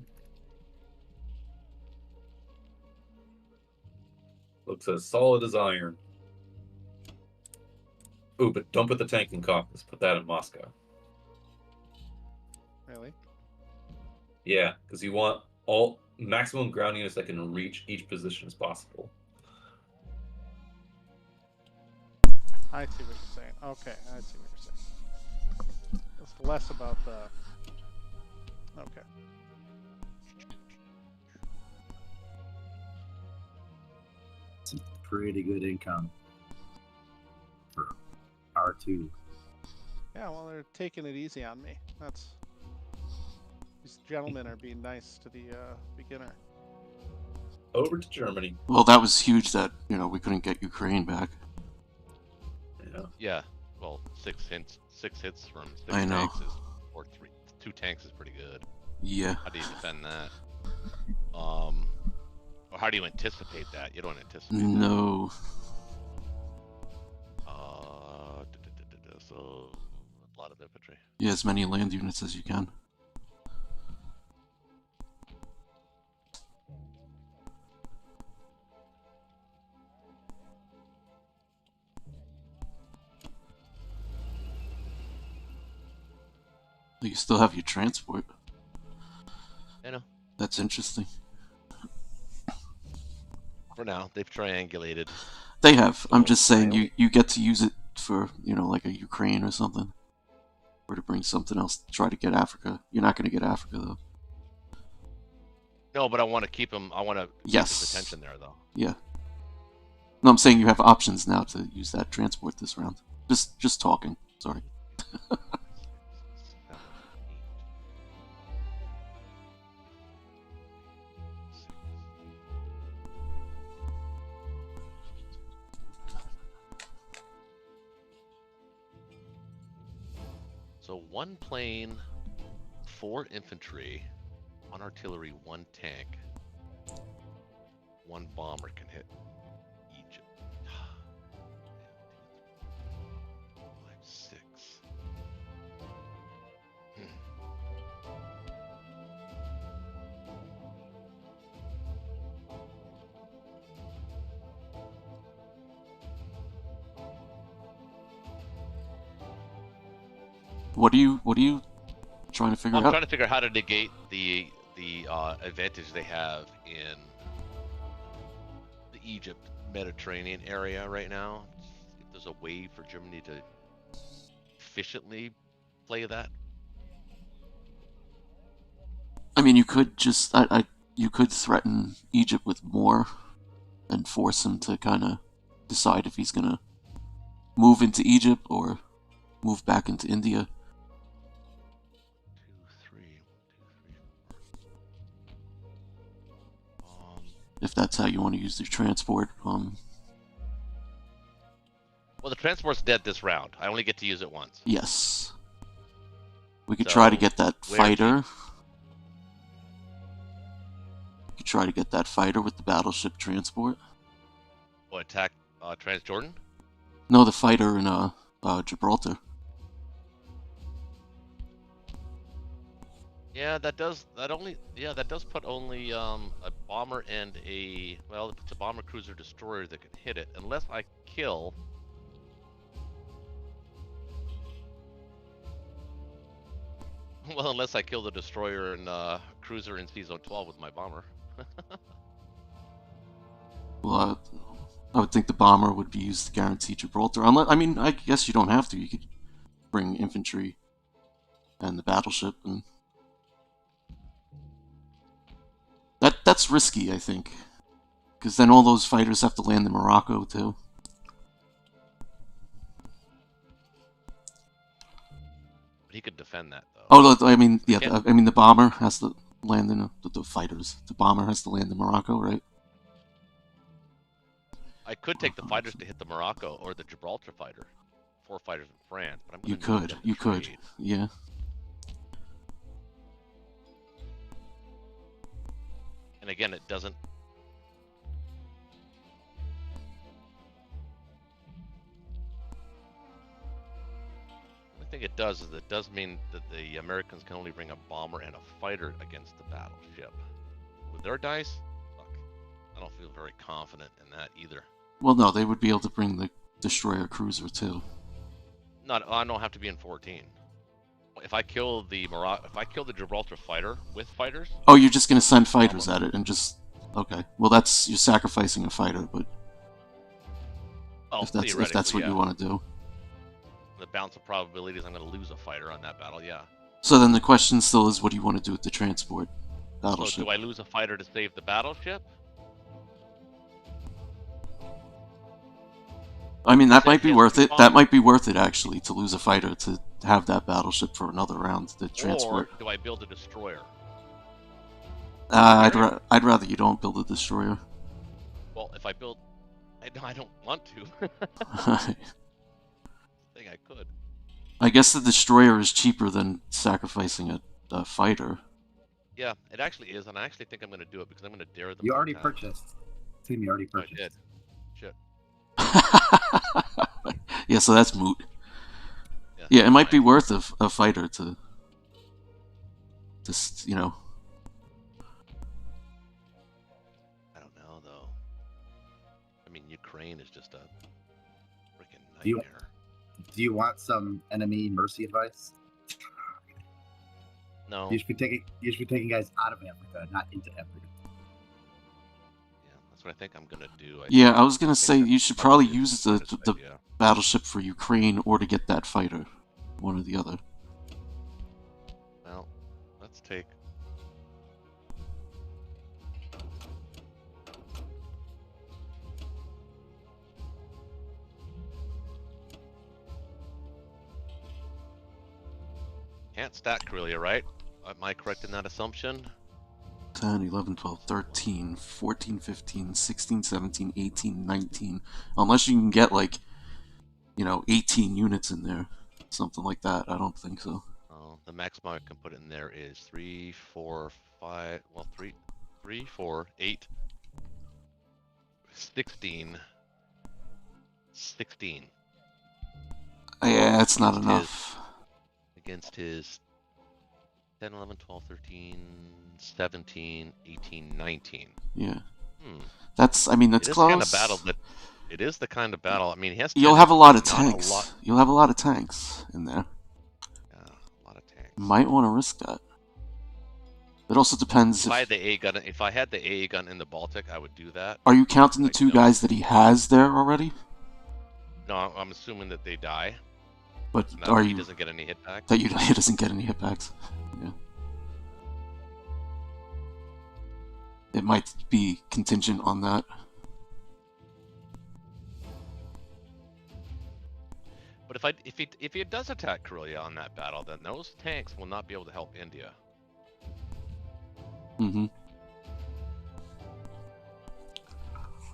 S3: Looks as solid as iron. Ooh, but don't put the tank in Caucasus. Put that in Moscow.
S1: Really?
S3: Yeah, because you want all maximum ground units that can reach each position as possible.
S1: I see what you're saying. Okay, I see what you're saying. It's less about the. Okay.
S2: Some pretty good income for R2.
S1: Yeah. Well, they're taking it easy on me. That's. These gentlemen are being nice to the beginner.
S3: Over to Germany.
S5: Well, that was huge that, we couldn't get Ukraine back.
S4: Yeah. Well, 6 hits from 6
S5: I know.
S4: tanks is, or 2 tanks is pretty good.
S5: Yeah.
S4: How do you defend that? Or how do you anticipate that? You don't anticipate that.
S5: No.
S4: So a lot of infantry.
S5: Yeah, as many land units as you can. You still have your transport.
S4: I know.
S5: That's interesting.
S4: For now, they've triangulated.
S5: They have. I'm
S4: So
S5: just saying you get to use it for, like a Ukraine or something. Or to bring something else to try to get Africa. You're not going to get Africa, though.
S4: No, but I want to keep him. I want to keep his attention there, though.
S5: Yeah. No, I'm saying you have options now to use that transport this round. Just talking. Sorry.
S4: So 1 plane, 4 infantry, 1 artillery, 1 tank, 1 bomber can hit Egypt. 5, 6.
S5: What are you trying to figure
S4: I'm
S5: out?
S4: trying to figure out how to negate the advantage they have in the Egypt Mediterranean area right now. If there's a way for Germany to efficiently play that.
S5: I mean, you could just you could threaten Egypt with war and force him to kind of decide if he's gonna move into Egypt or move back into India.
S4: 2, 3, 1, 2, 3.
S5: If that's how you want to use the transport.
S4: Well, the transport's dead this round. I only get to use it once.
S5: Yes. We could
S4: So,
S5: try to get that
S4: where
S5: fighter. We could try to get that fighter with the battleship transport.
S4: What, attack Transjordan?
S5: No, the fighter in Gibraltar.
S4: Yeah, that does put only a bomber and it puts a bomber cruiser destroyer that can hit it unless I kill. Well, unless I kill the destroyer and cruiser in Sea Zone 12 with my bomber.
S5: Well, I would think the bomber would be used to guarantee Gibraltar. Unless, I mean, I guess you don't have to. You could bring infantry and the battleship, and that's risky, I think, because then all those fighters have to land in Morocco too.
S4: But he could defend that though.
S5: Oh, I mean, yeah, I mean the bomber has to land in the fighters. The bomber has to land in Morocco, right?
S4: I could take the fighters to hit the Morocco or the Gibraltar fighter. 4 fighters in France, but I'm
S5: You
S4: gonna
S5: could, yeah.
S4: And again, it doesn't. The thing it does is it does mean that the Americans can only bring a bomber and a fighter against the battleship. With their dice, fuck, I don't feel very confident in that either.
S5: Well, no, they would be able to bring the destroyer cruiser too.
S4: I don't have to be in 14. If I kill the Gibraltar fighter with fighters.
S5: Oh, you're just gonna send fighters at it and just okay. Well, you're sacrificing a fighter, but if that's what you want to do.
S4: The balance of probabilities, I'm going to lose a fighter on that battle. Yeah.
S5: So then the question still is, what do you want to do with the transport battleship?
S4: So do I lose a fighter to save the battleship?
S5: I mean, that might be worth it. That might be worth it, actually, to lose a fighter to have that battleship for another round to transport.
S4: Or do I build a destroyer?
S5: I'd rather you don't build a destroyer.
S4: Well, if I build... I don't want to. everything I could.
S5: I guess the destroyer is cheaper than sacrificing a fighter.
S4: Yeah, it actually is, and I actually think I'm going to do it because I'm going to dare them.
S2: You
S4: to
S2: already
S4: attack.
S2: purchased. Team, you already
S4: Oh, I
S2: purchased.
S4: did. Shit.
S5: Yeah, so that's moot.
S4: Yeah,
S5: Yeah, it might be
S4: nice.
S5: worth a fighter to just,
S4: I don't know though. I mean, Ukraine is just a freaking
S2: Do you-
S4: nightmare.
S2: Do you want some enemy mercy advice?
S4: No.
S2: You should be taking guys out of Africa, not into Africa.
S4: Yeah, that's what I think I'm gonna do.
S5: Yeah, I was gonna
S4: think
S5: say
S4: that
S5: you should
S4: might
S5: probably
S4: be
S5: use
S4: the smartest
S5: the
S4: idea.
S5: battleship for Ukraine or to get that fighter. One or the other.
S4: Well, let's take. Can't stack Karelia, right? Am I correct in that assumption?
S5: 10, 11, 12, 13, 14, 15, 16, 17, 18, 19. Unless you can get, 18 units in there. Something like that. I don't think so.
S4: Oh, the maximum I can put in there is 3, 4, 5. Well, 3, 4, 8, 16. 16.
S5: Yeah, it's not
S4: Against
S5: enough.
S4: Against his 10, 11, 12, 13, 17, 18, 19.
S5: Yeah.
S4: It
S5: That's close.
S4: is the kind of battle that. It is the kind of battle. I mean, he has.
S5: You'll have a lot of
S4: not a
S5: tanks.
S4: lot-
S5: You'll have a lot of tanks in there.
S4: Yeah, a lot of tanks.
S5: Might want to risk that. It also depends
S4: If I had
S5: if...
S4: the AA gun, if I had the AA gun in the Baltic, I would do that.
S5: Are you counting the
S4: I
S5: two
S4: don't.
S5: guys that he has there already?
S4: No, I'm assuming that they die.
S5: But
S4: That
S5: are
S4: he
S5: you...
S4: doesn't get any hit back.
S5: That he doesn't get any hitbacks. Yeah. It might be contingent on that.
S4: But if he does attack Karelia on that battle, then those tanks will not be able to help India.
S5: Mm-hmm.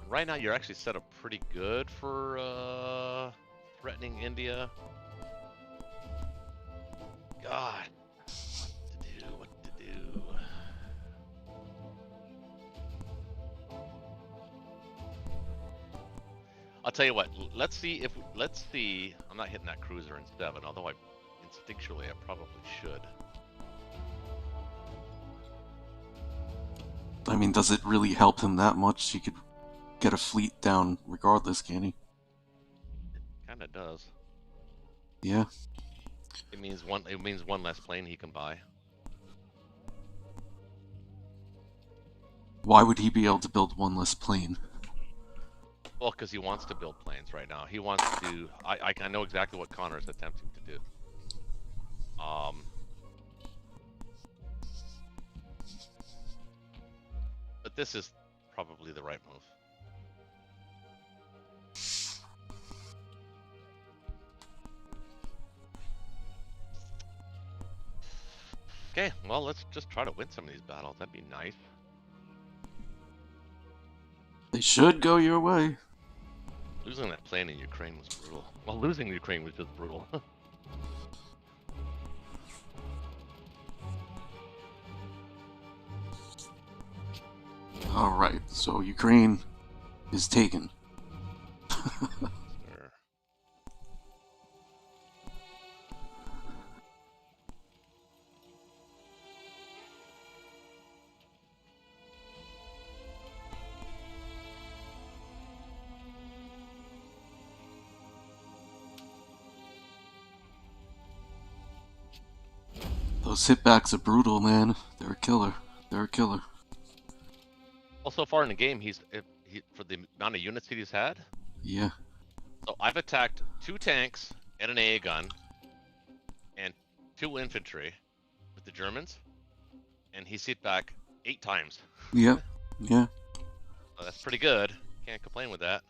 S4: Right now, you're actually set up pretty good for threatening India. God, what to do? I'll tell you what. Let's see. I'm not hitting that cruiser in 7, although instinctually I probably should.
S5: I mean, does it really help him that much? He could get a fleet down regardless, can he?
S4: It kind of does.
S5: Yeah.
S4: It means one less plane he can buy.
S5: Why would he be able to build one less plane?
S4: Well, because he wants to build planes right now. He wants to do. I know exactly what Connor is attempting to do. But this is probably the right move. Okay, well, let's just try to win some of these battles. That'd be nice.
S5: They should go your way.
S4: Losing that plane in Ukraine was brutal. Well, losing Ukraine was just brutal.
S5: Alright, so Ukraine is taken.
S4: Sure.
S5: Those hitbacks are brutal, man. They're a killer. They're a killer.
S4: Well, so far in the game, for the amount of units he's had.
S5: Yeah.
S4: So I've attacked 2 tanks and an AA gun, and 2 infantry with the Germans, and he's hit back 8 times.
S5: Yep. Yeah.
S4: So that's pretty good. Can't complain with that.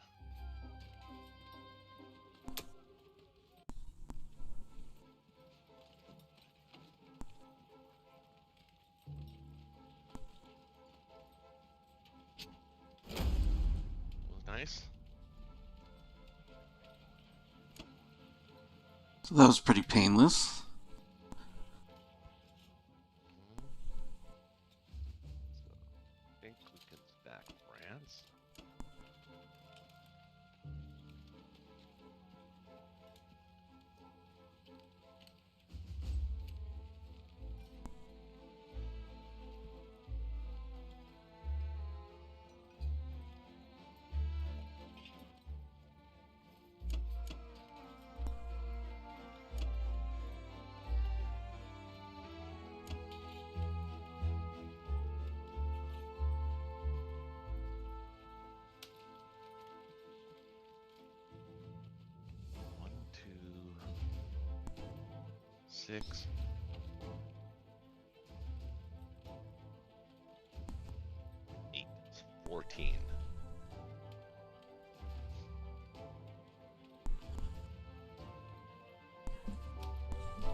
S4: Was nice.
S5: So that was pretty painless.
S4: I think we can stack France. One, two, 6. Eight. 14. How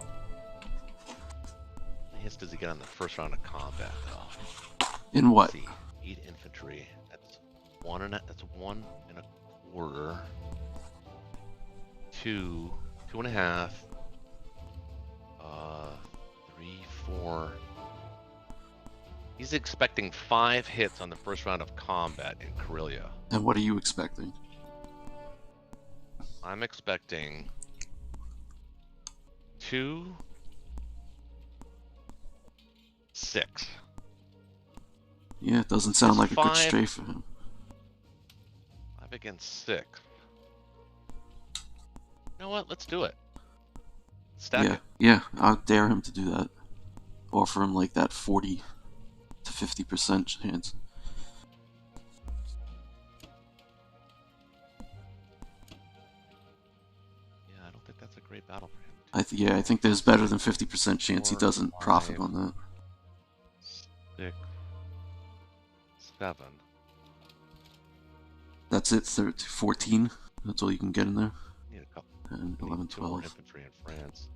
S4: many hits does he get on the first round of combat, though?
S5: In what?
S4: Let's see. 8 infantry. That's 1.25. 2, 2.5. 3, 4. He's expecting 5 hits on the first round of combat in Karelia.
S5: And what are you expecting?
S4: I'm expecting 2, 6.
S5: Yeah, it doesn't sound like a good
S4: 5.
S5: strafe for him.
S4: 5 against 6. You know what? Let's do it. Stack
S5: Yeah,
S4: it.
S5: yeah, I'll dare him to do that. Offer him like that 40 to 50% chance.
S4: Yeah, I don't think that's a great battle for him.
S5: Yeah, I think there's better than 50% chance he doesn't profit on that.
S4: 6, 7.
S5: That's it, 14. That's all you can get in there.
S4: Need a couple.
S5: And
S4: We need
S5: 11,
S4: 2 more
S5: 12.
S4: infantry in France.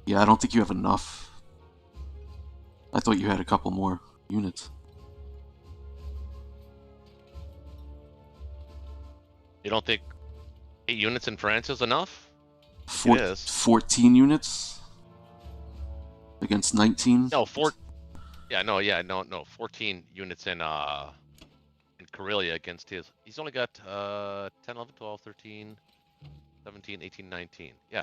S5: Yeah, I don't think you have enough. I thought you had a couple more units.
S4: You don't think 8 units in France is enough?
S5: It
S4: is.
S5: 14 units against 19?
S4: No, 4. Yeah, no. 14 units in Karelia against his. He's only got 10, 11, 12, 13, 17, 18, 19. Yeah.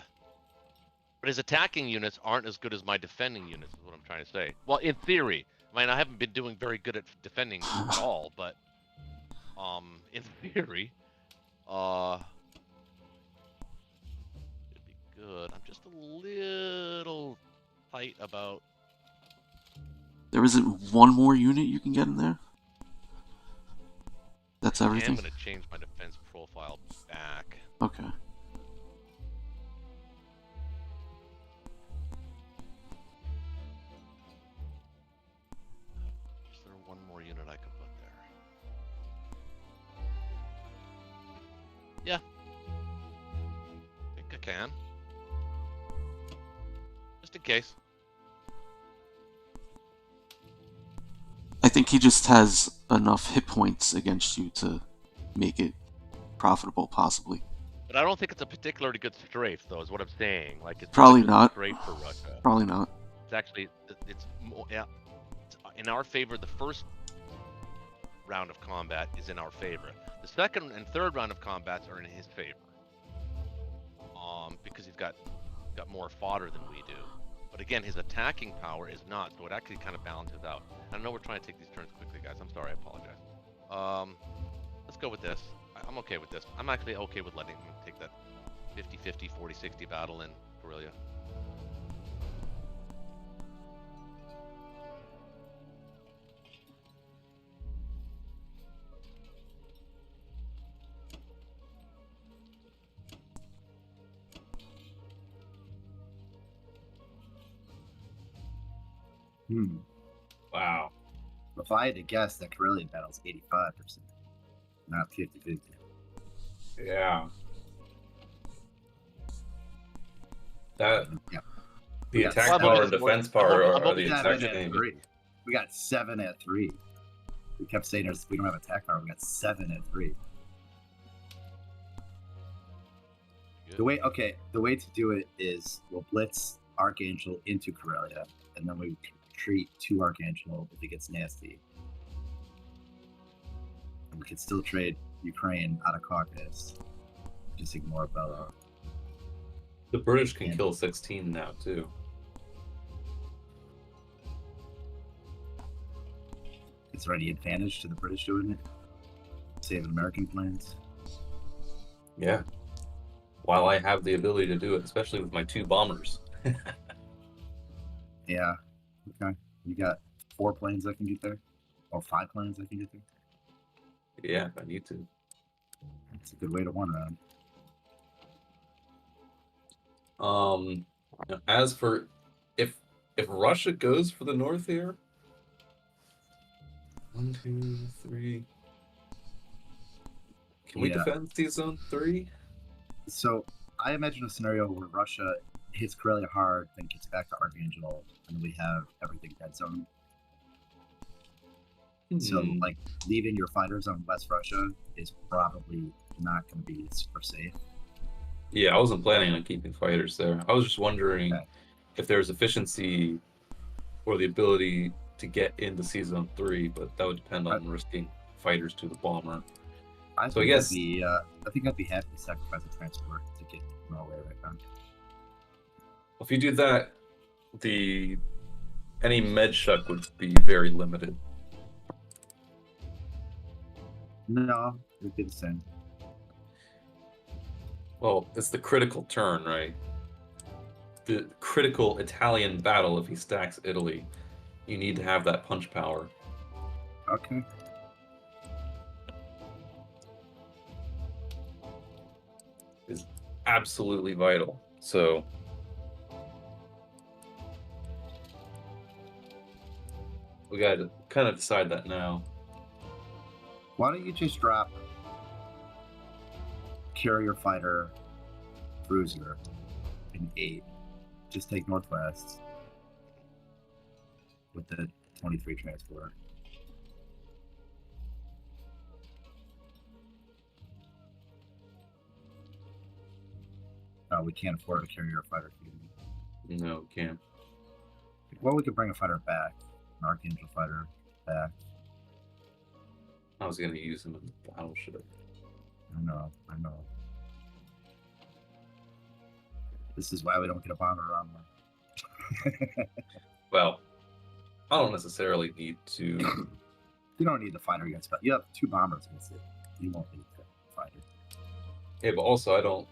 S4: But his attacking units aren't as good as my defending units, is what I'm trying to say. Well, in theory. I mean, I haven't been doing very good at defending at all, but in theory, it'd be good. I'm just a little tight about.
S5: There isn't one more unit you can get in there? That's everything?
S4: I'm going to change my defense profile back.
S5: Okay.
S4: Is there one more unit I could put there? Yeah. I think I can. Just in case.
S5: I think he just has enough hit points against you to make it profitable, possibly.
S4: But I don't think it's a particularly good strafe, though, is what I'm saying. Like, it's
S5: Probably
S4: a good
S5: not.
S4: strafe for Russia.
S5: Probably not.
S4: It's actually, it's more, yeah, it's in our favor. The first round of combat is in our favor. The second and third round of combats are in his favor. Because he's got more fodder than we do. But again, his attacking power is not, so it actually kind of balances out. I know we're trying to take these turns quickly, guys. I'm sorry, I apologize. Let's go with this. I'm okay with this. I'm actually okay with letting him take that 50-50, 40-60 battle in Karelia.
S3: Wow.
S2: If I had to guess, that Karelian battle's 85%, not 50-50.
S3: Yeah. That
S2: Yeah.
S3: the
S2: Yeah.
S3: attack
S4: Well,
S3: power and
S4: I'm
S3: defense
S4: hoping-
S3: power
S4: I'm
S3: are
S4: hoping
S3: the
S4: that
S3: exact
S2: 7 at
S3: same.
S2: 3. We got 7 at 3. We kept saying we don't have attack power. We got 7 at 3.
S4: good.
S2: The way to do it is we'll blitz Archangel into Karelia, and then we retreat to Archangel if it gets nasty. And we can still trade Ukraine out of Caucasus. Just ignore Belo.
S3: The British can
S2: And-
S3: kill 16 now too.
S2: Is there any advantage to the British doing it? Save American planes?
S3: Yeah. While I have the ability to do it, especially with my 2 bombers.
S2: Yeah. Okay. You got 4 planes that can get there? Or 5 planes that can get there?
S3: Yeah, if I need to.
S2: It's a good way to one round.
S3: As for if Russia goes for the north here, 1, 2, 3. Can we
S2: Yeah.
S3: defend T-Zone 3?
S2: So I imagine a scenario where Russia hits Karelia hard, then gets back to Archangel, and we have everything dead zone. So like leaving your fighters on West Russia is probably not going to be super safe.
S3: Yeah, I wasn't planning on keeping fighters there. I was just wondering
S2: Okay.
S3: if there's efficiency or the ability to get into Season 3, but that would depend on risking fighters to the bomber.
S2: I
S3: So I
S2: think
S3: guess-
S2: I think I'd be happy to sacrifice a transport to get Norway right now.
S3: If you do that, any med shuck would be very limited.
S2: No, it would be the same.
S3: Well, it's the critical turn, right? The critical Italian battle if he stacks Italy. You need to have that punch power.
S2: Okay.
S3: Is absolutely vital. So we got to kind of decide that now.
S2: Why don't you just drop carrier fighter cruiser in 8? Just take Northwest with the 23 transport. We can't afford a carrier fighter.
S3: No, can't.
S2: Well, we could bring a fighter back, an Archangel fighter back.
S3: I was going to use him in the battleship.
S2: I know. This is why we don't get a bomber around them.
S3: Well, I don't necessarily need to.
S2: You don't need the fighter against, but you have 2 bombers against it. You won't need the fighter.
S3: Yeah, but also I don't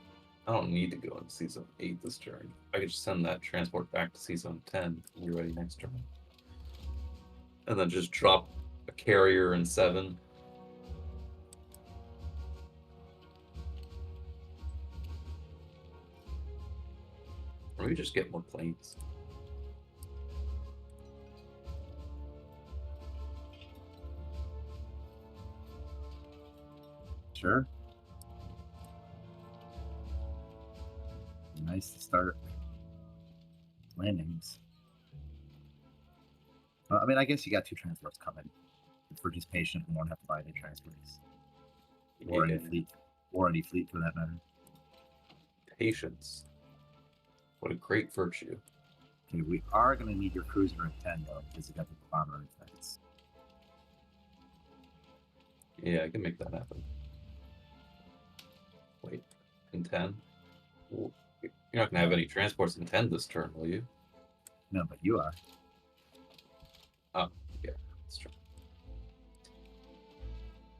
S3: need to go into Season 8 this turn. I could just send that transport back to Season 10 and be ready next turn. And then just drop a carrier in 7. Or maybe just get more planes.
S2: Sure. Nice to start landings. I mean, I guess you got 2 transports coming. If we're just patient, we won't have to buy any transports. Or
S3: Yeah.
S2: any fleet. Or any fleet for that matter.
S3: Patience. What a great virtue.
S2: Okay, we are going to need your cruiser at 10, though, because you got the bomber effects.
S3: Yeah, I can make that happen. Wait, in 10? Well, you're not going to have any transports in 10 this turn, will you?
S2: No, but you are.
S3: Oh, yeah, that's true.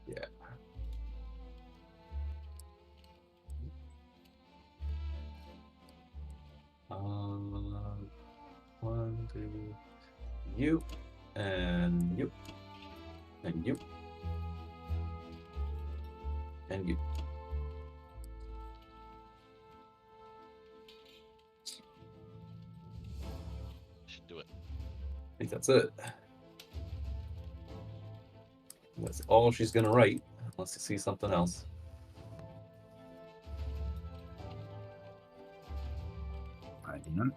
S3: Yeah. One, two, you, and you, and you, and you.
S4: Should do it.
S3: I think that's it. That's all she's gonna write, unless you see something else.
S2: I do not.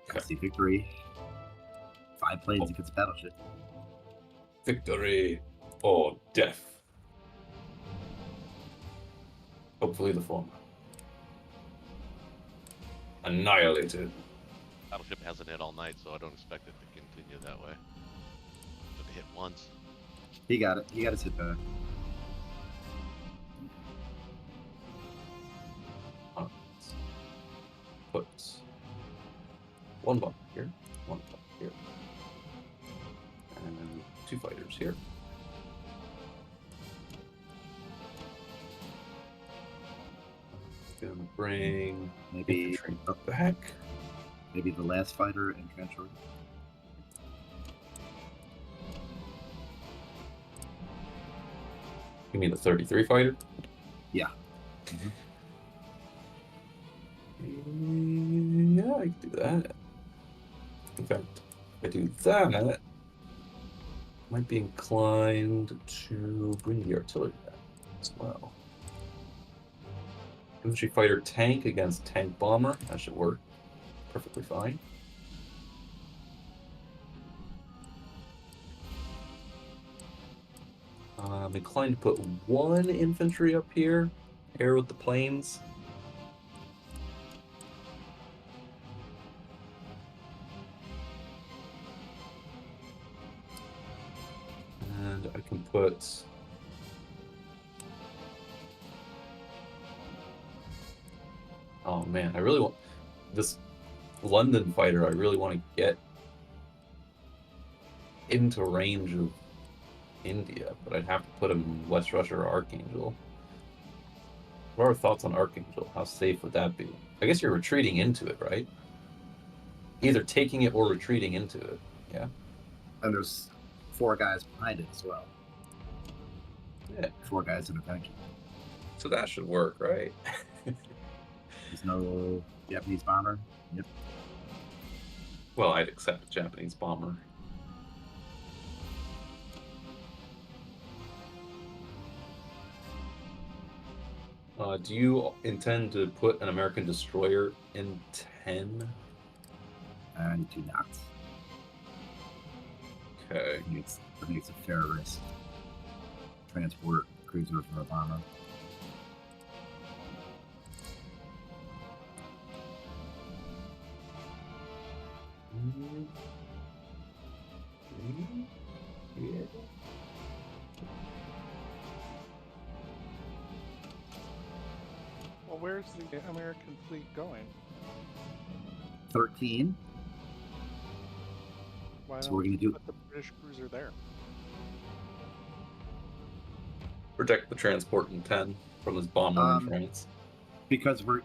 S3: Okay.
S2: See victory. 5 planes against battleship.
S3: Victory or death. Hopefully the former. Annihilated.
S4: Battleship hasn't hit all night, so I don't expect it to continue that way. Took a hit once.
S2: He got it. He got his hit back.
S3: Put one bomber here, one bomber here, and 2 fighters here. Gonna bring
S2: Maybe
S3: infantry back.
S2: Maybe the last fighter and transport.
S3: You mean the 33 fighter?
S2: Yeah.
S3: Yeah, I can do that. In fact, if I do that, I might be inclined to bring the artillery back as well. Infantry fighter tank against tank bomber. That should work perfectly fine. I'm inclined to put 1 infantry up here, air with the planes. And I can put oh man, I really want this London fighter. I really want to get into range of India, but I'd have to put him in West Russia or Archangel. What are our thoughts on Archangel? How safe would that be? I guess you're retreating into it, right? Either taking it or retreating into it. Yeah.
S2: And there's 4 guys behind it as well.
S3: Yeah.
S2: 4 guys in a tank.
S3: So that should work, right?
S2: There's no Japanese bomber. Yep.
S3: Well, I'd accept a Japanese bomber. Do you intend to put an American destroyer in 10?
S2: I do not.
S3: Okay.
S2: I think it's a fair risk. Transport cruiser for a bomber.
S3: Yeah.
S1: Well, where's the American fleet going?
S2: 13.
S1: Why
S2: So
S1: don't
S2: we're gonna
S1: we
S2: do-
S1: put the British cruiser there?
S3: Protect the transport in 10 from his bomber in France.
S2: Because we're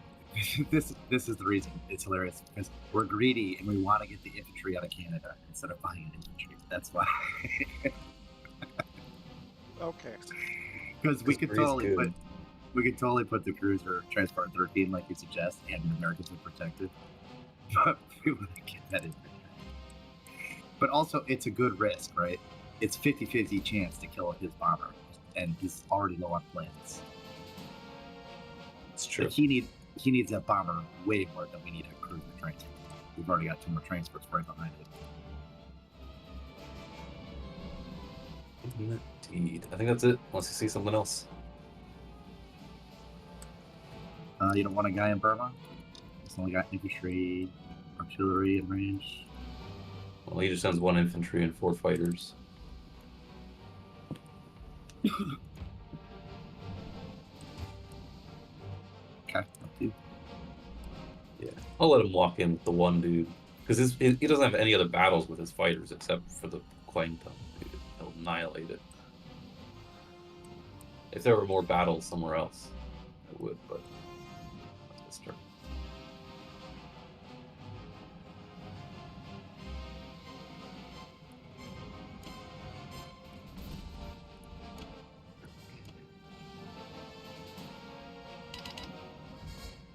S2: this is the reason it's hilarious, because we're greedy and we want to get the infantry out of Canada instead of buying infantry. That's why.
S1: Okay.
S2: Because we
S3: This
S2: could
S3: breeze
S2: totally put the cruiser transport 13 like you suggest, and the Americans would protect it. But we want to get that infantry. But also, it's a good risk, right? It's 50-50 chance to kill his bomber, and he's already low on planes.
S3: It's true.
S2: But he needs that bomber way more than we need a cruiser transport. We've already got 2 more transports right behind it.
S3: Indeed. I think that's it. Unless you see something else.
S2: You don't want a guy in Burma? It's only got infantry, artillery, and range.
S3: Well, he just sends 1 infantry and 4 fighters.
S2: Okay, up to you.
S3: Yeah. I'll let him walk in with the 1 dude. Because he doesn't have any other battles with his fighters except for the Kwangtung dude. He'll annihilate it. If there were more battles somewhere else, I would, but not this turn.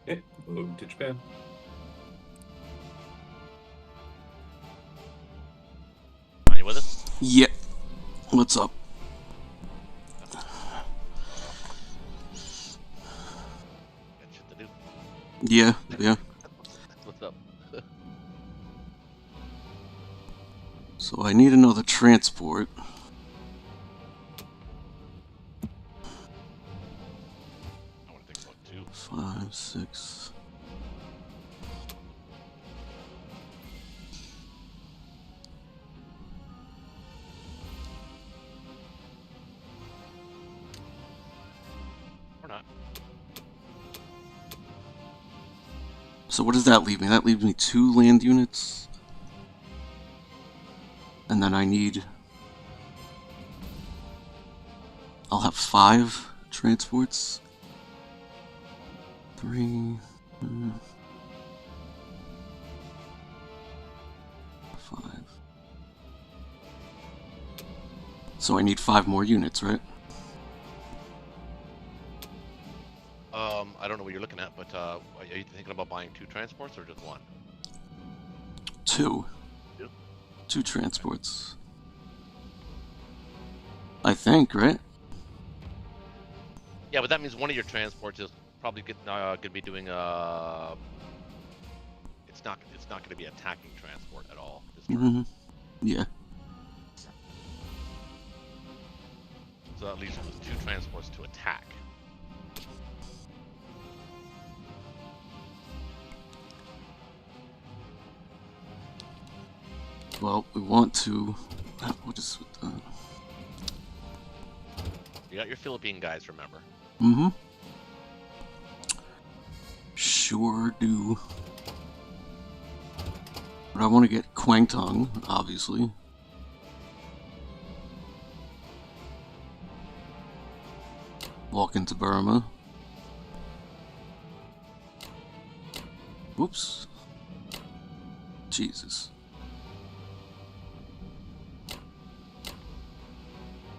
S3: Okay, move to Japan.
S4: Are you with us?
S5: Yeah. What's up?
S4: Got shit to do.
S5: Yeah, yeah.
S4: What's up?
S5: So I need another transport.
S4: I want to think about
S5: 5, 6.
S4: Or not.
S5: So what does that leave me? That leaves me 2 land units. And then I need... I'll have 5 transports. 3... 5. So I need 5 more units, right?
S4: I don't know what you're looking at, but are you thinking about buying 2 transports or just 1?
S5: 2.
S4: 2?
S5: 2 transports. I think, right?
S4: Yeah, but that means one of your transports is probably going to be doing It's not going to be attacking transport at all this turn.
S5: Mm-hmm. Yeah.
S4: So that leaves with 2 transports to attack.
S5: Well, we want to... What is...
S4: You got your Philippine guys, remember?
S5: Mm-hmm. Sure do. But I want to get Kwangtung, obviously. Walk into Burma. Whoops. Jesus.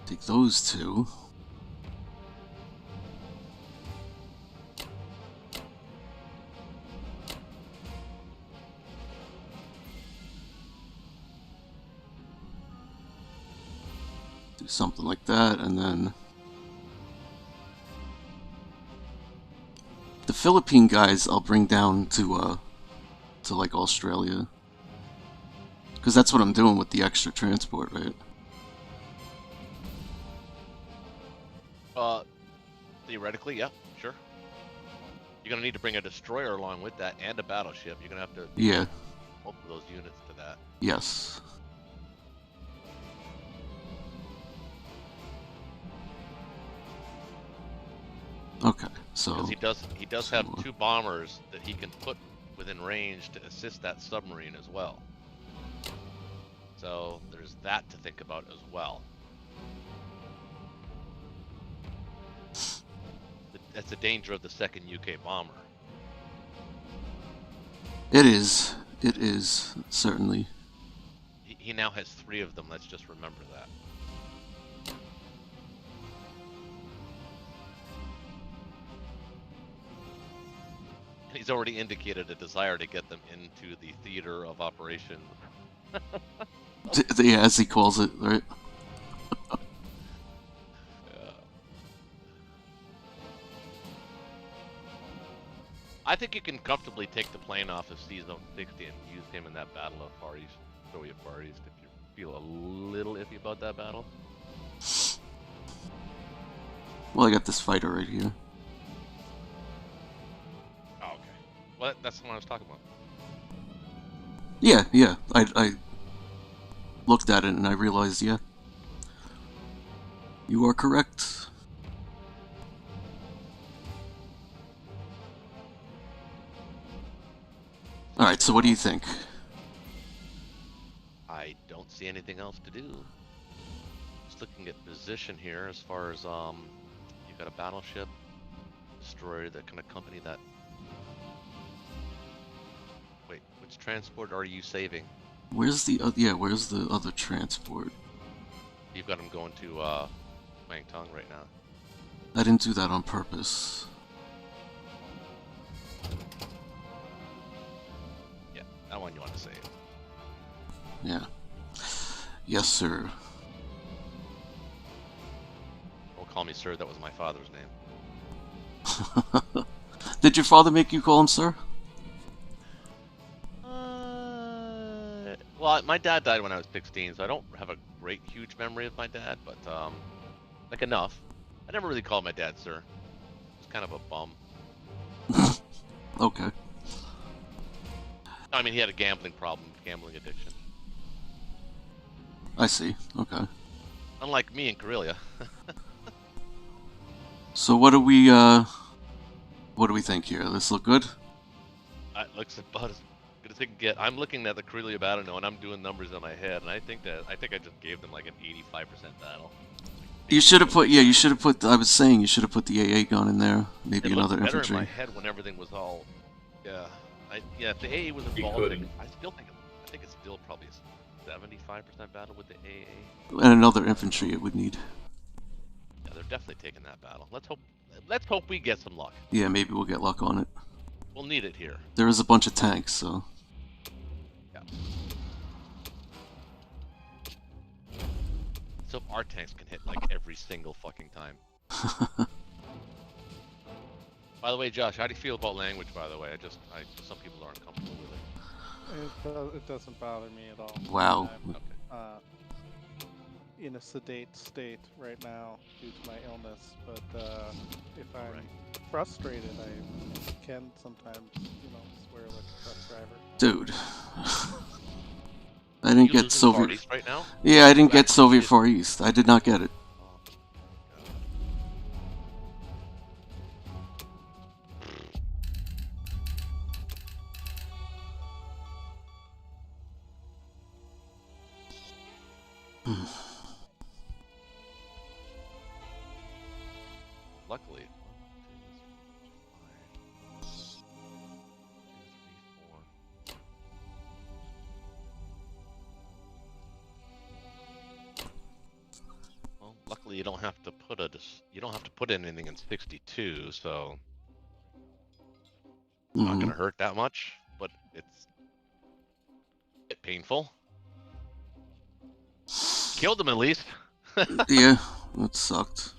S5: Take those 2. Do something like that, and then the Philippine guys I'll bring down to like Australia, because that's what I'm doing with the extra transport, right?
S4: Theoretically, yeah, sure. You're gonna need to bring a destroyer along with that and a battleship. You're gonna have to
S5: Yeah.
S4: both of those units to that.
S5: Yes. Okay, so
S4: Because he does have 2 bombers that he can put within range to assist that submarine as well. So there's that to think about as well. That's the danger of the second UK bomber.
S5: it is, certainly.
S4: He now has 3 of them, let's just remember that. And he's already indicated a desire to get them into the theater of operation.
S5: Yeah, as he calls it, right?
S4: I think you can comfortably take the plane off of C Zone 60 and use him in that battle of Far East, Soviet Far East, if you feel a little iffy about that battle.
S5: Well, I got this fighter right here.
S4: Oh, okay. Well, that's the one I was talking about.
S5: Yeah. I looked at it and I realized, yeah, you are correct. Alright, so what do you think?
S4: I don't see anything else to do. Just looking at position here as far as, you've got a battleship, destroyer that can accompany that. Wait, which transport are you saving?
S5: Where's the where's the other transport?
S4: You've got them going to, Kwangtung right now.
S5: I didn't do that on purpose.
S4: Yeah, that one you want to save.
S5: Yeah. Yes, sir.
S4: Don't call me sir, that was my father's name.
S5: Did your father make you call him sir?
S4: Well, my dad died when I was 16, so I don't have a great, huge memory of my dad, but, like, enough. I never really called my dad sir. He was kind of a bum.
S5: Okay.
S4: I mean, he had a gambling problem, gambling addiction.
S5: I see. Okay.
S4: Unlike me in Karelia.
S5: So what do we think here? This look good?
S4: It looks about as good as it can get. I'm looking at the Karelia battle now, and I'm doing numbers in my head, and I think I just gave them like an 85% battle.
S5: You should have put, you should have put, I was saying you should have put the AA gun in there. Maybe
S4: It
S5: another
S4: looked better
S5: infantry.
S4: in my head when everything was all, yeah. If the AA was
S3: You
S4: involved,
S3: couldn't.
S4: I think it's still probably a 75% battle with the AA.
S5: And another infantry it would need.
S4: Yeah, they're definitely taking that battle. Let's hope we get some luck.
S5: Yeah, maybe we'll get luck on it.
S4: We'll need it here.
S5: There is a bunch of tanks, so...
S4: Yeah. So if our tanks can hit like every single fucking time. By the way, Josh, how do you feel about language, by the way? Some people aren't comfortable with it.
S1: It doesn't bother me at all.
S5: Wow.
S1: I'm in a sedate state right now due to my illness, but if I'm frustrated, I can sometimes, swear like a truck driver.
S5: Dude. I didn't get
S4: Soviet
S5: Soviet...
S4: East right now?
S5: Yeah, I didn't get Soviet Far East. I did not get it.
S4: Luckily. 1, 2, 3, 4. Well, luckily you don't have to put anything in 62, so it's not gonna hurt that much, but it's a bit painful. Killed him at least.
S5: Yeah, that sucked.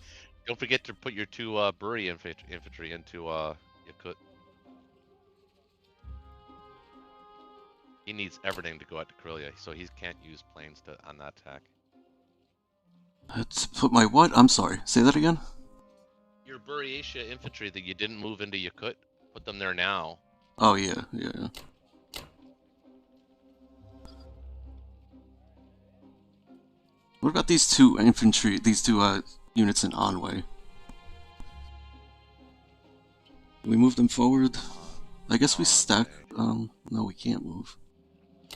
S4: Don't forget to put your 2 Bury infantry into Yakut. He needs everything to go out to Karelia, so he can't use planes on that attack.
S5: Let's put my what? I'm sorry. Say that again?
S4: Your Buryatia infantry that you didn't move into Yakut, put them there now.
S5: Oh, yeah. What about these 2 infantry, these 2 units in Anhui? We move them forward? I guess we stack, no, we can't move.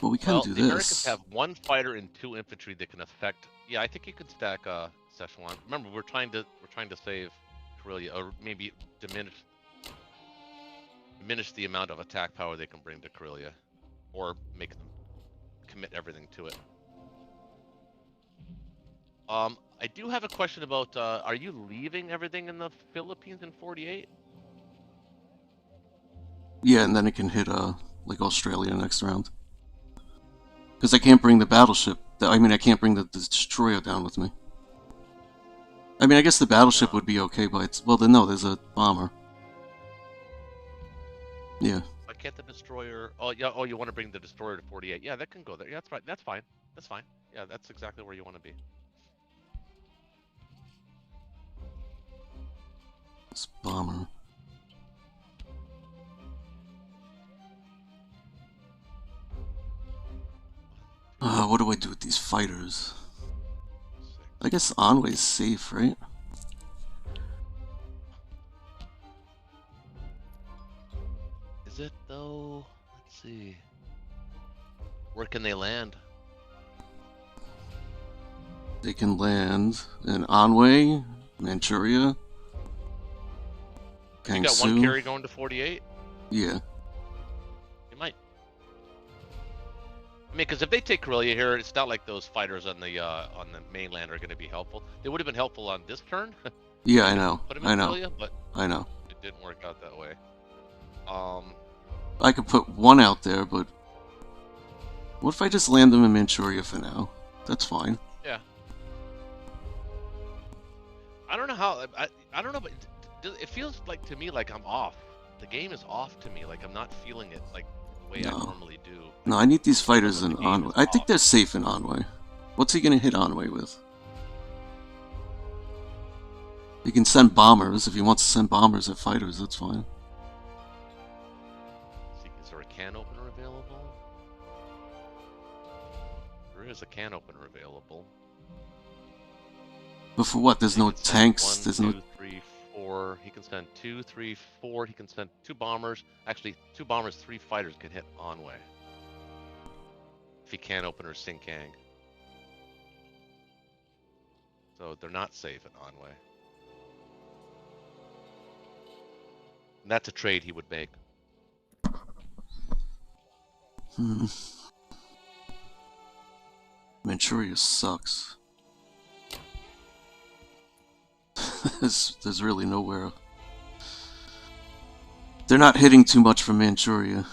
S5: Well, we can do
S4: the
S5: this.
S4: Americans have 1 fighter and 2 infantry that can affect. Yeah, I think you could stack Szechuan. Remember, we're trying to save Karelia, or maybe diminish the amount of attack power they can bring to Karelia, or make them commit everything to it. I do have a question about, are you leaving everything in the Philippines in 48?
S5: Yeah, and then it can hit, like Australia next round. Because I can't bring the battleship, I can't bring the destroyer down with me. I mean, I guess the battleship would be okay, but well, then no, there's a bomber. Yeah.
S4: I can't the destroyer, oh, you want to bring the destroyer to 48? Yeah, that can go there. Yeah, that's right, that's fine. Yeah, that's exactly where you want to be.
S5: This bomber. What do I do with these fighters? I guess Anhui's safe, right?
S4: Is it though? Let's see. Where can they land?
S5: They can land in Anhui, Manchuria,
S4: You got 1 carry going to 48?
S5: Yeah.
S4: You might. I mean, because if they take Karelia here, it's not like those fighters on the mainland are going to be helpful. They would have been helpful on this turn.
S5: Yeah, I know.
S4: Put them in Karelia, but
S5: I know.
S4: it didn't work out that way.
S5: I could put 1 out there, but what if I just land them in Manchuria for now? That's fine.
S4: Yeah. I don't know how. I don't know, but it feels like to me like I'm off. The game is off to me. Like I'm not feeling it like the way I normally do.
S5: No, I need these fighters in
S4: The game
S5: Anhui.
S4: is
S5: I think
S4: off.
S5: they're safe in Anhui. What's he gonna hit Anhui with? He can send bombers. If he wants to send bombers at fighters, that's fine.
S4: can opener available? There is a can opener available.
S5: But for what? There's
S4: He
S5: no
S4: can send
S5: tanks.
S4: 1,
S5: There's
S4: 2,
S5: no.
S4: 3, 4. He can send 2, 3, 4. He can send 2 bombers. Actually, 2 bombers, 3 fighters can hit Onway. If he can opener Sing Kang. So they're not safe at Onway. And that's a trade he would make.
S5: Manchuria sucks. There's really nowhere. They're not hitting too much from Manchuria.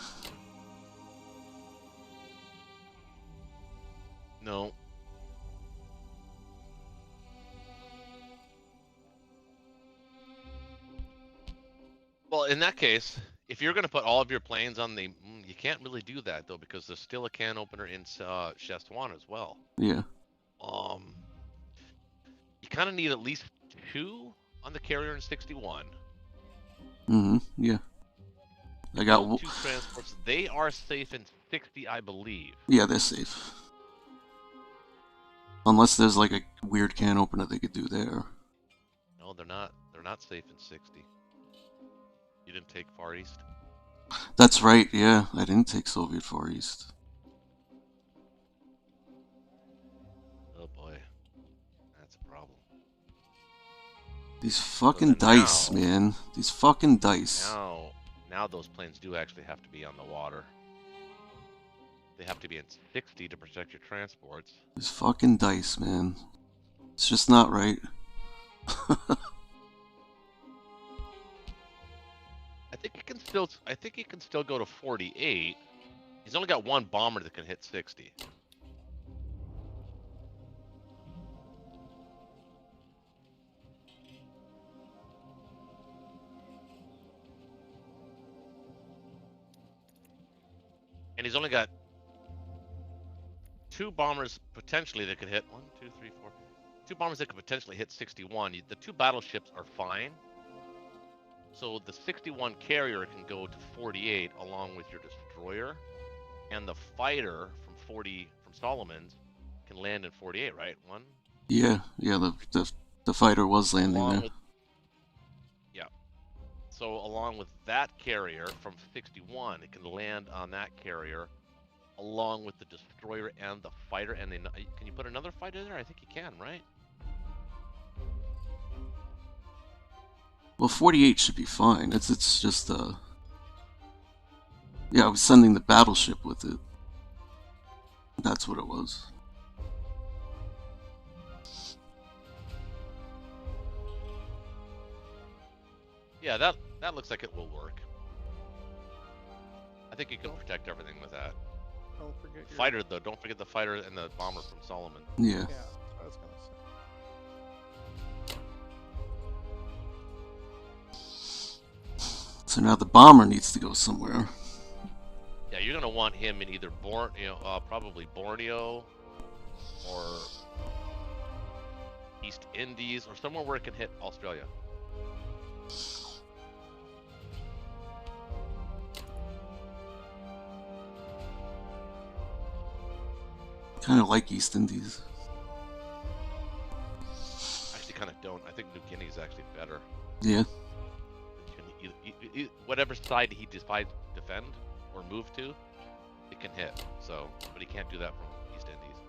S4: No. Well, in that case, if you're going to put all of your planes on the... you can't really do that, though, because there's still a can opener in Chestwan as well.
S5: Yeah.
S4: You kind of need at least 2 on the carrier in 61.
S5: Yeah. I got
S4: 2 transports. They are safe in 60, I believe.
S5: Yeah, they're safe. Unless there's like a weird can opener they could do there.
S4: No, they're not. They're not safe in 60. You didn't take Far East?
S5: That's right, yeah. I didn't take Soviet Far East.
S4: Oh boy. That's a problem.
S5: These fucking dice, man. These fucking dice.
S4: Now those planes do actually have to be on the water. They have to be in 60 to protect your transports.
S5: These fucking dice, man. It's just not right.
S4: I think he can still go to 48. He's only got 1 bomber that can hit 60. And he's only got 2 bombers potentially that could hit 1, 2, 3, 4. 2 bombers that could potentially hit 61. The 2 battleships are fine. So the 61 carrier can go to 48 along with your destroyer, and the fighter from Solomon's can land in 48, right? One.
S5: Yeah. The fighter was landing there.
S4: Yeah. So along with that carrier from 61, it can land on that carrier, along with the destroyer and the fighter. And then can you put another fighter there? I think you can, right?
S5: Well, 48 should be fine. It's just yeah, I was sending the battleship with it. That's what it was.
S4: Yeah, that looks like it will work. I think you can protect everything with that.
S1: Don't forget your
S4: Fighter, though. Don't forget the fighter and the bomber from Solomon.
S5: Yeah.
S1: Yeah, that's what I was gonna say.
S5: So now the bomber needs to go somewhere.
S4: Yeah, you're gonna want him in either probably Borneo or East Indies or somewhere where it can hit Australia.
S5: Kind of like East Indies.
S4: Actually, kind of don't. I think New Guinea is actually better.
S5: Yeah.
S4: Whatever side he decides to defend or move to, it can hit. So, but he can't do that from East Indies.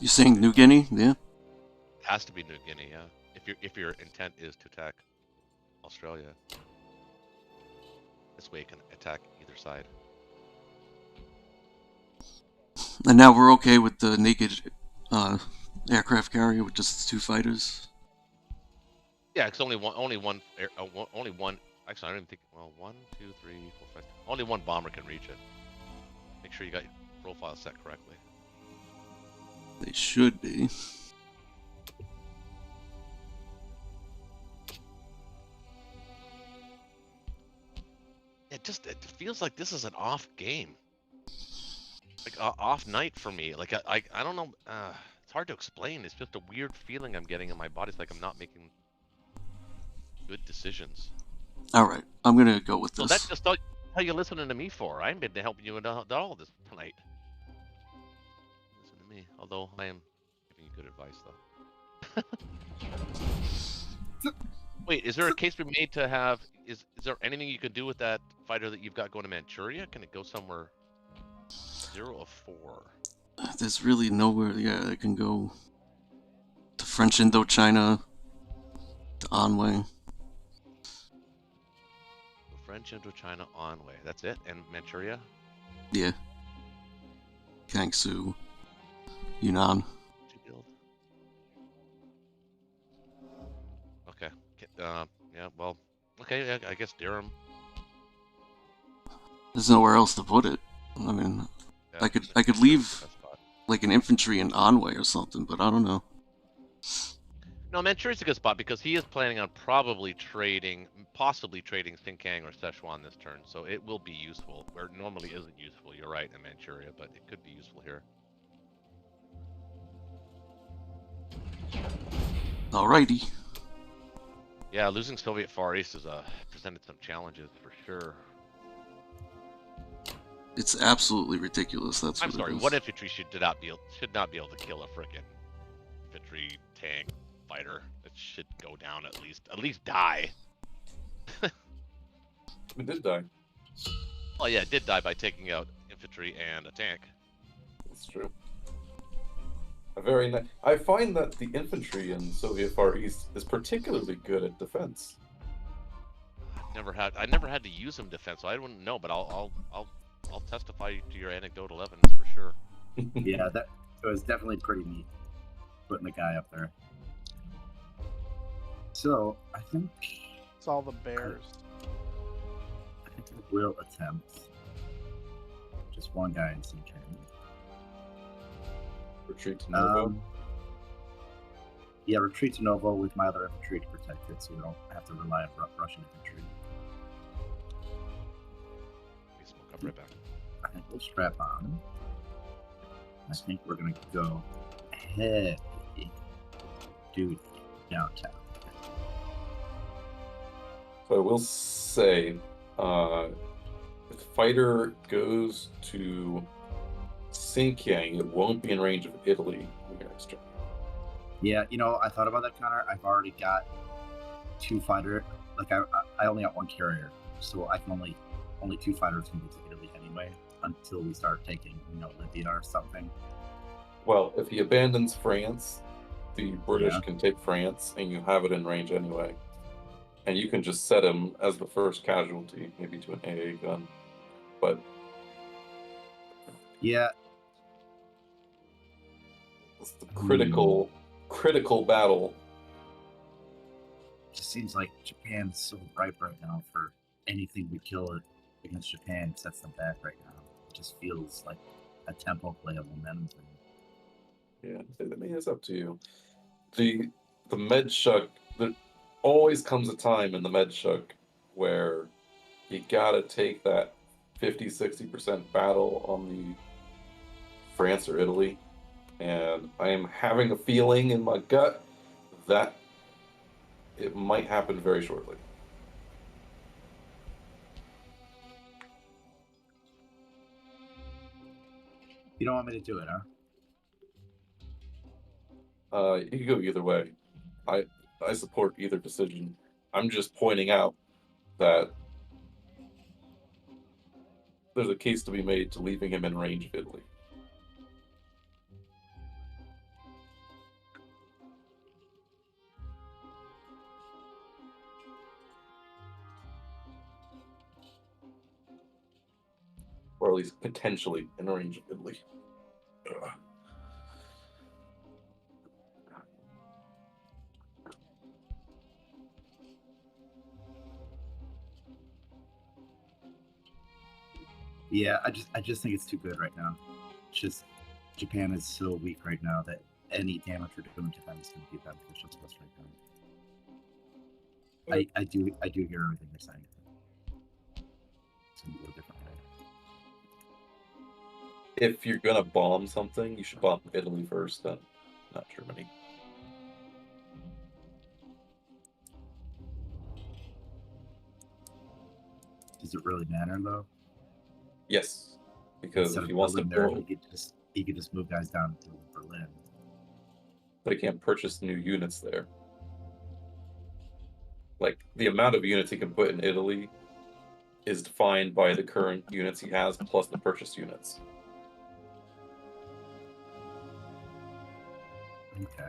S5: You're saying New Guinea? Yeah.
S4: It has to be New Guinea, yeah. If your intent is to attack Australia, this way you can attack either side.
S5: And now we're okay with the naked aircraft carrier with just 2 fighters.
S4: Yeah, it's only one. Actually, I don't even think. Well, 1, 2, 3, 4, 5. Only 1 bomber can reach it. Make sure you got your profile set correctly.
S5: They should be.
S4: It feels like this is an off game. like off night for me. Like I don't know. It's hard to explain. It's just a weird feeling I'm getting in my body. It's like I'm not making good decisions.
S5: All right, I'm gonna go with
S4: So
S5: this.
S4: that's just all you're listening to me for. I ain't been helping you at all this tonight. Listen to me. Although I am giving you good advice though. Wait, is there a case we made to have? Is there anything you can do with that fighter that you've got going to Manchuria? Can it go somewhere 0 of 4?
S5: There's really nowhere. Yeah, I can go to French Indochina, to Anhui.
S4: French Indochina Anhui. That's it? And Manchuria?
S5: Yeah. Kangsu, Yunnan.
S4: Build? Okay. Yeah, well, okay, yeah, I guess Durham.
S5: There's nowhere else to put it. I mean,
S4: Yeah,
S5: I could leave like an infantry in Anhui or something, but I don't know.
S4: No, Manchuria's a good spot because he is planning on possibly trading Xinjiang or Sichuan this turn, so it will be useful where it normally isn't useful. You're right in Manchuria, but it could be useful here.
S5: Alrighty.
S4: Yeah, losing Soviet Far East has presented some challenges for sure.
S5: It's absolutely ridiculous. That's
S4: I'm
S5: what
S4: sorry.
S5: it is.
S4: What infantry should not be able to kill a frickin' infantry tank fighter? It should go down at least die.
S3: It did die.
S4: Oh yeah, it did die by taking out infantry and a tank.
S3: That's true. I find that the infantry in Soviet Far East is particularly good at defense.
S4: I never had to use them defense, so I wouldn't know. But I'll testify to your anecdotal evidence for sure.
S2: Yeah, it was definitely pretty neat putting the guy up there. So I think
S1: It's all the bears.
S2: I will attempt just one guy in Xinjiang.
S3: Retreat to Novo.
S2: Yeah, retreat to Novo with my other infantry to protect it, so we don't have to rely on Russian infantry.
S4: We smoke up right back.
S2: I think we'll strap on. I think we're gonna go heavy duty downtown.
S3: So I will say, if the fighter goes to Xinjiang, it won't be in range of Italy next turn.
S2: Yeah, I thought about that, Connor. I've already got 2 fighter. Like I only got 1 carrier, so I can only 2 fighters can get to Italy anyway until we start taking Libya or something.
S3: Well, if he abandons France, the British
S2: Yeah.
S3: can take France, and you have it in range anyway. And you can just set him as the first casualty, maybe to an AA gun. But
S2: Yeah,
S3: it's the critical battle.
S2: it just seems like Japan's so ripe right now for anything we kill against Japan sets them back right now. It just feels like a tempo play of momentum thing.
S3: Yeah, I mean, it's up to you. The Medshuk, there always comes a time in the Medshuk where you gotta take that 50-60% battle on the France or Italy, and I am having a feeling in my gut that it might happen very shortly.
S2: You don't want me to do it, huh?
S3: You can go either way. I support either decision. I'm just pointing out that there's a case to be made to leaving him in range of Italy. Or at least potentially in range of Italy. Ugh.
S2: Yeah, I just think it's too good right now. It's just Japan is so weak right now that any damage we're doing to them is going to be beneficial to us right now. I do hear everything you're saying. It's going to go a different way.
S3: if you're gonna bomb something, you should bomb Italy first, then not Germany.
S2: Does it really matter though?
S3: Yes, because
S2: Instead
S3: if
S2: of
S3: he wants to
S2: building there,
S3: build,
S2: he could just move guys down to Berlin.
S3: but he can't purchase new units there. Like, the amount of units he can put in Italy is defined by the current units he has plus the purchased units.
S2: Okay.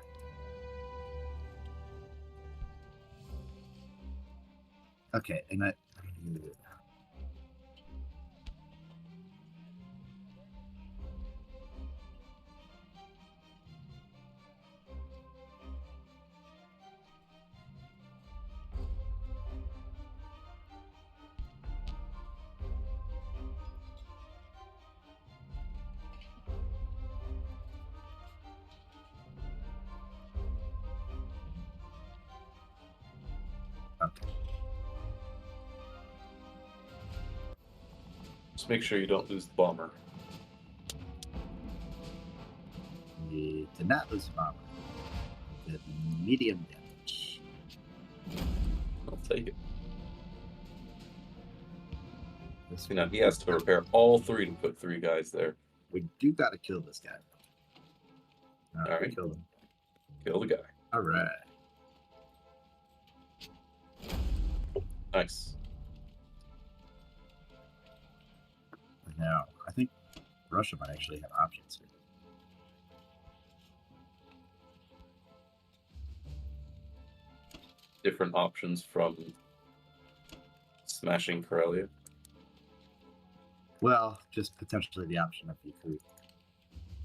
S2: Okay, and I. Okay.
S3: Just make sure you don't lose the bomber.
S2: We did not lose the bomber. Did medium damage.
S3: I'll take it. You know, he has to repair all three to put 3 guys there.
S2: We do gotta kill this guy.
S3: All right.
S2: Kill him.
S3: Kill the guy.
S2: All right.
S3: Nice.
S2: Now, I think Russia might actually have options here.
S3: Different options from smashing Karelia.
S2: Well, just potentially the option of Yaku.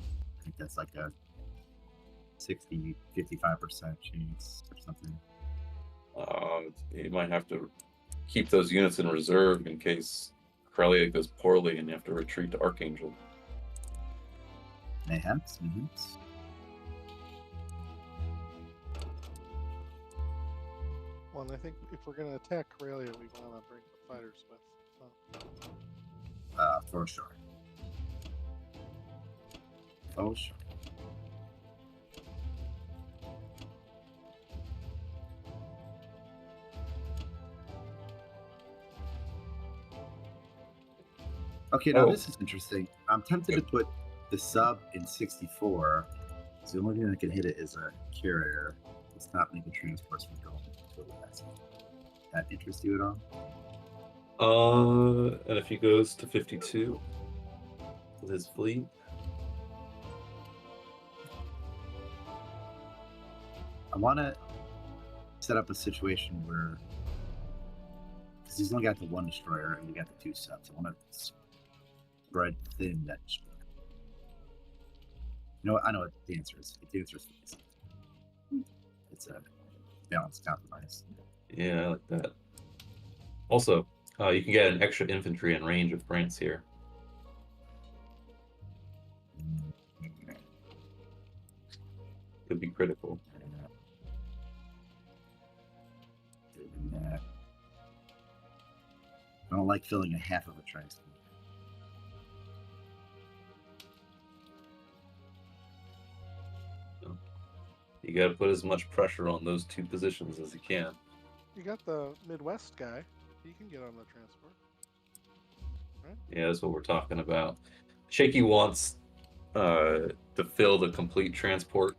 S2: I think that's like a 60, 55% chance or something.
S3: You might have to keep those units in reserve in case Karelia goes poorly and you have to retreat to Archangel.
S2: Mayhaps, mayhaps.
S1: Well, and I think if we're going to attack Karelia, we want to bring the fighters with.
S2: For sure. For sure. Okay, now this is interesting. I'm tempted to put the sub in 64. So the only thing that can hit it is a carrier. It's not making transports from going to the west. That interest you at all?
S3: And if he goes to 52 with his fleet,
S2: I want to set up a situation where, because he's only got the 1 destroyer and you got the 2 subs, I want to spread thin that destroyer. You know what? I know what the answer is. The answer is it's a balanced compromise.
S3: yeah, I like that. Also, you can get an extra infantry in range of France here. Could be critical.
S2: I don't like filling a half of a tricycle.
S3: You got to put as much pressure on those 2 positions as you can.
S1: You got the Midwest guy. He can get on the transport. Right?
S3: Yeah, that's what we're talking about. Shaky wants to fill the complete transport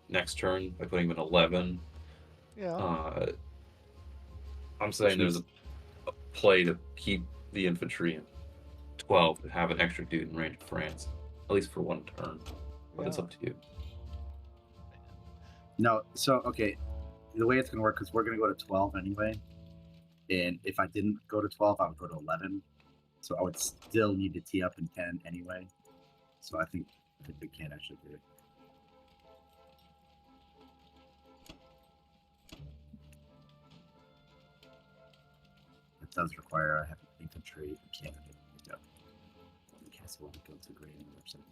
S3: next turn by putting him in 11.
S1: Yeah.
S3: I'm saying there's a play to keep the infantry in 12 to have an extra dude in range of France, at least for 1 turn. But it's up to you.
S2: No, so, okay, the way it's going to work, because we're going to go to 12 anyway, and if I didn't go to 12, I would go to 11, so I would still need to tee up in 10 anyway, so I think we can actually do it. It does require a heavy infantry in Canada to go. In case we want to go to Green or something.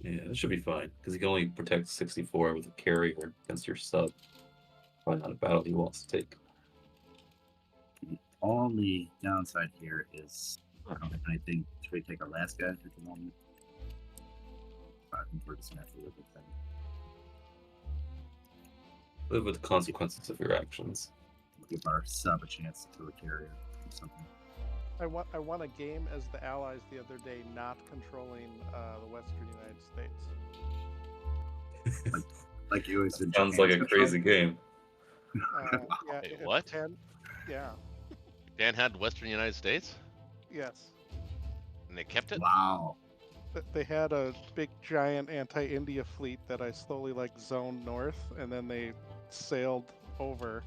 S3: Yeah, that should be fine, because he can only protect 64 with a carrier against your sub. Probably not a battle he wants to take.
S2: The only downside here is I don't have anything to take Alaska at the moment. I think we're just gonna have to live with them.
S3: Live with the consequences of your actions.
S2: Give our sub a chance to a carrier or something.
S1: I won a game as the Allies the other day, not controlling the Western United States.
S2: Like you always did.
S3: Sounds like a crazy game.
S1: Yeah,
S4: Wait,
S1: it's
S4: what?
S1: 10. Yeah.
S4: Dan had Western United States,
S1: Yes.
S4: and they kept it.
S2: Wow.
S1: They had a big giant anti-India fleet that I slowly zoned north, and then they sailed over.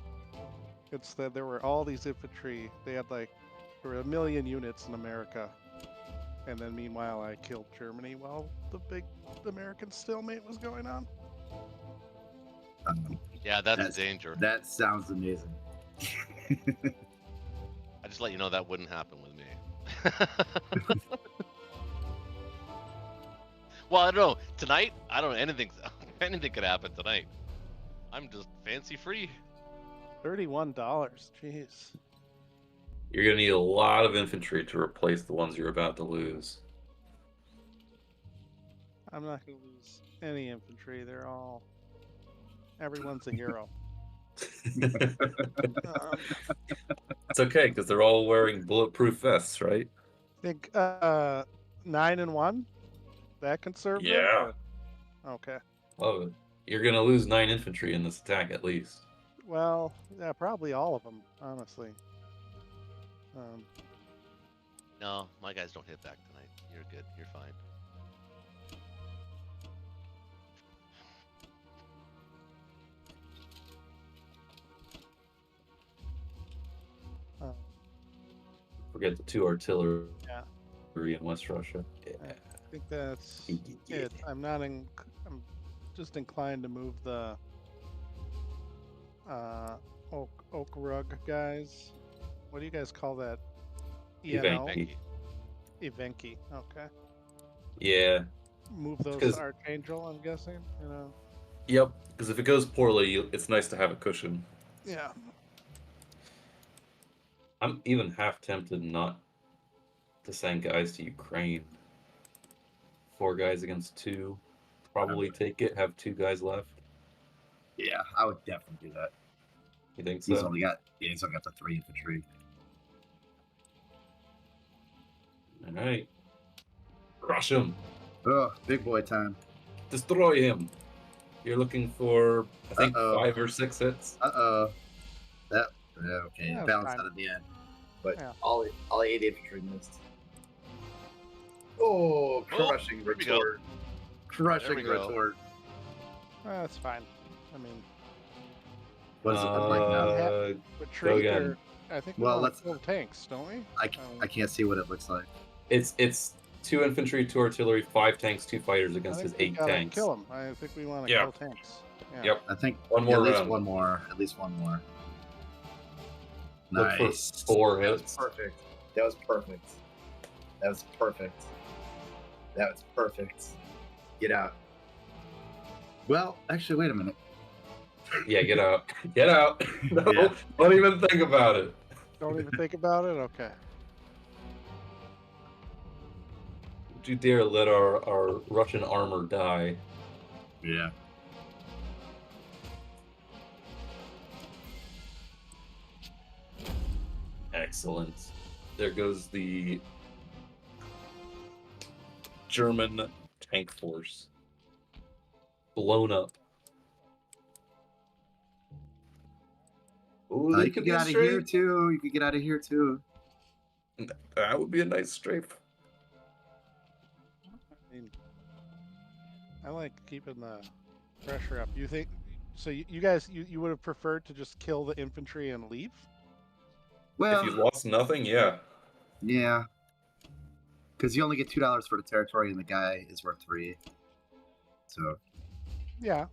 S1: Instead, there were all these infantry. They had there were 1 million units in America, and then meanwhile I killed Germany while the big American stalemate was going on.
S4: Yeah, that's a danger.
S2: That sounds amazing.
S4: I just let you know that wouldn't happen with me. Well, I don't know. Tonight, I don't know. Anything could happen tonight. I'm just fancy free.
S1: $31. Jeez.
S3: You're gonna need a lot of infantry to replace the ones you're about to lose.
S1: I'm not going to lose any infantry. Everyone's a hero.
S3: It's okay because they're all wearing bulletproof vests, right?
S1: I think 9-1. That conservative?
S3: Yeah.
S1: Okay.
S3: Love it. You're gonna lose 9 infantry in this attack at least.
S1: Well, yeah, probably all of them, honestly.
S4: No, my guys don't hit back tonight. You're good. You're fine.
S3: Forget the 2 artillery
S1: Yeah.
S3: in West Russia. Yeah.
S1: I think that's it. I'm just inclined to move the oak rug guys. What do you guys call that? ENO?
S3: Evenki.
S1: Evenki. Okay.
S3: Yeah.
S1: Move those
S3: 'Cause-
S1: to Archangel, I'm guessing.
S3: Yep. Because if it goes poorly, it's nice to have a cushion.
S1: Yeah.
S3: I'm even half tempted not to send guys to Ukraine. 4 guys against 2. Probably take it. Have 2 guys left.
S2: Yeah, I would definitely do that.
S3: You think
S2: He's
S3: so?
S2: only got the 3 infantry.
S3: All right. Crush him.
S2: Oh, big boy time.
S3: Destroy him. You're looking for, I think,
S2: Uh-oh.
S3: 5 or 6 hits.
S2: Okay,
S1: Yeah,
S2: it balanced
S1: fine.
S2: out at the end. But
S1: Yeah.
S6: All 8 infantry missed. Oh, crushing
S4: there we go.
S6: retort.
S2: Crushing
S4: There we go.
S2: retort.
S1: That's fine. I mean,
S2: What does it look like now?
S1: retreat
S3: again.
S1: or I think we
S2: Well,
S1: want
S2: let's-
S1: to kill tanks, don't we?
S2: I can't see what it looks like.
S3: It's 2 infantry, 2 artillery, 5 tanks, 2 fighters
S1: I
S3: against
S1: think
S3: his
S1: we
S3: 8
S1: gotta
S3: tanks.
S1: kill them. I think we want to
S3: Yeah.
S1: kill tanks. Yeah.
S3: Yep.
S2: I think
S3: One more
S2: at least
S3: round.
S2: one more. At least one more.
S3: Look for
S2: Nice.
S3: 4
S6: That was
S3: hits.
S6: perfect. That was perfect. That was perfect. That was perfect. Get out.
S2: Well, actually, wait a minute.
S3: Yeah, get out. Get out. No,
S2: Yeah.
S3: don't even think about it.
S1: Don't even think about it. Okay.
S3: Don't you dare let our Russian armor die.
S2: Yeah.
S3: Excellent. There goes the German tank force. Blown up. Ooh, they
S2: You
S3: could
S2: could get
S3: be
S2: out of here
S3: straight.
S2: too. You could get out of here too.
S3: That would be a nice strafe.
S1: I mean, I like keeping the pressure up. You think? So you guys, you would have preferred to just kill the infantry and leave?
S2: Well,
S3: If you've lost nothing, yeah.
S2: yeah. Because you only get $2 for the territory, and the guy is worth 3. So
S1: Yeah.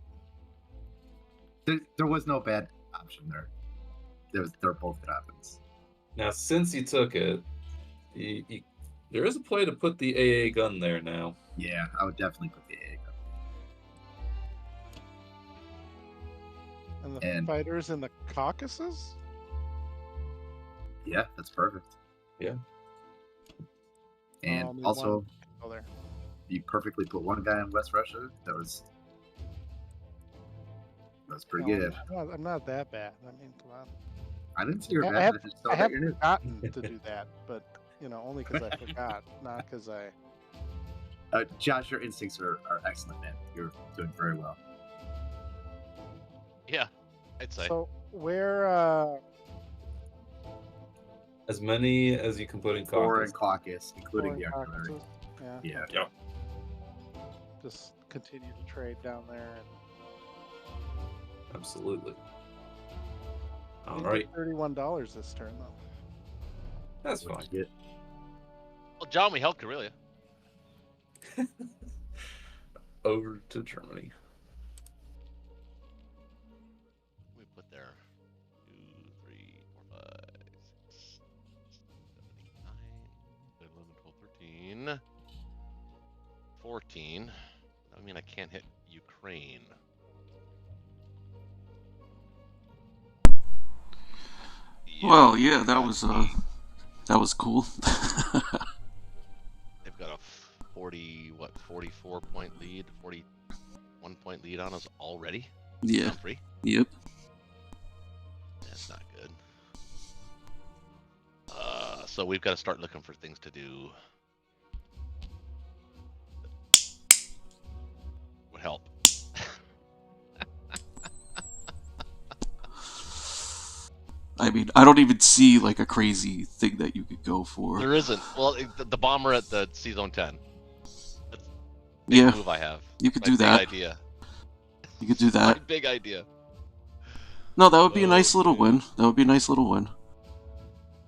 S2: there was no bad option there. They're both good options.
S3: Now, since you took it, there is a play to put the AA gun there now.
S2: Yeah, I would definitely put the A gun.
S1: And the
S2: And-
S1: fighters in the Caucasus?
S2: Yeah, that's perfect. And
S1: I'll need
S2: also,
S1: one. Oh, there.
S2: you perfectly put one guy in West Russia. That was pretty
S1: No,
S2: good.
S1: I'm not that bad. I mean, come on.
S2: I didn't see your
S1: I
S2: bad.
S1: have,
S2: I just saw
S1: I
S2: that
S1: have
S2: you're new.
S1: forgotten to do that, but only because I forgot, not because I.
S2: Josh, your instincts are excellent, man. You're doing very well.
S4: Yeah, I'd say.
S1: So where?
S3: As many as you can put in
S2: Four in
S3: caucus.
S2: caucus, including the
S1: Foreign
S2: artillery.
S1: caucuses? Yeah.
S2: Yeah.
S1: okay.
S3: Yep.
S1: Just continue to trade down there. And
S3: Absolutely. All
S1: we
S3: right.
S1: did $31 this turn though.
S3: That's
S2: What'd
S3: fine.
S2: you get?
S4: Well, John, we held Karelia.
S3: Over to Germany.
S4: We put there 2, 3, 4, 5, 6, 7, 8, 9, 10, 11, 12, 13, 14. I mean, I can't hit Ukraine.
S5: Well, yeah, that was cool.
S4: They've got a 44 point lead, 41 point lead on us already.
S5: Yeah.
S4: Humphrey.
S5: Yep.
S4: That's not good. So we've got to start looking for things to do. Would help.
S5: I mean, I don't even see like a crazy thing that you could go for.
S4: There isn't. Well, the bomber at the C Zone 10. That's the big
S5: Yeah,
S4: move I have.
S5: you could
S4: My
S5: do
S4: big
S5: that.
S4: idea.
S5: You could do
S4: My
S5: that.
S4: big idea.
S5: No, that would be a
S4: Oh,
S5: nice little
S4: man.
S5: win. That would be a nice little win.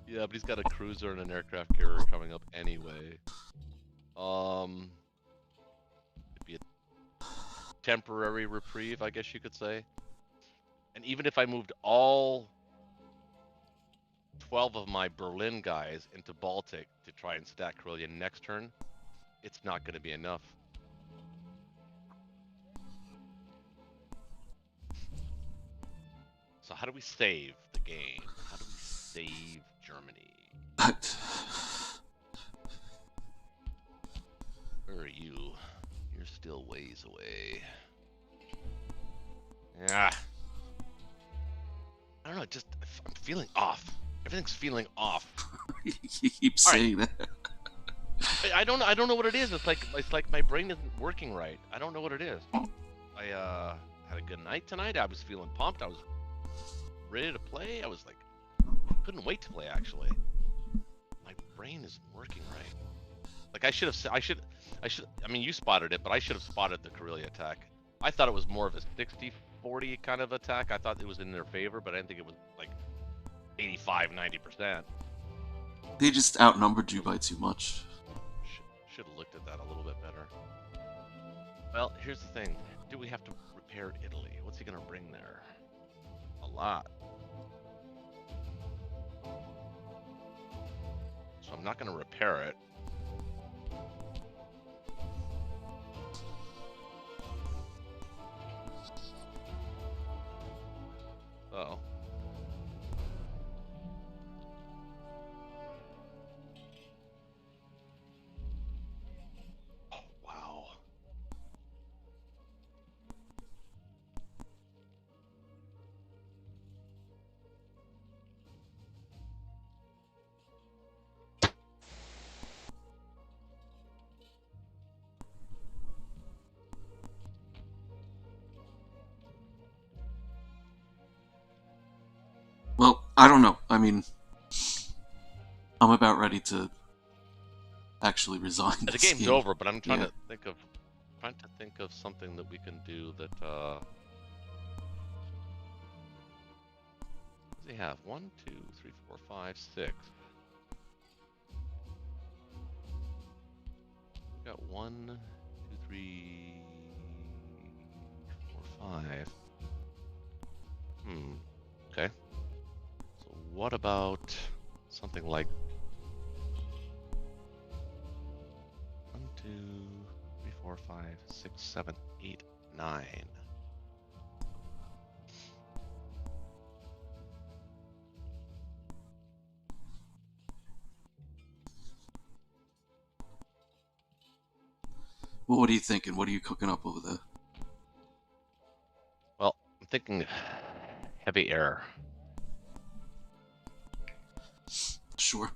S4: Yeah, but he's got a cruiser and an aircraft carrier coming up anyway. It'd be a temporary reprieve, I guess you could say. And even if I moved all 12 of my Berlin guys into Baltic to try and stack Karelia next turn, it's not going to be enough. So how do we save the game? How do we save Germany? Where are you? You're still ways away. Yeah. I don't know, just I'm feeling off. Everything's feeling off.
S5: You keep
S4: All right.
S5: saying that.
S4: I don't know what it is. It's like my brain isn't working right. I don't know what it is. I had a good night tonight. I was feeling pumped. I was ready to play. I was like, couldn't wait to play actually. My brain isn't working right. Like I mean, you spotted it, but I should have spotted the Karelia attack. I thought it was more of a 60-40 kind of attack. I thought it was in their favor, but I didn't think it was like 85-90%.
S5: They just outnumbered you by too much.
S4: Should have looked at that a little bit better. Well, here's the thing. Do we have to repair Italy? What's he going to bring there? A lot. So I'm not going to repair it. Oh. Oh, wow.
S5: Well, I don't know. I mean, I'm about ready to actually resign.
S4: The
S5: this
S4: game's
S5: game.
S4: over, but I'm trying
S5: Yeah.
S4: to think of something that we can do that what do they have? 1, 2, 3, 4, 5, 6. We got 1, 2, 3, 4, 5. Okay. So what about something like 1, 2, 3, 4, 5, 6, 7, 8, 9.
S5: Well, what are you thinking? What are you cooking up over there?
S4: Well, I'm thinking heavy air.
S5: Sure.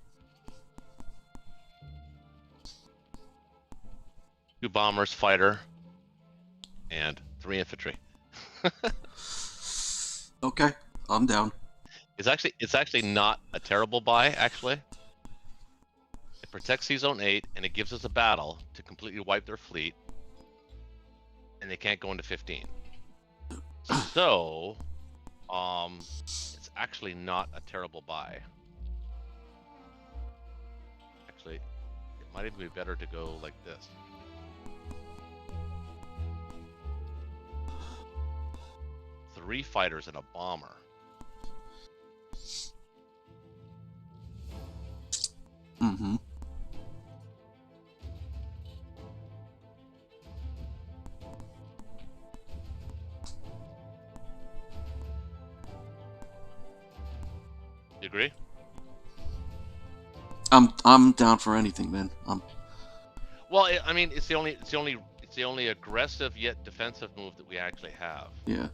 S4: 2 bombers, fighter, and 3 infantry.
S5: Okay, I'm down.
S4: It's actually not a terrible buy, actually. It protects C-Zone 8, and it gives us a battle to completely wipe their fleet, and they can't go into 15. So, it's actually not a terrible buy. Actually, it might even be better to go like this. Three fighters and a bomber.
S5: Mm-hmm.
S4: You agree?
S5: I'm down for anything, man.
S4: Well, I mean, it's the only aggressive yet defensive move that we actually have.
S5: Yeah.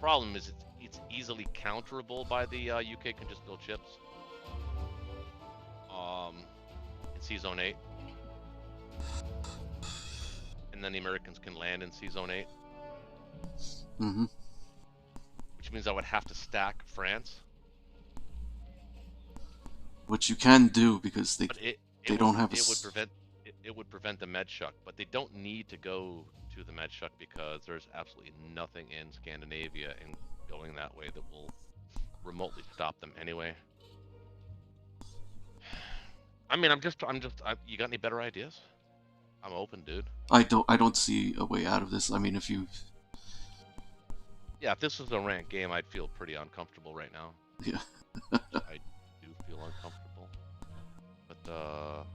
S4: Problem is, it's easily counterable by the UK can just build ships. In C-Zone 8, and then the Americans can land in C-Zone 8.
S5: Mm-hmm.
S4: Which means I would have to stack France.
S5: Which you can do because they don't have a...
S4: It would prevent the Medshuck, but they don't need to go to the Medshuck because there's absolutely nothing in Scandinavia and going that way that will remotely stop them anyway. I mean, you got any better ideas? I'm open, dude.
S5: I don't see a way out of this. I mean, if you...
S4: Yeah, if this was a ranked game, I'd feel pretty uncomfortable right now.
S5: Yeah.
S4: I do feel uncomfortable. But,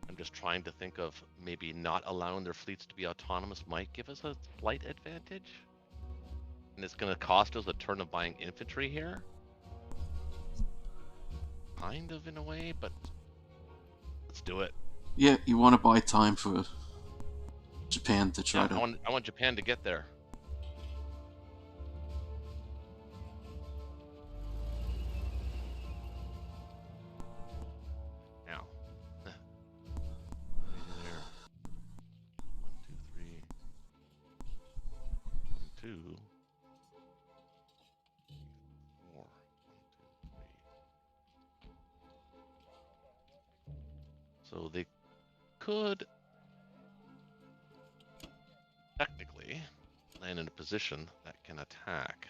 S4: I'm just trying to think of maybe not allowing their fleets to be autonomous might give us a slight advantage. And it's going to cost us a turn of buying infantry here. Kind of, in a way, but let's do it.
S5: Yeah, you want to buy time for Japan to try to...
S4: I want Japan to get there. Now. There. 1, 2, 3. 1, 2. 4. 1, 2, 3. So they could technically land in a position that can attack.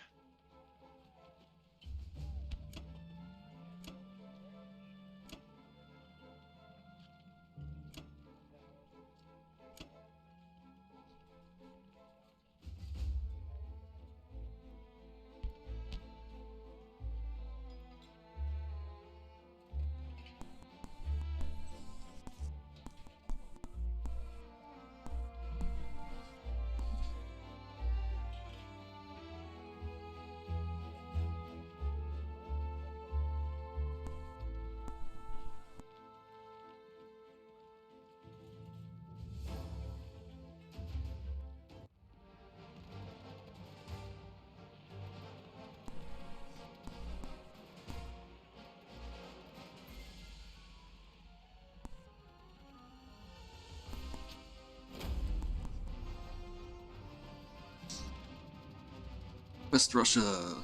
S5: West Russia.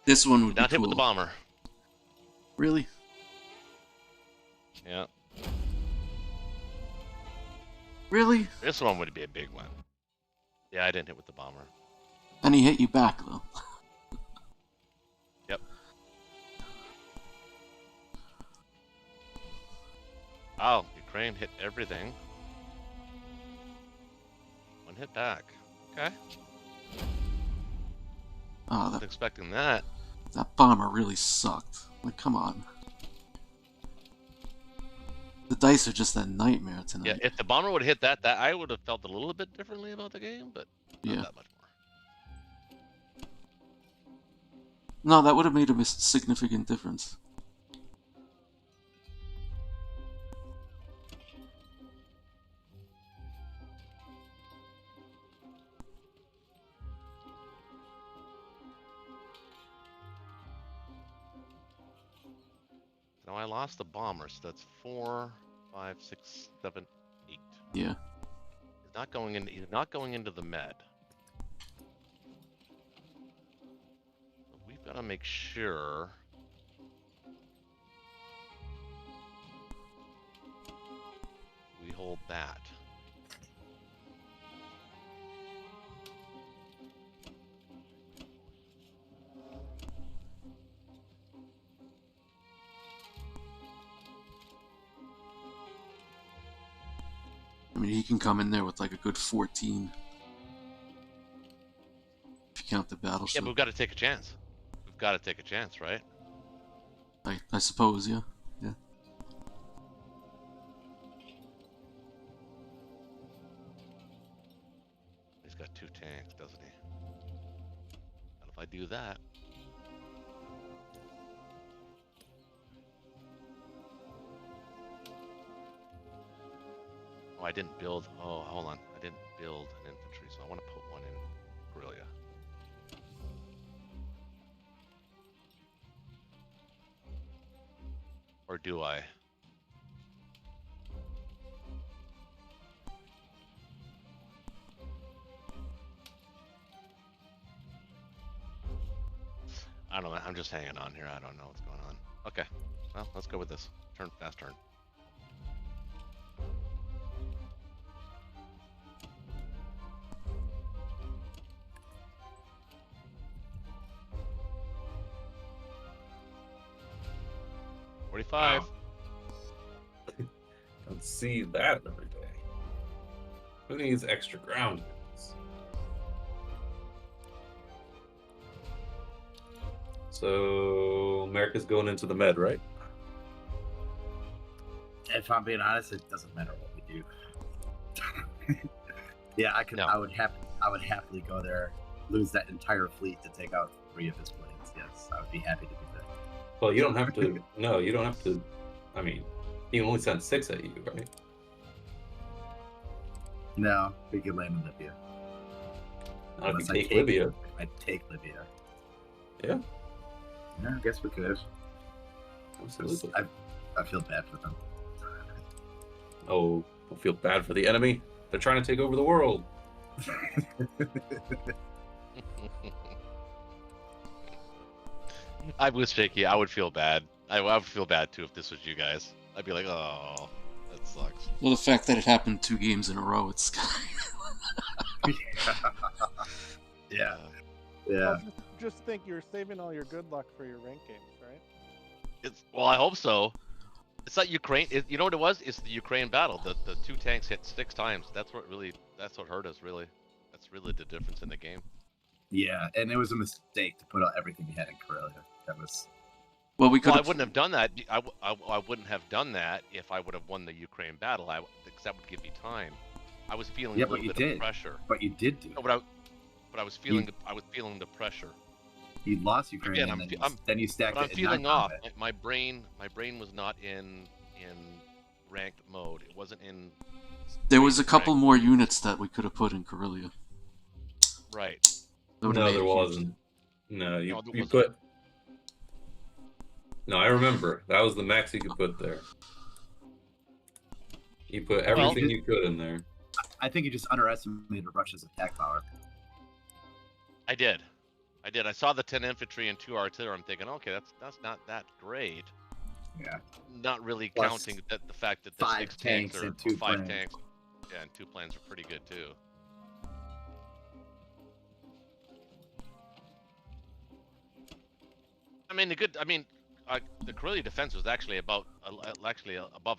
S5: This one would
S4: Not
S5: be
S4: hit
S5: cool.
S4: with the bomber.
S5: Really?
S4: Yeah.
S5: Really?
S4: This one would be a big one. Yeah, I didn't hit with the bomber.
S5: And he hit you back, though.
S4: Yep. Oh, Ukraine hit everything. One hit back. Okay.
S5: Oh,
S4: Wasn't expecting that.
S5: that bomber really sucked. Like, come on. The dice are just a nightmare tonight.
S4: Yeah, if the bomber would have hit that I would have felt a little bit differently about the game, but not
S5: Yeah.
S4: that much more.
S5: No, that would have made a significant difference.
S4: Now I lost the bomber, so that's 4, 5, 6, 7, 8.
S5: Yeah.
S4: He's not going in. He's not going into the med. But we've got to make sure. We hold that.
S5: I mean, he can come in there with like a good 14. If you count the battleship.
S4: Yeah, but we've got to take a chance. We've got to take a chance, right?
S5: I suppose, yeah. Yeah.
S4: He's got 2 tanks, doesn't he? And if I do that, oh, I didn't build. Oh, hold on. I didn't build an infantry, so I want to put one in guerrilla. Or do I? I don't know. I'm just hanging on here. I don't know what's going on. Okay. Well, let's go with this. Fast turn.
S3: Wow. Don't see that every day. Who needs extra ground? So America's going into the med, right?
S2: If I'm being honest, it doesn't matter what we do. Yeah, I could.
S4: No.
S2: I would happily go there, lose that entire fleet to take out 3 of his planes. Yes, I would be happy to do that.
S3: Well, you don't have to. No, you don't have to. I mean, he only sent 6 at you, right?
S2: No, we could land in Libya.
S3: Not if
S2: Unless
S3: you take Libya.
S2: I take Libya.
S3: Yeah,
S2: Yeah, I guess we could.
S3: absolutely.
S2: I feel bad for them.
S3: Oh, don't feel bad for the enemy. They're trying to take over the world.
S4: I was shaky. I would feel bad. I would feel bad too if this was you guys. I'd be like, oh, that sucks.
S5: Well, the fact that it happened 2 games in a row, it's
S2: Yeah.
S1: Well, just think you're saving all your good luck for your rank games, right?
S4: Well, I hope so. It's not Ukraine. You know what it was? It's the Ukraine battle. The 2 tanks hit 6 times. That's what hurt us. Really, that's really the difference in the game.
S2: Yeah, and it was a mistake to put out everything we had in Karelia. That was.
S5: well, we could.
S4: Well, I wouldn't have done that. I wouldn't have done that if I would have won the Ukraine battle. Because that would give me time. I was feeling a little bit of pressure.
S2: But you did do.
S4: No, but I was feeling the pressure.
S2: You lost Ukraine,
S4: Again,
S2: and then you stacked
S4: But
S2: it.
S4: I'm feeling off. My brain was not in ranked mode. It wasn't in.
S5: There was a couple more units that we could have put in Karelia.
S4: Right.
S5: That would've
S3: No,
S5: made
S3: there
S5: a huge
S3: wasn't. No, you
S4: there
S3: put. No, I remember. That was the max you could put there. You put everything you could in there.
S2: I think you just underestimated Russia's attack power.
S4: I did. I saw the 10 infantry and 2 artillery. I'm thinking, okay, that's not that great.
S2: Yeah.
S4: Not really
S2: Plus
S4: counting the fact that the
S2: 5
S4: 6
S2: tanks
S4: tanks are
S2: and 2
S4: 5
S2: planes.
S4: tanks. Yeah, and 2 planes are pretty good too. I mean, the Karelia defense was actually above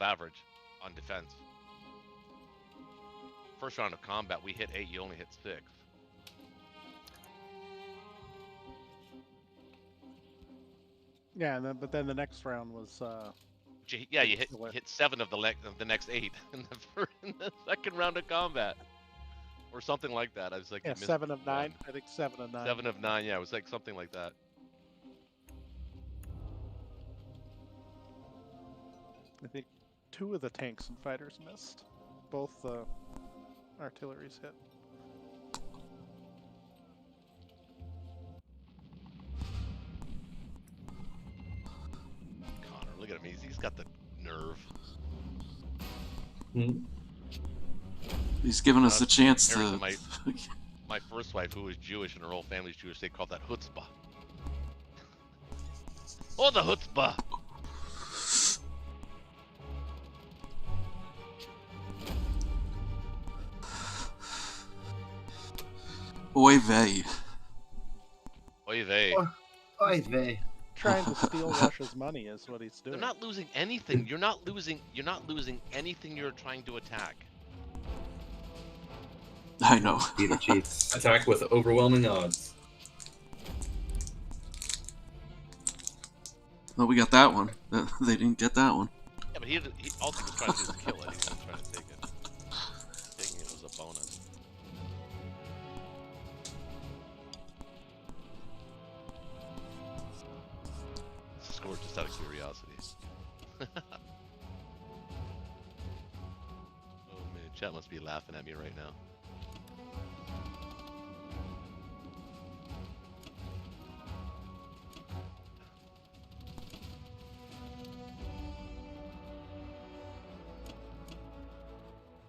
S4: average on defense. First round of combat, we hit 8. You only hit 6.
S1: Yeah, but then the next round was.
S4: You hit 7 of the next 8 in the second round of combat, or something like that. I was like,
S1: Yeah, 7 of 9. I think 7 of 9.
S4: 7 of 9. Yeah, it was like something like that.
S1: I think 2 of the tanks and fighters missed. Both the artilleries hit.
S4: Connor, look at him. He's got the nerve.
S5: He's giving us a chance to.
S4: My first wife, who was Jewish and her whole family's Jewish, they called that chutzpah. Oh, the chutzpah!
S5: Oy vey.
S4: Oy vey.
S6: Oy vey.
S1: Trying to steal Russia's money is what he's doing.
S4: They're not losing anything. You're not losing anything you're trying to attack.
S5: I know.
S6: Peter Chiefs.
S3: Attack with overwhelming odds.
S5: Well, we got that one. They didn't get that one.
S4: Yeah, but he also was trying to just kill it. He wasn't trying to take it. Taking it was a bonus. Score just out of curiosity. Oh man, chat must be laughing at me right now.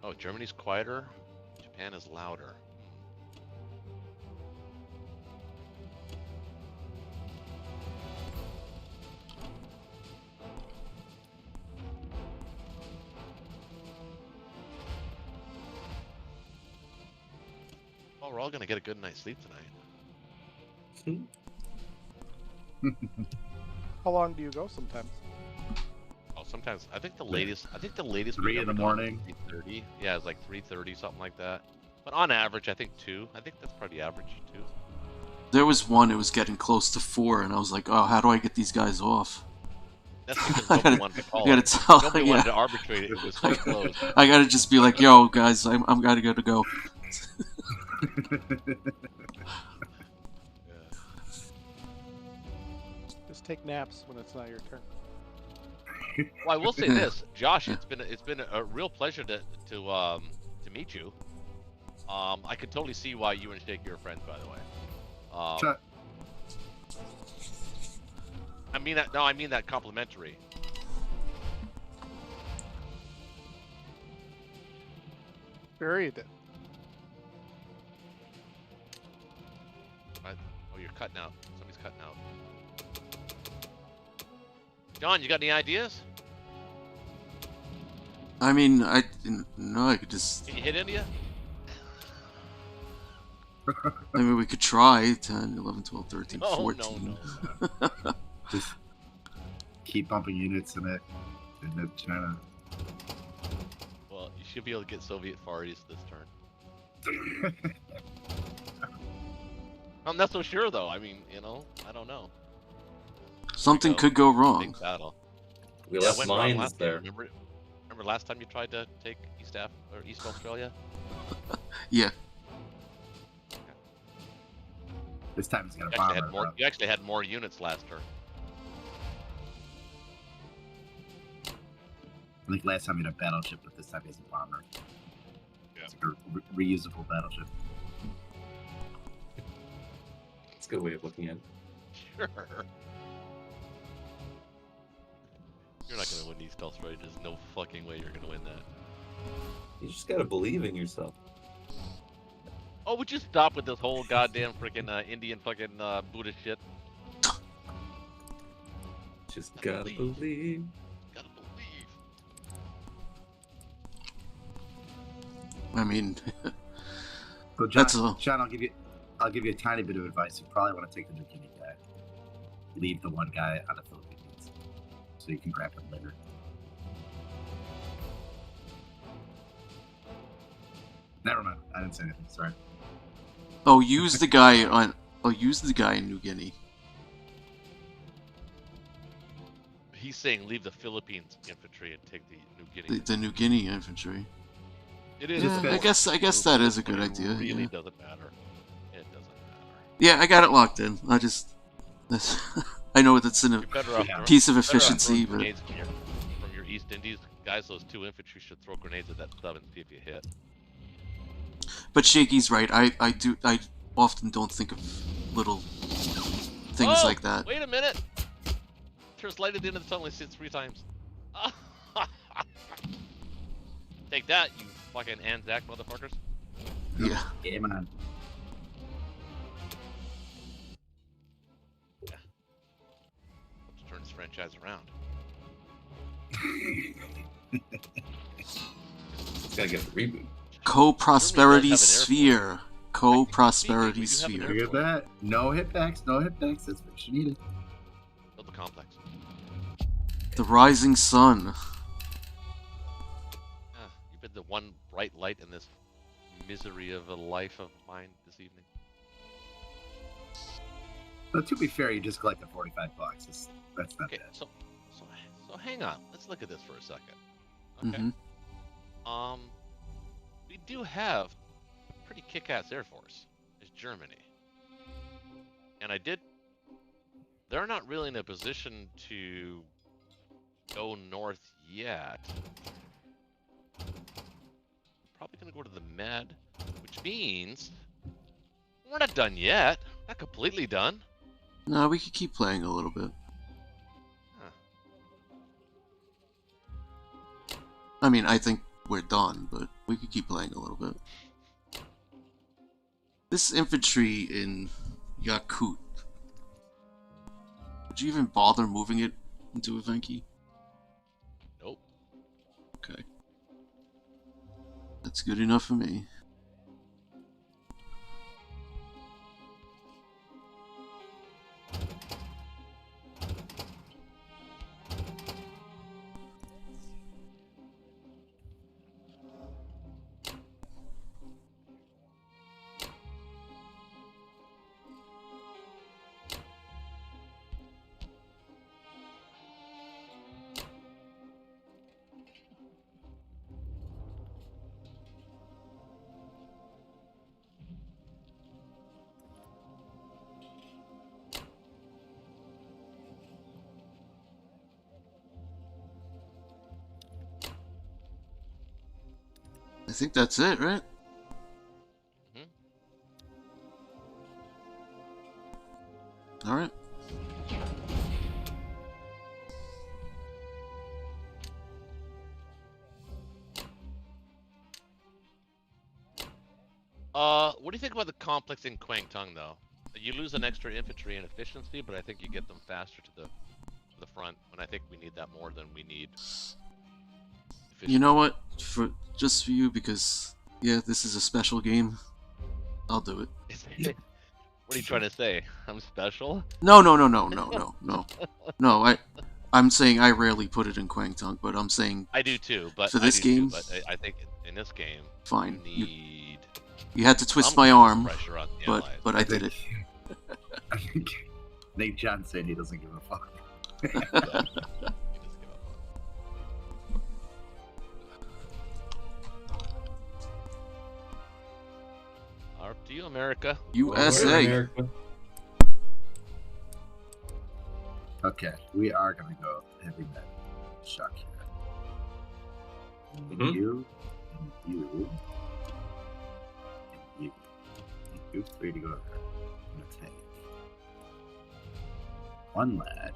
S4: Oh, Germany's quieter, Japan is louder. Oh, we're all gonna get a good night's sleep tonight.
S1: How long do you go sometimes?
S4: Oh, sometimes I think the latest
S6: 3 in the morning.
S4: 3:30. Yeah, it's like 3:30, something like that. But on average, I think 2. I think that's probably average 2.
S5: There was one, it was getting close to 4, and I was like, oh, how do I get these guys off?
S4: That's because nobody wanted to call
S5: I gotta
S4: it.
S5: tell,
S4: Nobody
S5: yeah.
S4: wanted to arbitrate it. It was so close.
S5: I gotta just be like, yo, guys, I'm gotta go.
S1: Just take naps when it's not your turn.
S4: Well, I will say this, Josh. It's been a real pleasure to meet you. I could totally see why you and Shake are friends, by the way.
S6: Shut.
S4: I mean that. No, I mean that complimentary.
S1: Sure you did.
S4: Oh, you're cutting out. Somebody's cutting out. John, you got any ideas?
S5: I mean, I didn't know. I could just.
S4: Can you hit India?
S5: I mean, we could try 10, 11, 12, 13,
S4: No,
S5: 14.
S4: no.
S6: Just keep bumping units in it. And China.
S4: Well, you should be able to get Soviet Far East this turn. I'm not so sure, though. I mean, you know, I don't know.
S5: Something could go wrong.
S4: Big battle.
S3: We
S4: Yeah, it
S3: left
S4: went wrong
S3: mines
S4: last
S3: there.
S4: time. Remember last time you tried to take East Australia?
S5: Yeah.
S6: This time he's gonna
S4: You
S6: bomb
S4: actually,
S6: it.
S4: had more, you actually had more units last turn.
S6: I think last time he had a battleship, but this time he has a bomber.
S4: Yeah.
S6: It's like a reusable battleship.
S3: It's a good way of looking at it.
S4: Sure. You're not gonna win East Australia. There's no fucking way you're gonna win that.
S3: You just gotta believe in yourself.
S4: Oh, would you stop with this whole goddamn freaking Indian fucking Buddhist shit?
S3: Just gotta believe.
S4: Gotta believe.
S5: I mean,
S6: So John,
S5: That's a-
S6: Sean, I'll give you a tiny bit of advice. You probably want to take the New Guinea guy. Leave the one guy on the Philippines, so you can grab him later. Never mind. I didn't say anything. Sorry.
S5: oh, use the guy in New Guinea.
S4: He's saying leave the Philippines infantry and take the New Guinea.
S5: The New Guinea infantry.
S4: It is.
S5: Yeah, I guess that is a good
S4: It
S5: idea.
S4: really
S5: Yeah.
S4: doesn't matter. It doesn't matter.
S5: Yeah, I got it locked in. I know that's in a
S4: You're better off.
S6: Yeah.
S5: piece of
S4: better off
S5: efficiency,
S4: throwing
S5: but
S4: grenades from your East Indies guys, those 2 infantry should throw grenades at that sub and see if you hit.
S5: But Shaky's right. I often don't think of little things like that.
S4: Wait a minute! Turns light at the end of the tunnel, he sees 3 times. Take that, you fucking Anzac motherfuckers.
S5: Yeah.
S6: Yeah, man.
S4: Yeah. Let's turn this franchise around.
S3: It's gotta get the reboot.
S5: Co-prosperity
S4: Germany does have an
S5: sphere. Co-prosperity
S4: we do have an
S5: sphere.
S6: Look at that. No hitbacks, no hitbacks. That's what you needed.
S4: Build the complex.
S5: The rising sun.
S4: You've been the one bright light in this misery of a life of mine this evening.
S6: But to be fair, you just collected $45. That's not
S4: Okay,
S6: bad.
S4: so hang on. Let's look at this for a second. Okay.
S5: Mm-hmm.
S4: We do have a pretty kick-ass Air Force. It's Germany. And they're not really in a position to go north yet. Probably gonna go to the Med, which means we're not done yet. Not completely done.
S5: No, we could keep playing a little bit.
S4: Huh.
S5: I mean, I think we're done, but we could keep playing a little bit. This infantry in Yakut. Would you even bother moving it into Evenki?
S4: Nope.
S5: Okay. That's good enough for me. I think that's it, right?
S4: Mhm.
S5: Alright.
S4: What do you think about the complex in Kwangtung, though? You lose an extra infantry and efficiency, but I think you get them faster to the front, and I think we need that more than we need
S5: You know what? Just for you, because yeah, this is a special game. I'll do it.
S4: What are you trying to say? I'm special?
S5: No. I'm saying I rarely put it in Kwangtung, but I'm saying
S4: I do too, but
S5: for this game,
S4: but I think in this game,
S5: fine.
S4: You
S5: You had to twist
S4: some
S5: my
S4: kind of
S5: arm,
S4: pressure on the Allies.
S5: but I did it.
S6: I think Nate John said he doesn't give a fuck.
S4: Yeah, you just give up on it. Up to you, America.
S5: USA.
S3: America.
S6: Okay, we are gonna go heavy med shock here.
S3: Mhm.
S6: You and you and you. You three to go there. I'm gonna take one lad.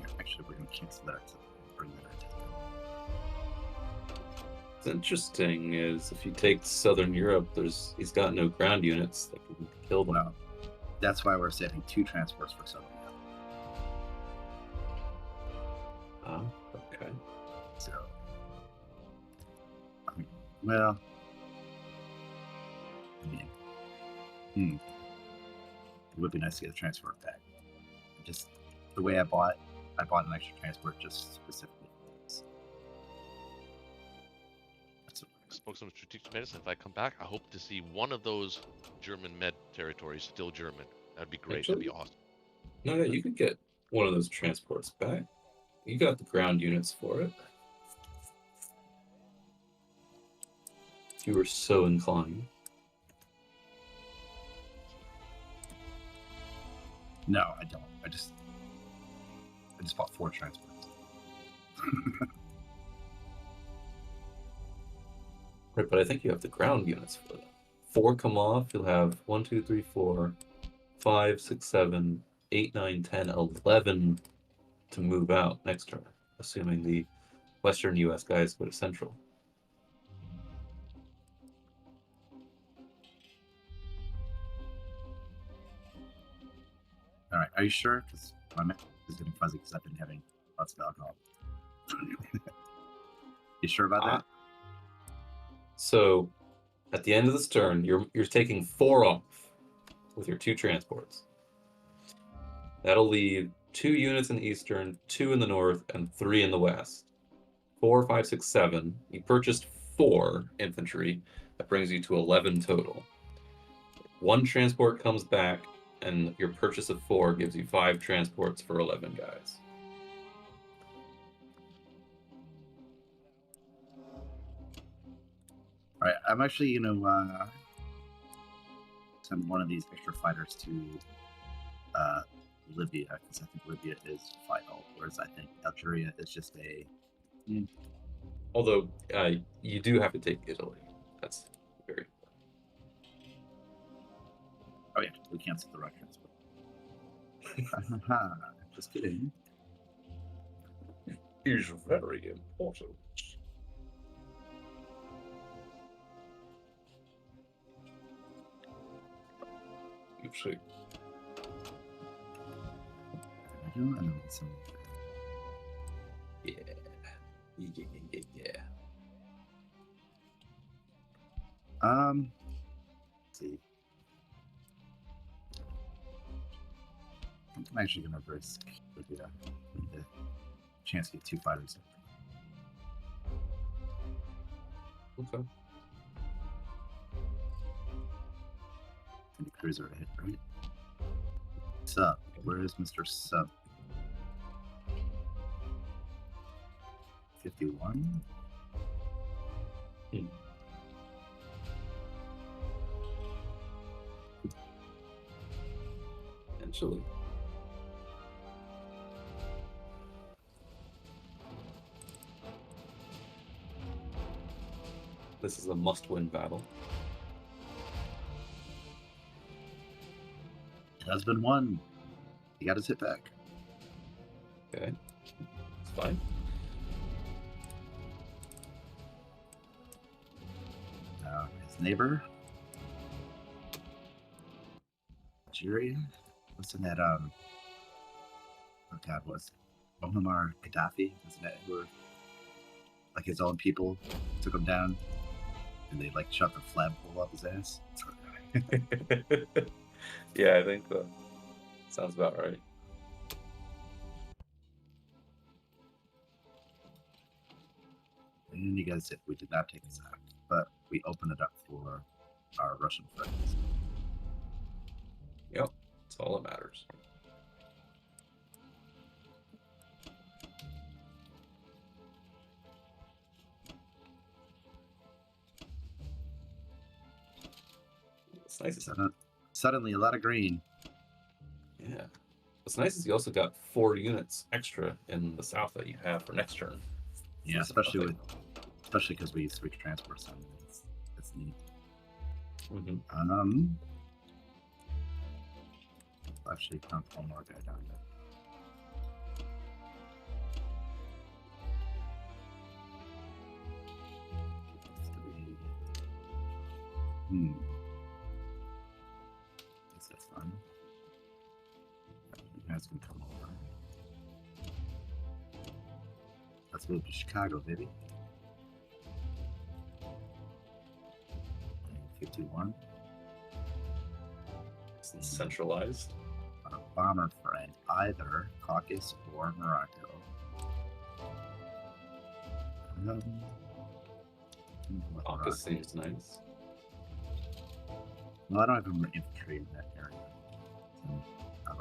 S6: Yeah, actually, we're gonna cancel that to bring that attack.
S3: What's interesting is if you take Southern Europe, he's got no ground units that can kill them.
S6: Well, that's why we're saving 2 transports for Southern Europe.
S3: Okay.
S6: So, well, it would be nice to get a transport back. Just the way I bought an extra transport just specifically for this. That's what
S4: Spoke some strategic medicine. If I come back, I hope to see one of those German med territories still German. That'd be great. That'd be awesome.
S3: No, you could get one of those transports back. You got the ground units for it. If you were so inclined.
S6: No, I don't. I just I just bought 4 transports.
S3: Right, but I think you have the ground units for that. 4 come off, you'll have 1, 2, 3, 4, 5, 6, 7, 8, 9, 10, 11 to move out next turn, assuming the Western US guys go to Central.
S6: All right, are you sure? Because my mouth is getting fuzzy because I've been having lots of alcohol. You sure about that?
S3: So, at the end of this turn, you're taking 4 off with your 2 transports. That'll leave 2 units in the Eastern, 2 in the North, and 3 in the West. 4, 5, 6, 7. You purchased 4 infantry. That brings you to 11 total. 1 transport comes back, and your purchase of 4 gives you 5 transports for 11 guys.
S6: All right, I'm actually going to send one of these extra fighters to Libya, because I think Libya is vital, whereas I think Algeria is just a...
S3: Although, you do have to take Italy. That's very important.
S6: Oh yeah, we canceled the ROCH transport. Just kidding.
S3: Is very important. You see.
S6: I know some...
S3: Yeah. Yeah.
S6: Let's see. I'm actually going to risk the chance to get 2 fighters.
S3: Okay.
S6: And the cruiser ahead, right? Sub. Where is Mr. Sub? 51?
S3: Potentially. This is a must-win battle.
S6: It has been won. He got his hit back.
S3: Okay. It's fine.
S6: His neighbor, Algeria. What's in that? Oh God, was Muammar Gaddafi? Wasn't that who? Like his own people took him down, and they like shoved a flagpole up his ass.
S3: Yeah, I think so. Sounds about right.
S6: And you guys, we did not take this out, but we opened it up for our Russian friends.
S3: Yep, that's all that matters. What's nice is
S6: Suddenly, a lot of green.
S3: yeah. What's nice is you also got 4 units extra in the south that you have for next turn.
S6: Yeah, especially because we use 3 transports on it. It's neat.
S3: Mm-hmm.
S6: Actually, found one more guy down there. Guess that's fine. You guys can come over. Let's move to Chicago, baby. 51.
S3: It's centralized.
S6: On a bomber friend, either Caucasus or Morocco.
S3: Caucasus seems nice.
S6: Well, I don't have any infantry in that area. So I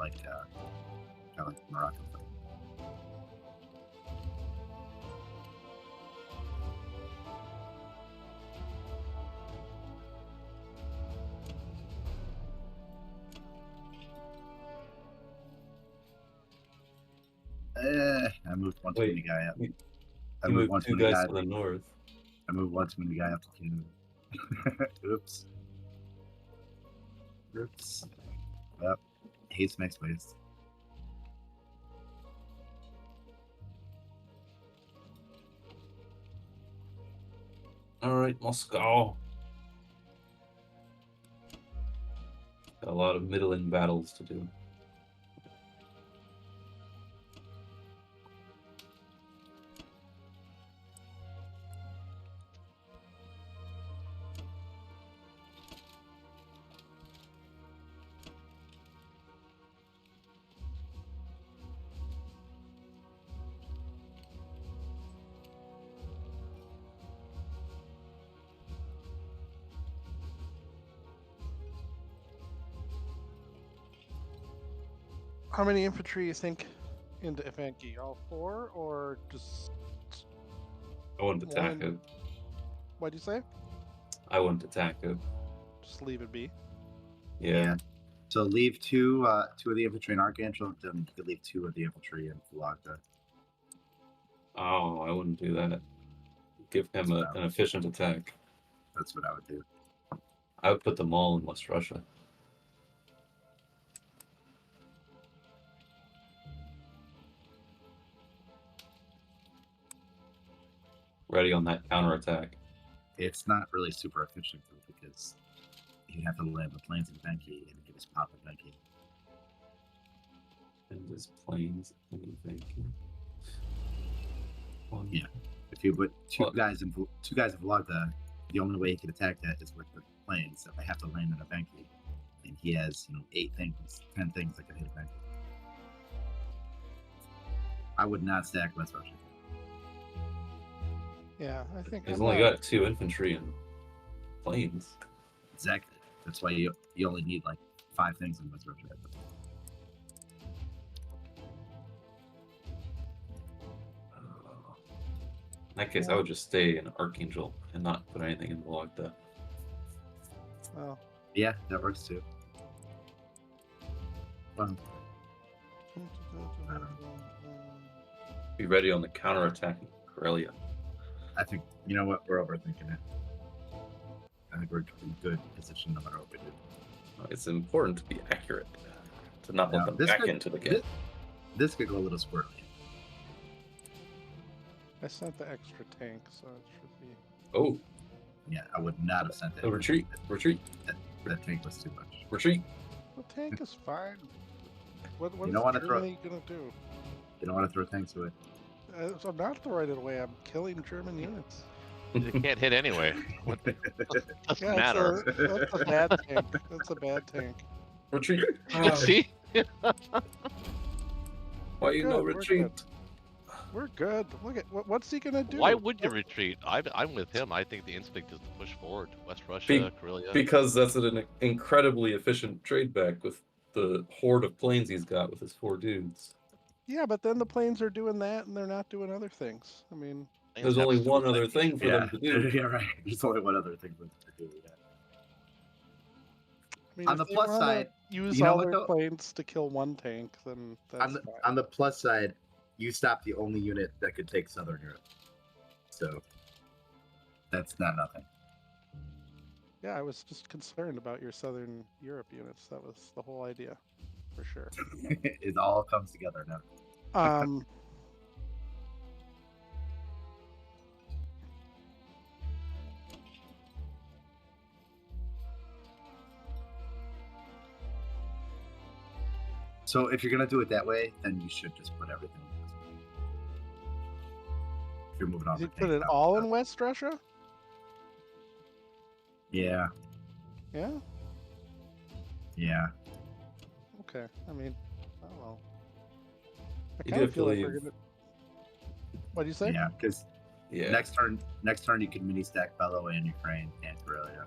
S6: like Morocco. I moved one too many guy up.
S3: You,
S6: I
S3: you
S6: moved one
S3: moved
S6: too
S3: two
S6: many
S3: guys
S6: guy.
S3: to the north.
S6: I moved one too many guy up to Canada. Oops. Oops. Well, haste makes waste.
S3: All right, Moscow. Got a lot of middling battles to do.
S1: How many infantry you think into Evenki? All 4 or just
S3: I wouldn't attack
S1: one?
S3: it.
S1: What'd you say?
S3: I wouldn't attack it.
S1: Just leave it be.
S3: Yeah.
S6: So leave two of the infantry in Archangel, then you could leave 2 of the infantry in Fulagda.
S3: Oh, I wouldn't do that. Give him an efficient attack.
S6: That's what I would do.
S3: I would put them all in West Russia. Ready on that counterattack.
S6: It's not really super efficient though, because you have to land the planes in Benki and you just pop in Benki.
S3: And his planes and Evenki.
S6: Yeah. If you put two guys in Fulagda, the only way he can attack that is with the planes. So I have to land in a Benki. And he has, 8 things, 10 things that can hit a Benki. I would not stack West Russia.
S1: Yeah, I think
S3: He's only got 2 infantry and planes.
S6: Exactly. That's why you only need like 5 things in West Russia.
S3: In that case, I would just stay in Archangel and not put anything in Vologda.
S1: Oh.
S6: Yeah, that works too. Well,
S3: Be ready on the counterattack in Karelia.
S6: I think, you know what, we're overthinking it. I think we're in good position no matter what we do.
S3: It's important to be accurate, to not let them back into the game.
S6: This could go a little squirrely.
S1: I sent the extra tank, so it should be.
S3: Oh.
S6: Yeah, I would not have sent that.
S3: Oh, retreat.
S6: That tank was too much.
S3: Retreat.
S1: The tank is fine. What
S6: You
S1: is
S6: don't wanna throw-
S1: Germany gonna do?
S6: You don't want to throw tanks away.
S1: I'm not throwing it away. I'm killing German units.
S4: You can't hit anyway. What doesn't
S1: Yeah,
S4: matter.
S1: That's a bad tank. That's a bad tank.
S3: Retreat.
S4: See?
S3: Why you no
S1: We're
S3: retreat?
S1: We're good. Look at what's he gonna do?
S4: Why would you retreat? I'm with him. I think the instinct is to push forward. West Russia, Karelia.
S3: Because that's an incredibly efficient trade back with the horde of planes he's got with his 4 dudes.
S1: Yeah, but then the planes are doing that, and they're not doing other things. I mean,
S3: There's only one other thing for them to do.
S6: Yeah, right. There's only one other thing for them to do. Yeah.
S1: I mean,
S6: On
S1: if
S6: the
S1: they
S6: plus
S1: wanna
S6: side,
S1: use
S6: you know
S1: all
S6: what,
S1: their
S6: though?
S1: planes to kill one tank, then that's fine.
S6: On the plus side, you stop the only unit that could take Southern Europe. So that's not nothing.
S1: Yeah, I was just concerned about your Southern Europe units. That was the whole idea, for sure.
S6: It all comes together now. So if you're gonna do it that way, then you should just put everything in this way. If you're moving on.
S1: You put it all in West Russia?
S6: Yeah.
S1: Yeah.
S6: Yeah.
S1: Okay. I mean, I don't know. I
S3: You
S1: kind of
S3: do
S1: feel like
S3: leave.
S1: we're gonna. What do you say?
S6: Yeah, because
S3: Yeah.
S6: next turn you can mini stack Bellow and Ukraine and Karelia.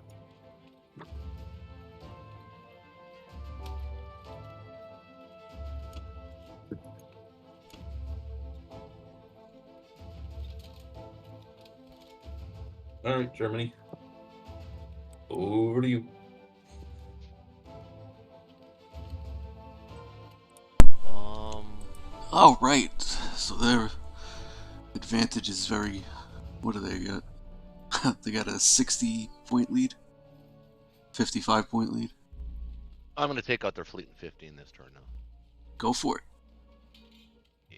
S3: All right, Germany. Over to you.
S5: Oh, right. So their advantage is very... What do they got? They got a 60-point lead? 55-point lead?
S4: I'm going to take out their fleet in 15 this turn now.
S5: Go for it.
S4: Yeah.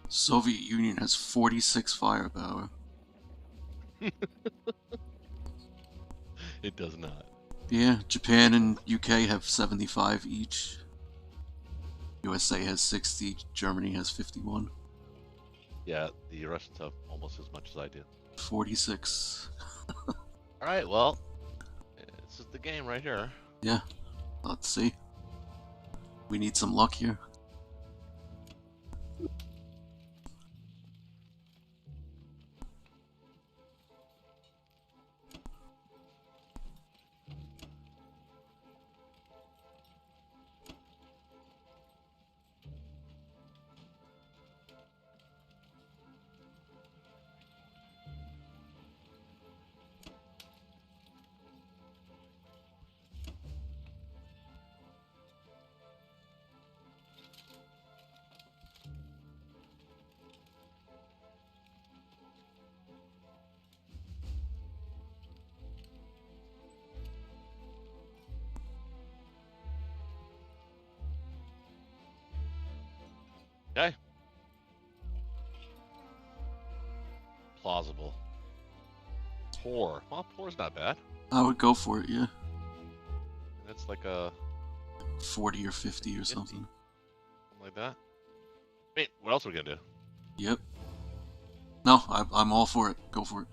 S5: Soviet Union has 46 firepower.
S4: It does not.
S5: Yeah, Japan and UK have 75 each. USA has 60, Germany has 51.
S4: Yeah, the Russians have almost as much as I do.
S5: 46.
S4: Alright, well, this is the game right here.
S5: Yeah, let's see. We need some luck here.
S4: Okay. Plausible. Poor. Well, poor's not bad.
S5: I would go for it, yeah.
S4: That's like a
S5: 40 or 50 or
S4: 50.
S5: something.
S4: Something like that. Wait, what else are we gonna do?
S5: Yep. No, I'm all for it. Go for it.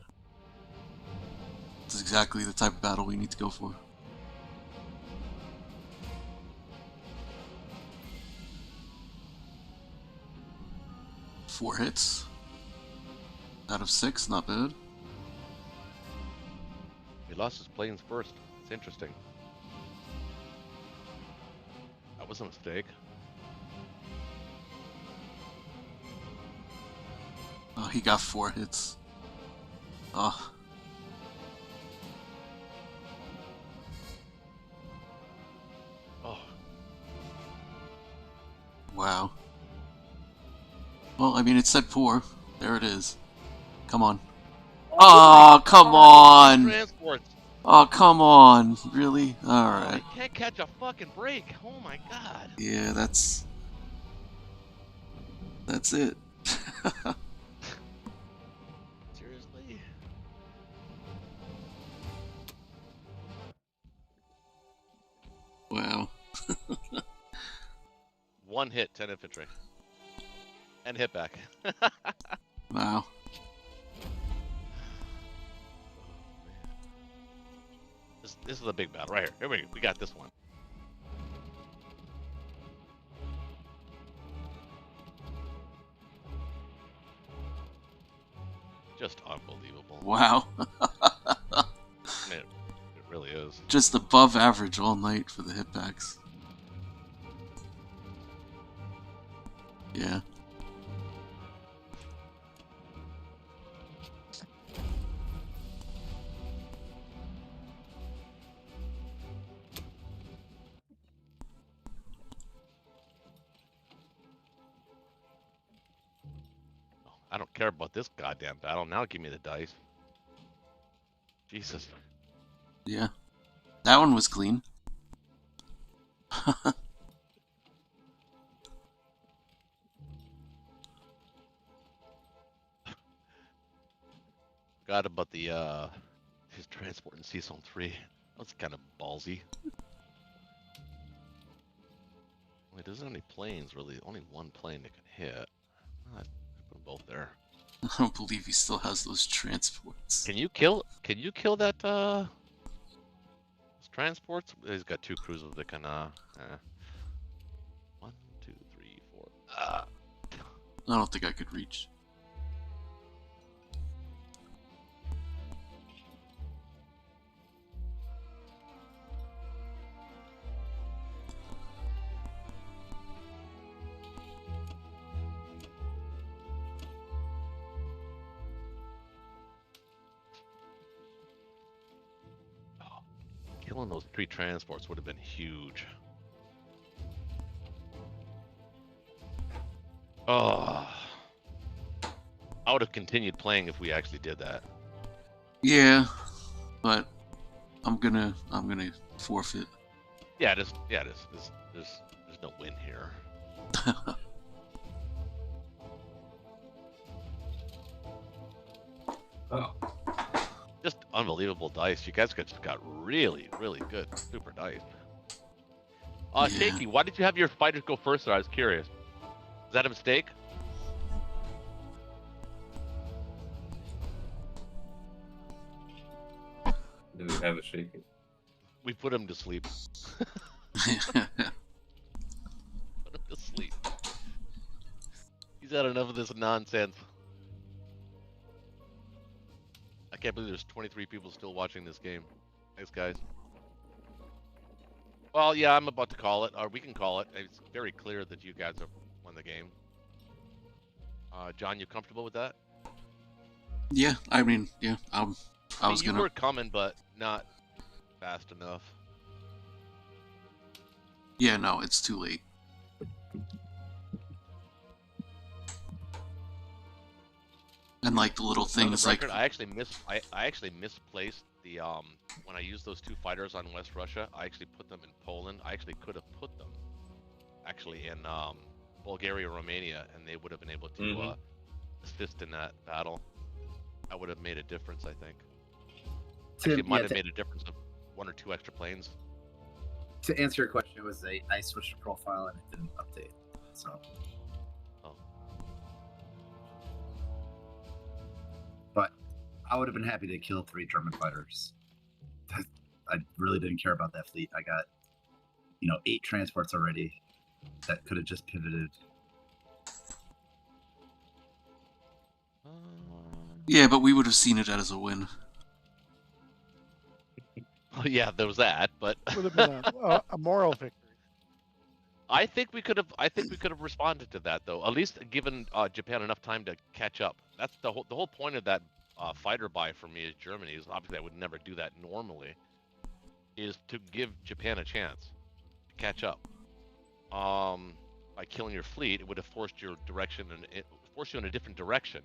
S5: It's exactly the type of battle we need to go for. Four hits. Out of 6, not bad.
S4: He lost his planes first. It's interesting. That was a mistake.
S5: Oh, he got 4 hits. Oh.
S4: Oh.
S5: Wow. Well, I mean, it said poor. There it is. Come on. Oh, come on!
S4: Transports.
S5: Oh, come on. Really? Alright.
S4: I can't catch a fucking break. Oh my god.
S5: Yeah, that's it.
S4: Seriously?
S5: Wow.
S4: 1 hit, 10 infantry. And hit back.
S5: Wow.
S4: This is a big battle right here. Here we got this one. Just unbelievable.
S5: Wow.
S4: I mean, it really is.
S5: Just above average all night for the hitbacks. Yeah.
S4: I don't care about this goddamn battle. Now give me the dice. Jesus.
S5: Yeah. That one was clean.
S4: Forgot about the his transport in Season 3. That's kind of ballsy. Wait, doesn't have any planes really? Only one plane that can hit. I put them both there.
S5: I don't believe he still has those transports.
S4: Can you kill that those transports. He's got 2 cruisers that can 1, 2, 3, 4.
S5: I don't think I could reach.
S4: Killing those 3 transports would have been huge. Oh, I would have continued playing if we actually did that.
S5: Yeah, but I'm gonna forfeit.
S4: Yeah, there's no win here.
S3: Oh,
S4: Just unbelievable dice. You guys just got really, really good super dice.
S5: Yeah.
S4: Shaky, why did you have your fighters go first there? I was curious. Is that a mistake?
S3: do we have a shaky?
S4: We put him to sleep. Put him to sleep. He's had enough of this nonsense. I can't believe there's 23 people still watching this game. Thanks, guys. Well, yeah, I'm about to call it, or we can call it. It's very clear that you guys have won the game. John, you comfortable with that?
S5: Yeah, I mean, yeah, I
S4: You
S5: gonna.
S4: were coming, but not fast enough.
S5: Yeah, no, it's too late. And like the little
S4: For the
S5: things like
S4: record, I actually misplaced the when I used those 2 fighters on West Russia. I actually put them in Poland. I actually could have put them actually in Bulgaria, Romania, and they would have been able to assist in that battle. That would have made a difference, I think. Actually, it might have made a difference of 1 or 2 extra planes.
S6: To answer your question, it was I switched the profile and it didn't update. So.
S4: Oh.
S6: But I would have been happy to kill 3 German fighters. I really didn't care about that fleet. I got, 8 transports already that could have just pivoted.
S5: yeah, but we would have seen it as a win.
S4: Oh yeah, there was that, but
S1: Would have been a moral victory.
S4: I think we could have responded to that though. At least given Japan enough time to catch up. That's the whole point of that fighter buy for me as Germany is obviously I would never do that normally. Is to give Japan a chance to catch up. By killing your fleet, it would have forced your direction and it forced you in a different direction.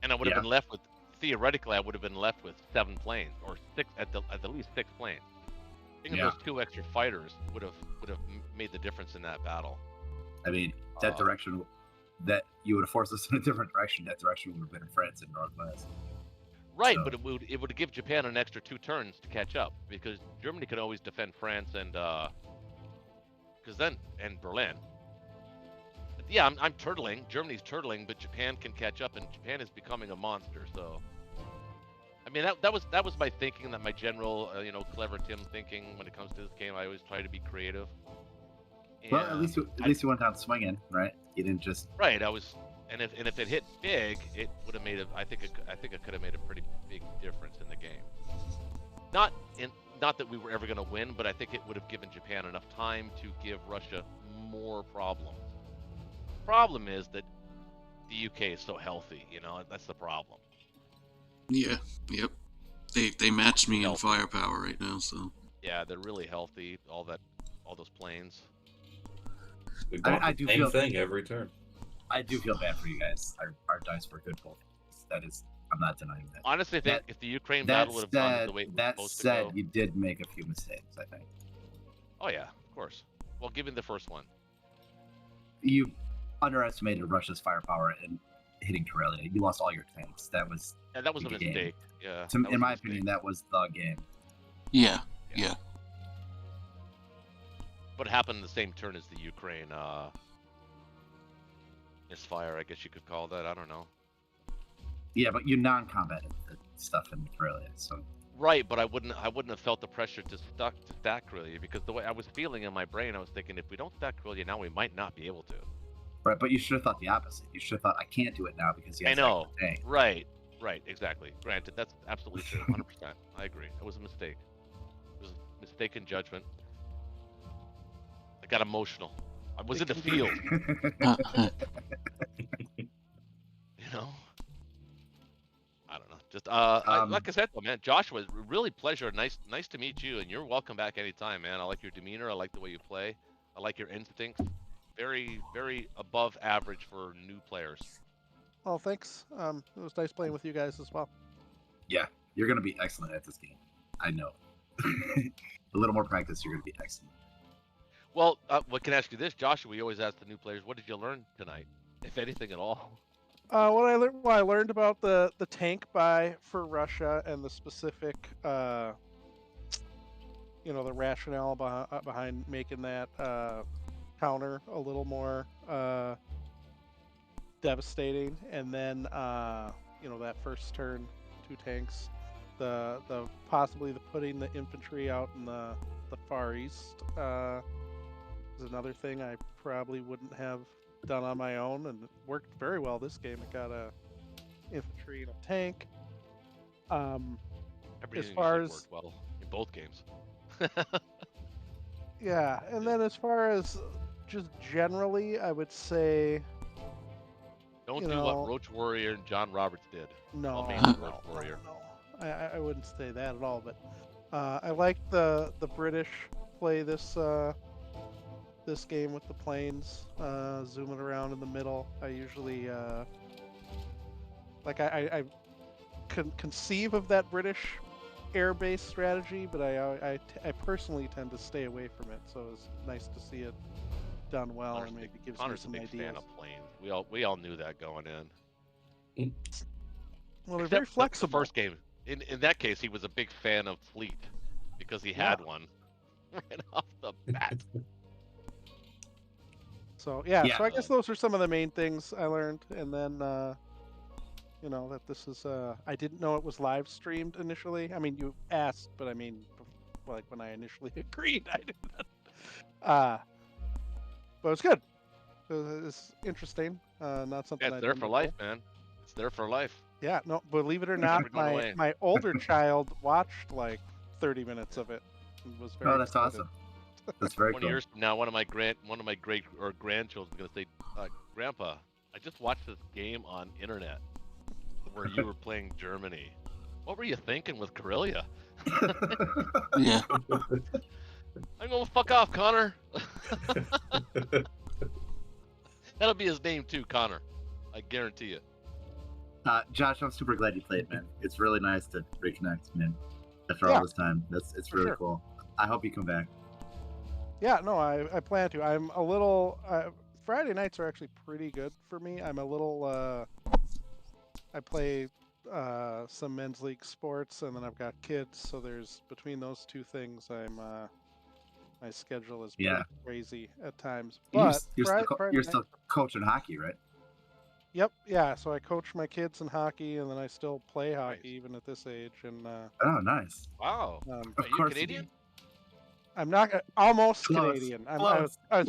S4: And I would have been left with, theoretically, I would have been left with 7 planes or 6 at the least 6 planes. I think those 2 extra fighters would have made the difference in that battle.
S6: I mean, that direction that you would have forced us in a different direction. That direction would have been in France and Northwest.
S4: Right,
S6: So.
S4: but it would give Japan an extra 2 turns to catch up because Germany could always defend France and Berlin. But yeah, I'm turtling. Germany's turtling, but Japan can catch up, and Japan is becoming a monster. So, I mean, that was my thinking, that my general, clever Tim thinking when it comes to this game. I always try to be creative.
S6: Well, at least you went out swinging, right? You didn't just
S4: right. And if it hit big, it would have made I think it could have made a pretty big difference in the game. Not that we were ever going to win, but I think it would have given Japan enough time to give Russia more problems. Problem is that the UK is so healthy, that's the problem.
S5: Yeah, yep. They match me in firepower right now, so.
S4: Yeah, they're really healthy. All those planes.
S3: We bought
S6: I
S3: the
S6: do
S3: same
S6: feel
S3: thing every turn.
S6: I do feel bad for you guys. Our dice were good both. I'm not denying that.
S4: Honestly, if the Ukraine battle would have gone the way it was supposed to go.
S6: That said, you did make a few mistakes, I think.
S4: Oh yeah, of course. Well, given the first one.
S6: You underestimated Russia's firepower in hitting Karelia. You lost all your tanks. That was
S4: a mistake.
S6: Game.
S4: Yeah.
S6: In my opinion, that was the game.
S5: Yeah.
S4: What happened in the same turn as the Ukraine misfire, I guess you could call that. I don't know.
S6: Yeah, but you non-combated the stuff in Karelia, so
S4: Right, but I wouldn't have felt the pressure to stack Corellia, because the way I was feeling in my brain, I was thinking, if we don't stack Corellia now, we might not be able to.
S6: Right, but you should have thought the opposite. You should have thought, I can't do it now because he has
S4: I know.
S6: extra tank.
S4: Right, exactly. Granted, that's absolutely true, 100%. I agree. It was a mistake. It was a mistake in judgment. I got emotional. I was in the field. You know? I don't know. Just like I said, though, man, Joshua, really pleasure. Nice to meet you, and you're welcome back anytime, man. I like your demeanor. I like the way you play. I like your instincts. Very, very above average for new players.
S1: Well, thanks. It was nice playing with you guys as well.
S6: Yeah, you're going to be excellent at this game. I know. A little more practice, you're going to be excellent.
S4: Well, what can I ask you this, Joshua? We always ask the new players, what did you learn tonight, if anything at all?
S1: What I learned about the tank buy for Russia and the specific, the rationale behind making that counter a little more devastating, and then that first turn, 2 tanks, the possibly putting the infantry out in the Far East is another thing I probably wouldn't have done on my own, and it worked very well this game. It got a infantry and a tank.
S4: Everything
S1: as far as
S4: worked well in both games.
S1: Yeah, and then as far as just generally, I would say
S4: Don't do what Roach Warrior and John Roberts did.
S1: no,
S4: Roach Warrior.
S1: no. I wouldn't say that at all. But I like the British play this game with the planes zooming around in the middle. I usually I conceive of that British air-based strategy, but I personally tend to stay away from it. So it's nice to see it done well, and maybe gives me some
S4: a big
S1: ideas.
S4: fan of planes. We all knew that going in.
S1: Well, they're very flexible.
S4: The first game, in that case, he was a big fan of fleet because he had one right off the bat.
S1: So so I guess those are some of the main things I learned, and then that this is I didn't know it was live streamed initially. I mean, you asked, but I mean, like when I initially agreed, I didn't. But it's good. It's interesting. Not something.
S4: It's there for life, man. It's there for life.
S1: Yeah, no, believe it or not, my older child watched like 30 minutes of it. And was very
S6: that's
S1: excited.
S6: awesome. That's very cool.
S4: 20 years from now, one of my great or grandchildren is gonna say, "Grandpa, I just watched this game on internet where you were playing Germany. What were you thinking with Corellia?"
S5: Yeah.
S4: I'm going fuck off, Connor. That'll be his name too, Connor. I guarantee you.
S6: Josh, I'm super glad you played, man. It's really nice to reconnect, man. After all this time, it's really cool. I hope you come back.
S1: Yeah, no, I plan to. I'm a little. Friday nights are actually pretty good for me. I'm a little. I play some men's league sports, and then I've got kids. So there's between those two things, my schedule is pretty crazy at times. But
S6: you're still coaching hockey, right?
S1: Yep. Yeah. So I coach my kids in hockey, and then I still play hockey even at this age. And
S6: oh, nice.
S4: Wow.
S6: Of
S4: Are you
S6: course
S4: Canadian?
S1: I'm not almost
S6: Close.
S1: Canadian. I
S6: Close.
S1: was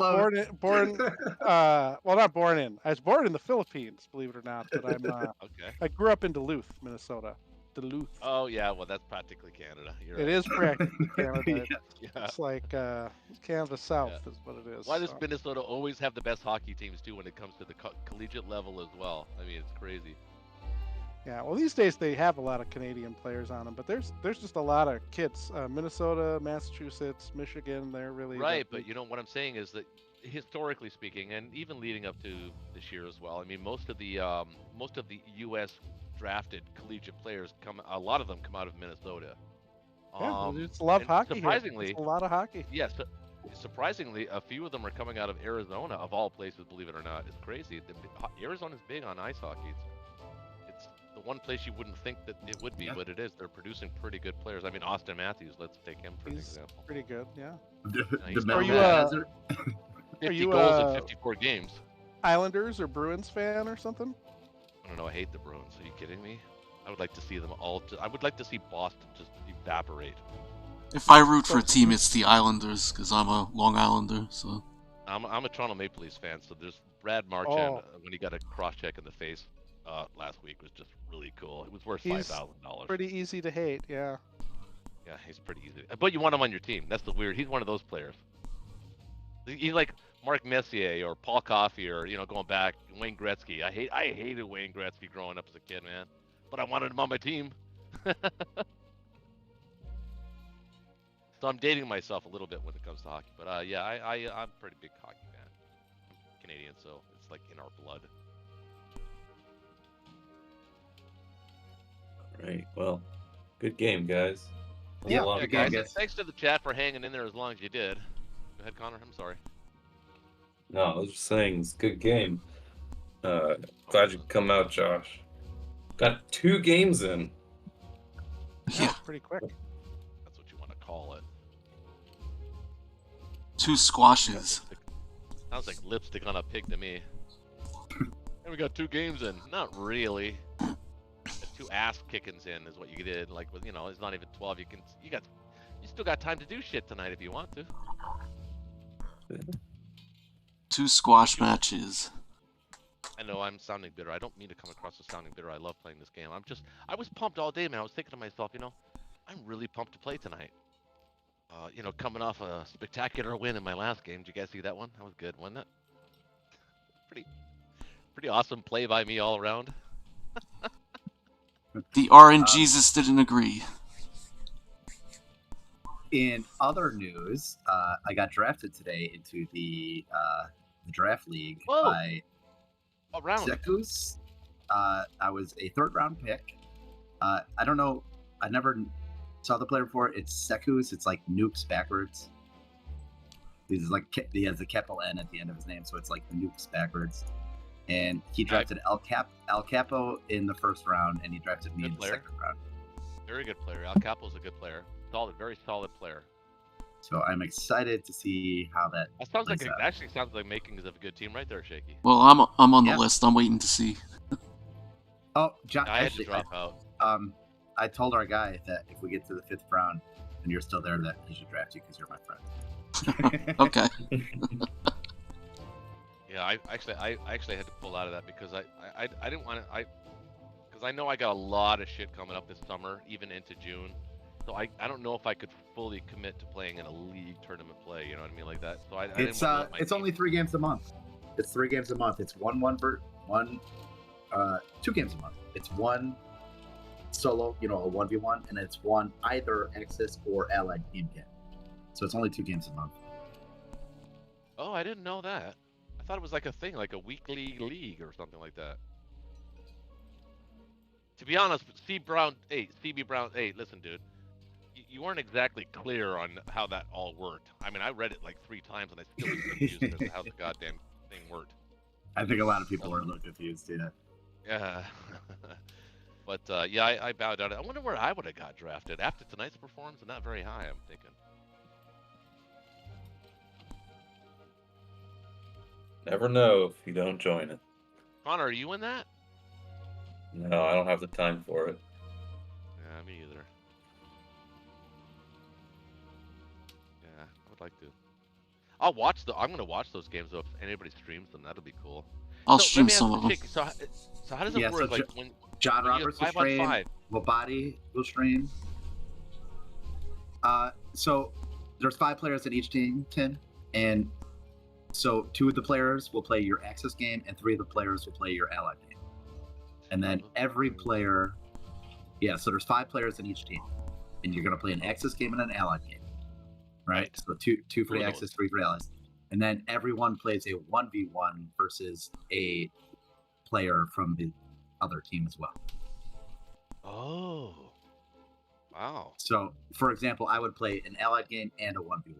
S1: born. Well, not born in. I was born in the Philippines, believe it or not. But I'm.
S4: Okay.
S1: I grew up in Duluth, Minnesota. Duluth.
S4: Oh yeah, well that's practically Canada.
S1: It is practically Canada.
S4: Yeah.
S1: It's like Canada South is what it is.
S4: Why does Minnesota always have the best hockey teams too when it comes to the collegiate level as well? I mean, it's crazy.
S1: Yeah, well, these days they have a lot of Canadian players on them, but there's just a lot of kids. Minnesota, Massachusetts, Michigan, they're really
S4: right. But you know what I'm saying is that historically speaking, and even leading up to this year as well, I mean, most of the U.S. drafted collegiate players a lot of them come out of Minnesota.
S1: Yeah, just love hockey.
S4: Surprisingly,
S1: a lot of hockey.
S4: Yes, surprisingly, a few of them are coming out of Arizona, of all places. Believe it or not, it's crazy. Arizona's big on ice hockey. It's the one place you wouldn't think that it would be, but it is. They're producing pretty good players. I mean, Austin Matthews. Let's take him for an example.
S1: Pretty good, yeah.
S4: Are you 50 goals in 54 games?
S1: Islanders or Bruins fan or something?
S4: I don't know. I hate the Bruins. Are you kidding me? I would like to see them all. I would like to see Boston just evaporate.
S5: If I root for a team, it's the Islanders because I'm a Long Islander. So
S4: I'm a Toronto Maple Leafs fan, so there's Brad Marchand when he got a cross check in the face last week was just really cool. It was worth $5,000.
S1: Pretty easy to hate, yeah.
S4: Yeah, he's pretty easy. But you want him on your team. That's the weird. He's one of those players. He's like Mark Messier or Paul Coffey or going back Wayne Gretzky. I hated Wayne Gretzky growing up as a kid, man. But I wanted him on my team. So I'm dating myself a little bit when it comes to hockey. But I'm a pretty big hockey fan. I'm Canadian, so it's like in our blood.
S3: All right. Well, good game, guys.
S6: Yeah,
S3: Good
S4: guys.
S3: game.
S4: Thanks to the chat for hanging in there as long as you did. Go ahead, Connor. I'm sorry.
S3: No, I was just saying it's a good game. Glad you could come out, Josh. Got 2 games in.
S5: yeah,
S1: Pretty quick.
S4: That's what you want to call it.
S5: 2 squashes.
S4: Sounds like lipstick on a pig to me. And we got 2 games in. Not really. 2 ass kickings in is what you did. Like with it's not even 12. You still got time to do shit tonight if you want to.
S5: 2 squash matches.
S4: I know I'm sounding bitter. I don't mean to come across as sounding bitter. I love playing this game. I was pumped all day, man. I was thinking to myself, I'm really pumped to play tonight. Coming off a spectacular win in my last game. Did you guys see that one? That was good, wasn't it? Pretty awesome play by me all around.
S5: The RNGesus didn't agree.
S6: In other news, I got drafted today into the draft league by Zekus. I was a 3rd round pick. I don't know. I never saw the player before. It's Zekus. It's like nukes backwards. He has a capital N at the end of his name, so it's like the nukes backwards. And he drafted El Capo in the 1st round, and he drafted me in the 2nd round.
S4: Very good player. El Capo's a good player. Very solid player.
S6: So I'm excited to see how that.
S4: That sounds like actually sounds like makings of a good team right there, Shaky.
S5: Well, I'm on the list. I'm waiting to see.
S6: Oh, John,
S4: I had to drop out.
S6: I told our guy that if we get to the 5th round and you're still there, that he should draft you because you're my friend.
S5: Okay.
S4: Yeah, I actually had to pull out of that because I didn't want to because I know I got a lot of shit coming up this summer, even into June. So I don't know if I could fully commit to playing in a league tournament play. You know what I mean, like that. So
S6: it's only 3 games a month. It's 3 games a month. It's 2 games a month. It's 1 solo, a 1v1, and it's 1 either Axis or Allied team game. So it's only 2 games a month.
S4: Oh, I didn't know that. I thought it was like a thing, like a weekly league or something like that. To be honest, CB Brown 8, listen, dude. You weren't exactly clear on how that all worked. I mean, I read it like 3 times and I still was confused as to how the goddamn thing worked.
S6: I think a lot of people are a little confused, yeah.
S4: Yeah. But, I bowed out. I wonder where I would have got drafted. After tonight's performance, not very high, I'm thinking.
S3: Never know if you don't join it.
S4: Connor, are you in that?
S3: No, I don't have the time for it.
S4: Yeah, me either. Yeah, I would like to. I'm gonna watch those games though. If anybody streams them, that'll be cool.
S5: I'll stream some of them.
S4: So how does it work? Like when
S6: John Roberts will stream, Wabadi will stream. So there's 5 players in each team, Tim, and so 2 of the players will play your Axis game, and 3 of the players will play your Allied game. And then every player, so there's 5 players in each team, and you're gonna play an Axis game and an Allied game, right? So 2 for the Axis, 3 for Allies, and then everyone plays a 1v1 versus a player from the other team as well.
S4: Oh, wow.
S6: So, for example, I would play an Allied game and a 1v1.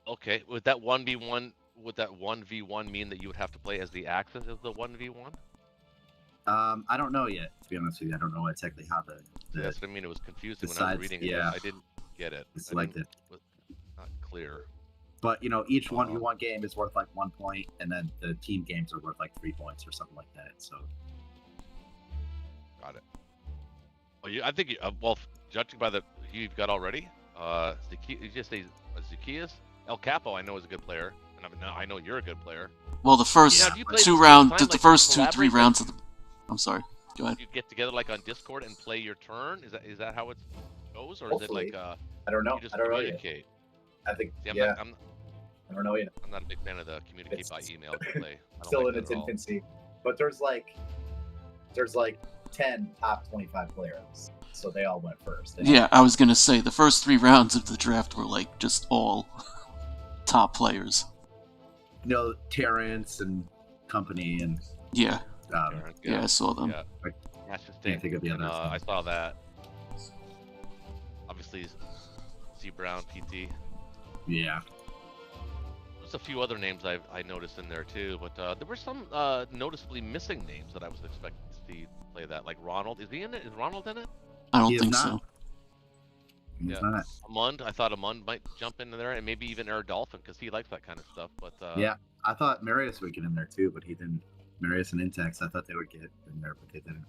S4: Okay, would that 1v1 mean that you would have to play as the Axis as the 1v1?
S6: I don't know yet, to be honest with you. I don't know exactly how the
S4: That's what I mean. It was confusing when I was reading it. I didn't get it.
S6: It's like that.
S4: It was not clear.
S6: But, each 1v1 game is worth like 1 point, and then the team games are worth like 3 points or something like that. So
S4: Got it. Well, I think well, judging by the who you've got already, you just say Zacchaeus, El Capo. I know is a good player, and I know you're a good player.
S5: Well, the first
S4: Yeah, do you play
S5: two
S4: this
S5: rounds,
S4: all the time?
S5: the
S4: Like,
S5: first
S4: you
S5: 2-3
S4: collaborate,
S5: rounds of the. I'm sorry. Go ahead.
S4: You get together like on Discord and play your turn. Is that how it goes, or
S6: Hopefully.
S4: is it like
S6: I don't know.
S4: you just
S6: I don't know yet.
S4: communicate?
S6: I think.
S4: See,
S6: Yeah.
S4: I'm
S6: I don't know yet.
S4: not a big fan of the communicate by email to play. I don't
S6: Still
S4: like
S6: in its
S4: that at all.
S6: infancy, but there's like 10 top 25 players, so they all went first.
S5: Yeah, I was gonna say the first 3 rounds of the draft were like just all top players.
S6: Terrence and company and
S5: Yeah,
S6: um,
S5: yeah, I saw them.
S4: Yeah. That's just
S6: Can't think of the
S4: and,
S6: others.
S4: I saw that. Obviously, C. Brown, PT.
S6: yeah.
S4: There's a few other names I noticed in there too, but there were some noticeably missing names that I was expecting to see play that. Like Ronald, is he in it? Is Ronald in it?
S5: I don't
S6: He is
S5: think
S6: not.
S5: so.
S6: He's
S4: Yeah.
S6: not.
S4: Amund, I thought Amund might jump into there, and maybe even Air Dolphin because he likes that kind of stuff. But
S6: Yeah, I thought Marius would get in there too, but he didn't. Marius and Intex, I thought they would get in there, but they didn't.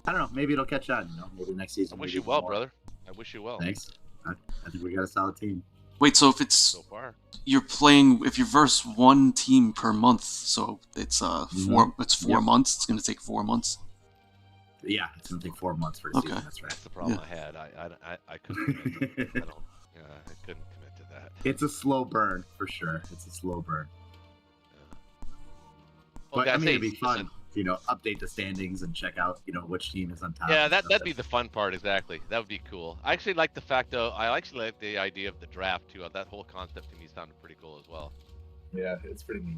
S6: I don't know. Maybe it'll catch on. Maybe next season.
S4: I wish
S6: maybe
S4: you well,
S6: more.
S4: brother. I wish you well.
S6: Thanks. I think we got a solid team.
S5: Wait, so if it's
S4: So far,
S5: you're playing, if you verse one team per month, so it's four. It's 4
S6: Yep.
S5: months. It's gonna take 4 months.
S6: Yeah, it's gonna take 4 months for the
S5: Okay.
S6: season. That's right.
S4: that's the problem I had. I couldn't. Commit to, I don't. Yeah, I couldn't commit to that.
S6: It's a slow burn for sure. It's a slow burn.
S4: Well,
S6: But I mean, it'd be
S4: listen,
S6: fun. Update the standings and check out, which team is on top.
S4: Yeah,
S6: and
S4: that'd
S6: stuff.
S4: be the fun part, exactly. That would be cool. I actually like the fact, though. I actually like the idea of the draft too. That whole concept to me sounded pretty cool as well.
S6: Yeah, it's pretty neat.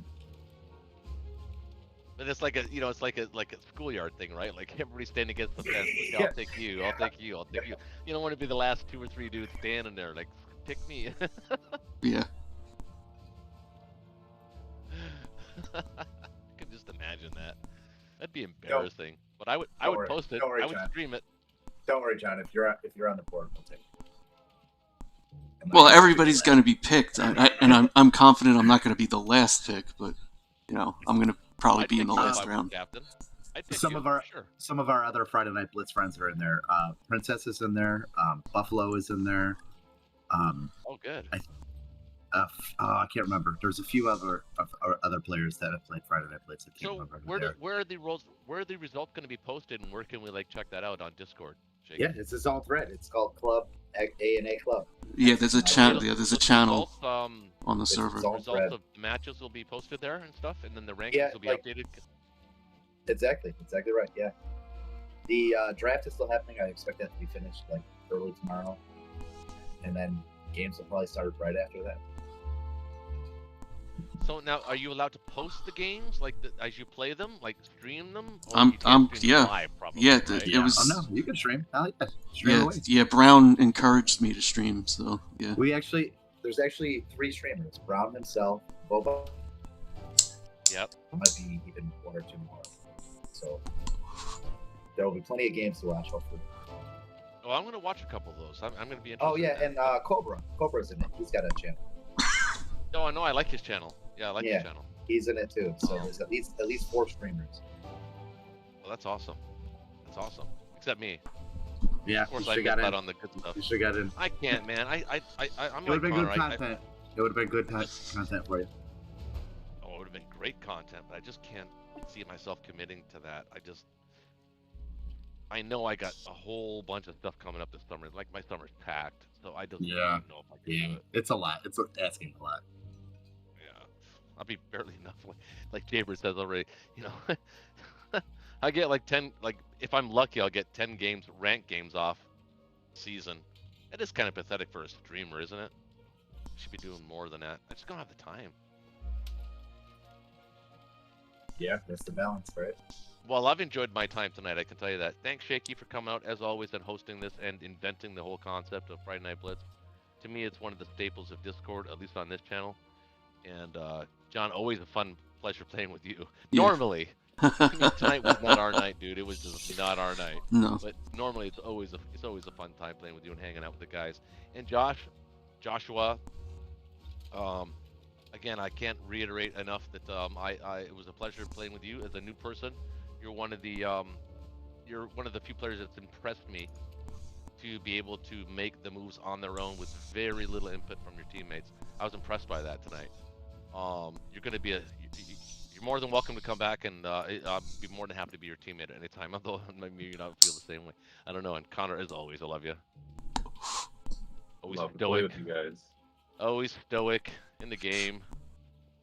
S4: But it's like it's like a schoolyard thing, right? Like everybody's standing against the fence. Like, I'll take you. I'll take you. I'll take you. You don't want to be the last 2 or 3 dudes standing there. Like, pick me.
S5: Yeah.
S4: I can just imagine that. That'd be embarrassing. But I would
S6: worry.
S4: post it.
S6: Don't worry,
S4: I would
S6: John.
S4: stream it.
S6: Don't worry, John. If you're on the board, we'll take it.
S5: Well, everybody's gonna be picked, and I'm confident I'm not gonna be the last pick, but I'm gonna probably
S4: I'd
S5: be in
S4: pick
S5: the
S4: you if
S5: last
S4: I were
S5: round.
S4: Captain. I'd pick
S6: Some
S4: you,
S6: of our-
S4: for sure.
S6: Some of our other Friday Night Blitz friends are in there. Princess is in there. Buffalo is in there.
S4: Oh, good.
S6: I can't remember. There's a few other players that have played Friday Night Blitz. I can't
S4: So
S6: remember. who they are.
S4: where are the results going to be posted, and where can we check that out on Discord? Jake?
S6: Yeah, it's his own thread. It's called Club A&A Club.
S5: Yeah, there's a channel. Yeah, there's a channel
S4: Results,
S5: on the
S6: it's
S5: server.
S6: all-
S4: results
S6: thread.
S4: of the matches will be posted there and stuff, and then the rankings
S6: Yeah,
S4: will be
S6: like-
S4: updated.
S6: Exactly right. Yeah, the draft is still happening. I expect that to be finished early tomorrow, and then games will probably start right after that.
S4: So now, are you allowed to post the games as you play them, stream them? Or
S5: I'm-
S4: you can't stream them
S5: yeah.
S4: live, probably,
S5: Yeah,
S4: right?
S5: It was-
S6: Oh no, you can stream. Stream
S5: Yeah,
S6: away.
S5: yeah. Brown encouraged me to stream, so yeah.
S6: There's actually 3 streamers. Brown himself, Boba.
S4: Yep.
S6: Might be even 1 or 2 more. So there will be plenty of games to watch. Hopefully.
S4: Oh, I'm going to watch a couple of those. I'm going to be interested.
S6: Oh yeah,
S4: in
S6: and
S4: that.
S6: Cobra's in it. He's got a channel.
S4: No, I know. I like his channel. Yeah, I like
S6: Yeah.
S4: his channel.
S6: He's in it too. So there's at least 4 streamers.
S4: Well, that's awesome. That's awesome. Except me.
S6: Yeah,
S4: Of course,
S6: you
S4: I
S6: should
S4: missed
S6: got
S4: out
S6: in.
S4: on the good stuff.
S6: You should got in.
S4: I can't, man. I'm
S6: It
S4: like
S6: would have been
S4: Connor.
S6: good content. It would have been good content for you.
S4: Oh, it would have been great content, but I just can't see myself committing to that. I know I got a whole bunch of stuff coming up this summer. Like, my summer's packed, so I just
S6: Yeah.
S4: don't know if I can do
S6: Yeah,
S4: it.
S6: it's a lot. It's asking a lot.
S4: Yeah, I'll be barely enough. Like Jaber says already, I get 10. If I'm lucky, I'll get 10 games, ranked games off season. That is kind of pathetic for a streamer, isn't it? Should be doing more than that. I just don't have the time.
S6: Yeah, that's the balance, right?
S4: Well, I've enjoyed my time tonight, I can tell you that. Thanks, Shaky, for coming out, as always, and hosting this and inventing the whole concept of Friday Night Blitz. To me, it's one of the staples of Discord, at least on this channel. And, John, always a fun pleasure playing with you.
S5: Yeah.
S4: Normally. I mean, tonight was not our night, dude. It was just not our night.
S5: No.
S4: But normally, it's always a fun time playing with you and hanging out with the guys. And Joshua, again, I can't reiterate enough that it was a pleasure playing with you as a new person. you're one of the few players that's impressed me to be able to make the moves on their own with very little input from your teammates. I was impressed by that tonight. You're going to be you're more than welcome to come back, and I'll be more than happy to be your teammate at any time. Although maybe you don't feel the same way. I don't know. And Connor, as always, I love you. Always
S3: Love to play
S4: stoic.
S3: with you guys.
S4: Always stoic in the game.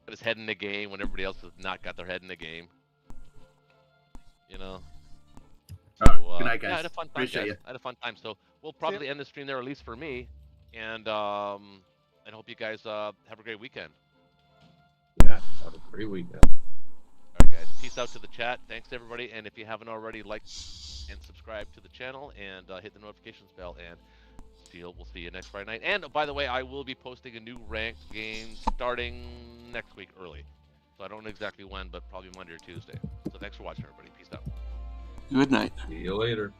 S4: Got his head in the game when everybody else has not got their head in the game. You know.
S6: All right.
S4: So,
S6: Good night, guys.
S4: Yeah, I had a fun time,
S6: Appreciate
S4: guys.
S6: you.
S4: I had a fun time. So we'll probably end the stream there, at least for me. And hope you guys have a great weekend.
S3: Yeah, have a great weekend.
S4: All right, guys. Peace out to the chat. Thanks, everybody. And if you haven't already, like and subscribe to the channel and hit the notifications bell. And we'll see you next Friday night. And by the way, I will be posting a new ranked game starting next week early. So I don't know exactly when, but probably Monday or Tuesday. So thanks for watching, everybody. Peace out.
S5: Good night.
S3: See you later.